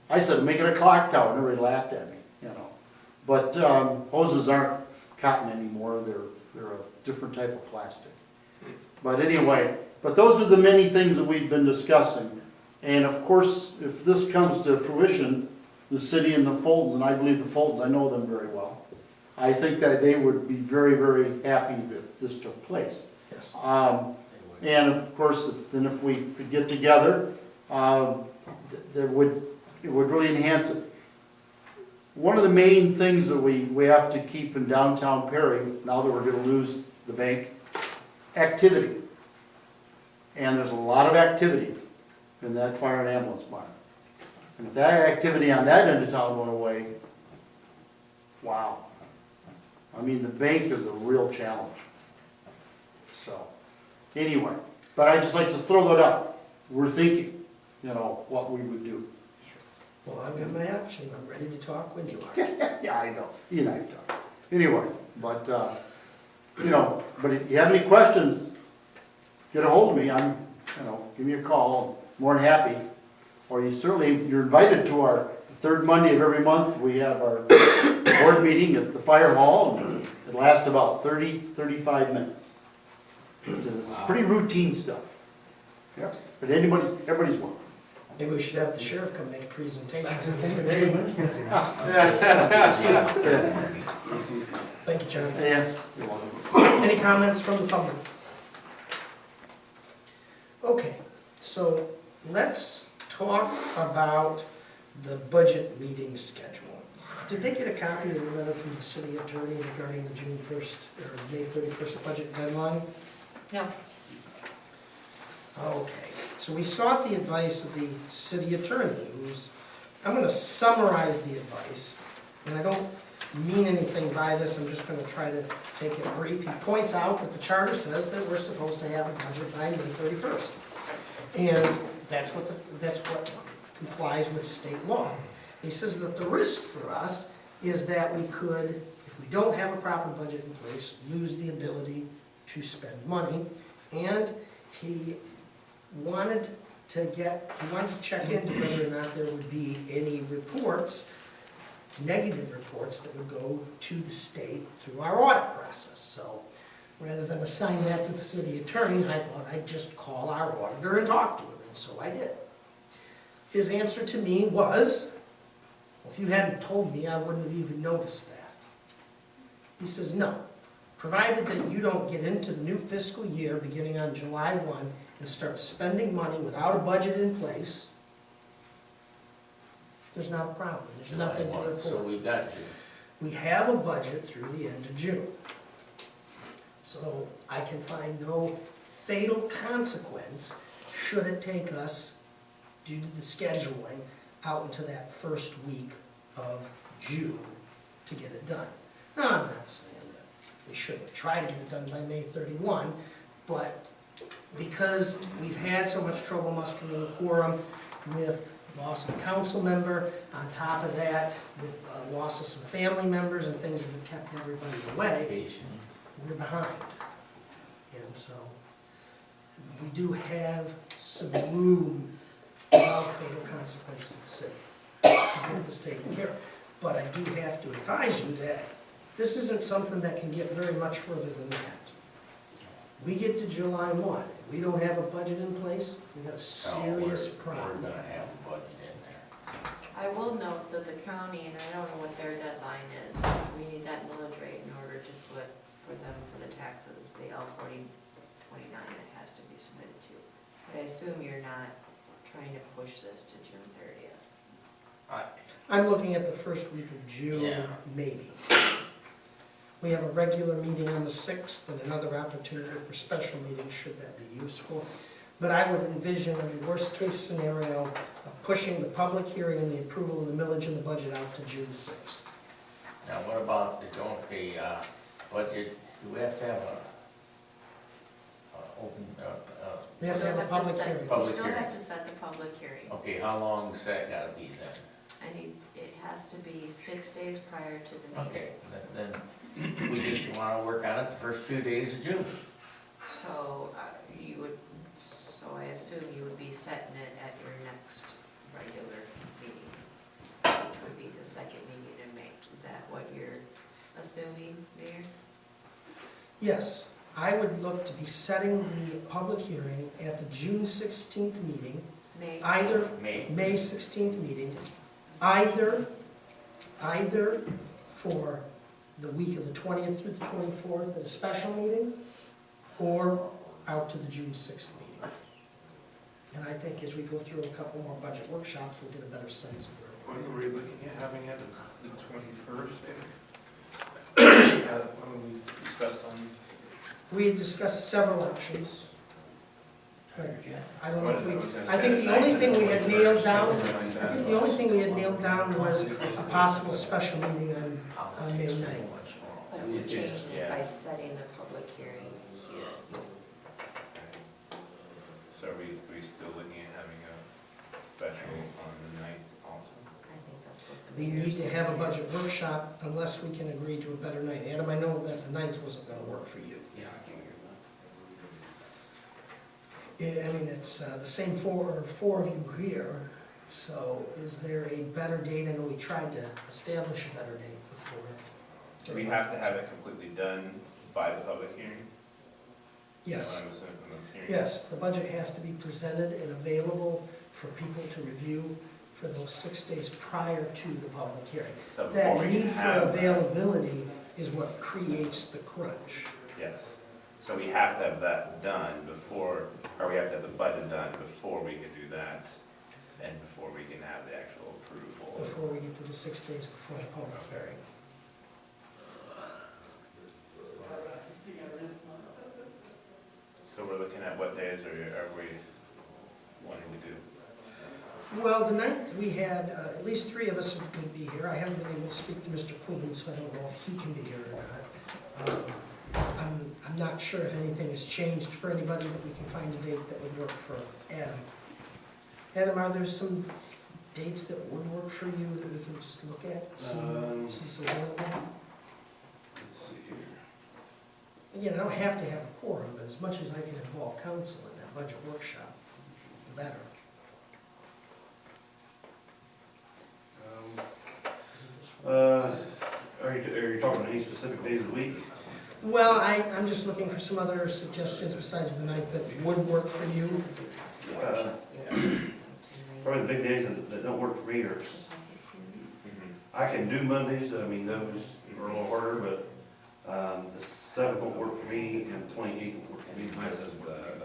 I said, make it a clock tower, and everybody laughed at me, you know. But hoses aren't cotton anymore, they're a different type of plastic. But anyway, but those are the many things that we've been discussing. And of course, if this comes to fruition, the city and the Fultons, and I believe the Fultons, I know them very well, I think that they would be very, very happy that this took place. Yes. And of course, if we could get together, it would really enhance it. One of the main things that we have to keep in downtown Perry, now that we're gonna lose the bank, activity. And there's a lot of activity in that fire and ambulance barn. And if that activity on that end of town went away, wow. I mean, the bank is a real challenge. So, anyway, but I'd just like to throw that out. We're thinking, what we would do. Well, I've got my option. I'm ready to talk when you are. Yeah, I know. You and I talk. Anyway, but, but if you have any questions, get a hold of me. Give me a call. I'm more than happy. Or you're invited to our third Monday of every month. We have our board meeting at the fire hall, and it lasts about 35 minutes. It's pretty routine stuff. Yeah, but everybody's welcome. Maybe we should have the sheriff come make a presentation. Thank you, John. Yeah, you're welcome. Any comments from the public? Okay, so let's talk about the budget meeting schedule. Did they get a copy of the letter from the city attorney regarding the June 1st or May 31st budget deadline? No. Okay, so we sought the advice of the city attorney, I'm gonna summarize the advice, and I don't mean anything by this, I'm just gonna try to take it brief. He points out that the charter says that we're supposed to have a budget by May 31st. And that's what complies with state law. He says that the risk for us is that we could, if we don't have a proper budget in place, lose the ability to spend money. And he wanted to check into whether or not there would be any reports, negative reports, that would go to the state through our audit process. So rather than assign that to the city attorney, I thought I'd just call our auditor and talk to him, and so I did. His answer to me was, well, if you hadn't told me, I wouldn't have even noticed that. He says, no, provided that you don't get into the new fiscal year beginning on July 1 and start spending money without a budget in place, there's not a problem. There's nothing to report. So we've got to. We have a budget through the end of June. So I can find no fatal consequence should it take us, due to the scheduling, out into that first week of June to get it done. Now, I'm not saying that we shouldn't try to get it done by May 31, but because we've had so much trouble mustering a quorum with loss of a council member, on top of that, with loss of some family members and things that have kept everybody away, we're behind. And so we do have some room without fatal consequence to the city to get this taken care of. But I do have to advise you that this isn't something that can get very much further than that. We get to July 1, we don't have a budget in place, we got a serious problem. We're gonna have a budget in there. I will note that the county, and I don't know what their deadline is, we need that millage rate in order to put for them for the taxes, the L4029 that has to be submitted to. But I assume you're not trying to push this to June 30th. I'm looking at the first week of June, Yeah. maybe. We have a regular meeting on the 6th and another opportunity for special meetings, should that be useful. But I would envision a worst-case scenario of pushing the public hearing and the approval of the millage and the budget out to June 6th. Now, what about the budget, do we have to have open, We have to have a public hearing. You Public still hearing. have to set the public hearing. Okay, how long does that gotta be then? It has to be 6 days prior to the meeting. Okay, then we just wanna work on it the first few days of June. So I assume you would be setting it at your next regular meeting, which would be the second meeting in May. Is that what you're assuming, Mayor? Yes, I would look to be setting the public hearing at the June 16th meeting, May? May 16th meeting, either for the week of the 20th through the 24th at a special meeting, or out to the June 6th meeting. And I think as we go through a couple more budget workshops, we'll get a better sense of where When were we looking at having it, the 21st? When we discussed on? we had discussed several options. But I don't know if we, I was gonna I think say the only thing we had 19th, nailed down, 21st. I think the only thing we had nailed down was a possible special meeting on May 9th. But we're changing it Yeah. by setting the public hearing here. So are we still looking at having a special on the 9th also? I think that's what the We mayor's. need to have a budget workshop unless we can agree to a better night. Adam, I know that the 9th wasn't gonna work for you. Yeah, I can't hear that. I mean, it's the same four of you here, so is there a better date? I know we tried to establish a better date before. Do we have to have it completely done by the public hearing? Is that Yes, what I'm assuming from the hearing? yes, the budget has to be presented and available for people to review for those 6 days prior to the public hearing. So before That we need can for have that. availability is what creates the crunch. Yes. So we have to have that done before, or we have to have the budget done before we can do that, and before we can have the actual approval. Before we get to the 6 days before the public hearing. So we're looking at what days are we wanting to do? Well, the 9th, we had, at least 3 of us could be here. I haven't been able to speak to Mr. Queen, so I don't know if he can be here or not. I'm not sure if anything has changed for anybody, but we can find a date that would work for Adam. Adam, are there some dates that would work for you that we can just look at, see if this is available? Let's see here. Again, I don't have to have a quorum, but as much as I can involve council in that budget workshop, the better. Is it this one? Are you talking any specific days of the week? Well, I'm just looking for some other suggestions besides the 9th that would work for you. Probably the big days that don't work for me are, I can do Mondays, I mean, those are a little harder, but the 7th won't work for me, and the 28th won't work for me.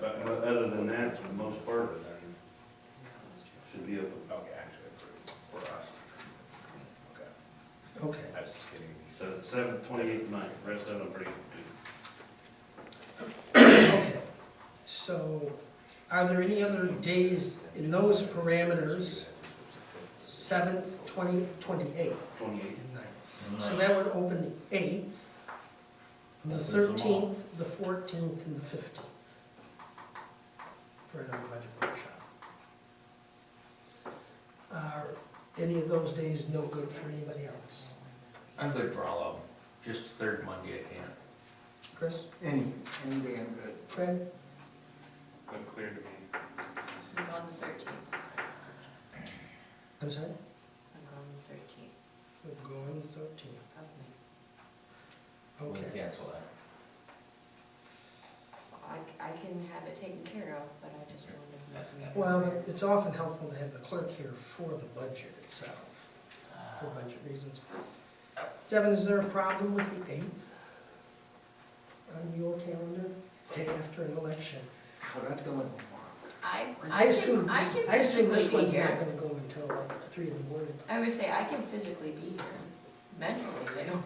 But other than that, for the most part, should be open. Okay, actually, for us. Okay. Okay. I was just kidding. So 7th, 28th, 9th, the rest of them are pretty good. Okay, so are there any other days in those parameters, 7th, 20th, 28th, 28th. and 9th? So that would open the 8th, the 13th, the 14th, and the 15th for another budget workshop. Are any of those days no good for anybody else? I'm good for all of them, just the third Monday I can't. Chris? Any day I'm good. Fred? Unclear to me. I'm on the 13th. I'm sorry? I'm on the 13th We'll go on the 13th. of May. We can Okay. cancel that. I can have it taken care of, but I just wanted to make. Well, but it's often helpful to have the clerk here for the budget itself, for budget reasons. Devin, is there a problem with the 8th on your calendar, day after an election? So that's going, I assume this physically one's be not here. gonna go until like 3 in the morning. I would say I can physically be here. Mentally, I don't.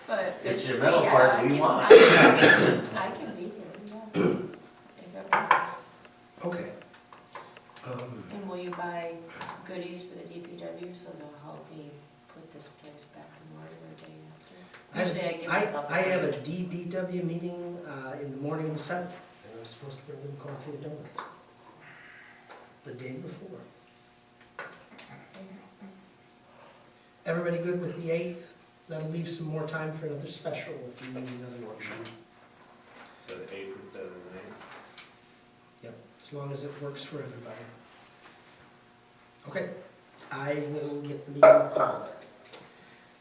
But It's your physically, mental yeah, part I we can- want. I can be here, yeah. If it works. Okay. And will you buy goodies for the DPW so they'll help me put this place back in order the day after? Usually I give myself a I have a break. DBW meeting in the morning of the 7th, and I'm supposed to bring them coffee and donuts the day before. Everybody good with the 8th? That'll leave some more time for another special if you need another workshop. So the 8th instead of the 9th? Yep, as long as it works for everybody. Okay, I will get the meeting called.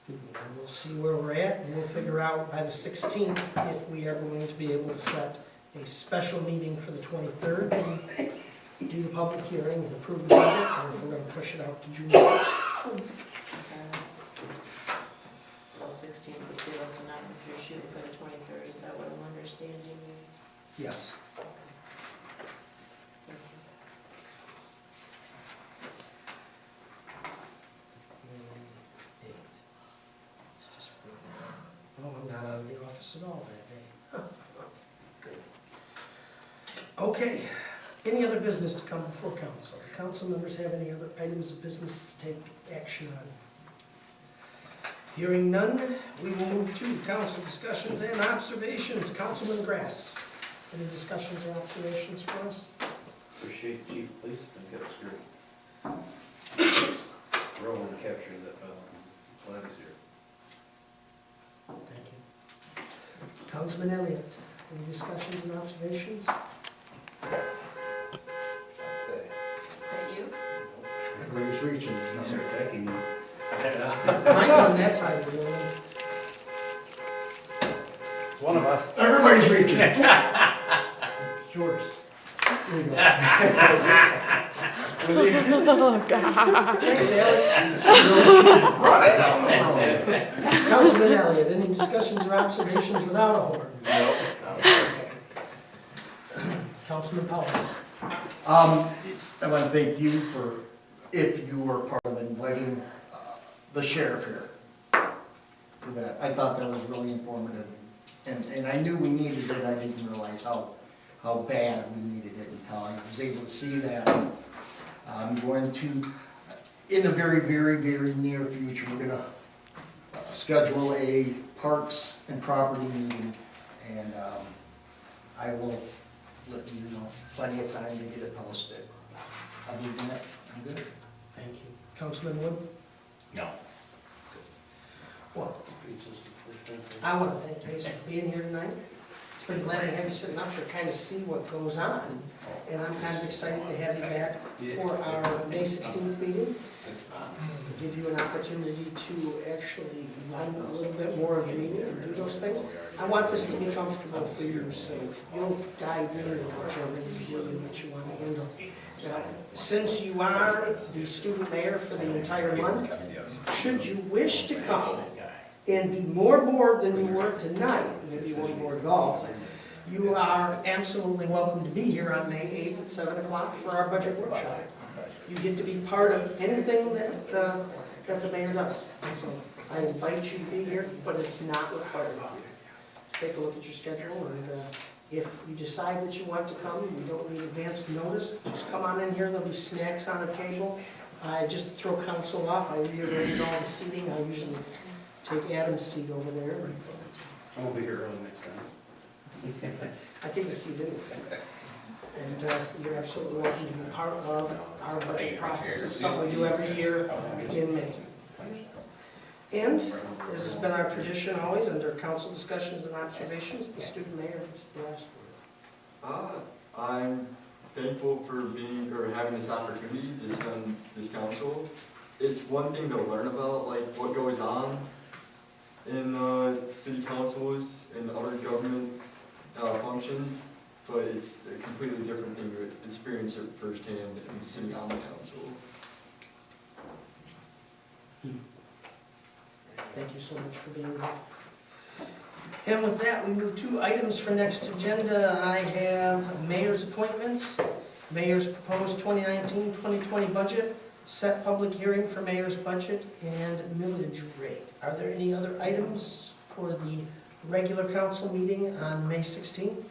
And we'll see where we're at, and we'll figure out by the 16th if we are going to be able to set a special meeting for the 23rd and do the public hearing and approve the budget, or if we're gonna push it out to June 6th. 16th with Dallas, and if you're shooting for the 23rd, is that what I'm understanding you? Yes. Let's just put that. Oh, I'm not out of the office at all that day. Huh. Good. Okay, any other business to come before council? Do council members have any other items of business to take action on? Hearing none, we will move to council discussions and observations. Councilman Grass, any discussions or observations for us? Appreciate the chief of police, I think that's great. Role in capturing that fellow, glad he's here. Thank you. Councilman Elliott, any discussions and observations? Is that you? Everybody's reaching. He's attacking you. Mine's on that side of the building. It's one of us. Everybody's reaching. It's yours. There you go. Thanks, Alex. Councilman Elliott, any discussions or observations without a horn? No. Councilman Powell. I want to thank you for, if you were part of inviting the sheriff here for that. I thought that was really informative. And I knew we needed it, I didn't realize how bad we needed it until I was able to see that. I'm going to, in the very, very, very near future, we're gonna schedule a parks and property meeting, and I will let you know plenty of time to get it posted. Other than that, I'm good. Thank you. Councilman Wood? No. Well, I want to thank you guys for being here tonight. It's been glad to have you sitting up here, kind of see what goes on. And I'm kind of excited to have you back for our May 16th meeting. Give you an opportunity to actually run a little bit more of the meeting and do those things. I want this to be comfortable for you, so you'll guide me in what you're going to do and what you want to handle. Now, since you are the student mayor for the entire month, should you wish to come and be more bored than you were tonight, maybe one more golf, you are absolutely welcome to be here on May 8th at 7 o'clock for our budget workshop. You get to be part of anything that the mayor does. So I invite you to be here, but it's not required. Take a look at your schedule, and if you decide that you want to come, we don't need advance notice. Just come on in here, there'll be snacks on the table. Just to throw council off, I rearrange all the seating. I usually take Adam's seat over there. I'm gonna be here early next time. I take a seat anyway. And you're absolutely welcome to be part of our budget process. It's something we do every year in May. And, as has been our tradition always, under council discussions and observations, the student mayor gets the last word. I'm thankful for having this opportunity to sit on this council. It's one thing to learn about what goes on in city councils and other government functions, but it's a completely different thing to experience it firsthand and sitting on the council. Thank you so much for being here. And with that, we move to items for next agenda. I have mayor's appointments, mayor's proposed 2019-2020 budget, set public hearing for mayor's budget, and millage rate. Are there any other items for the regular council meeting on May 16th?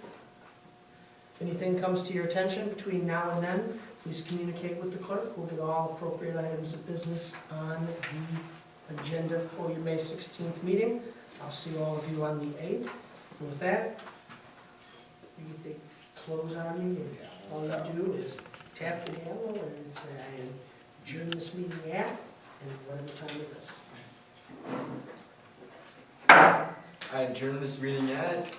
If anything comes to your attention between now and then, please communicate with the clerk. We'll get all appropriate items of business on the agenda for your May 16th meeting. I'll see all of you on the 8th. And with that, you get to close our meeting. All you do is tap the gavel and say, I adjourn this meeting at, and whatever time it is. I adjourn this meeting at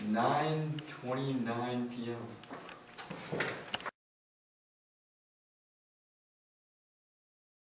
9:29 p.m.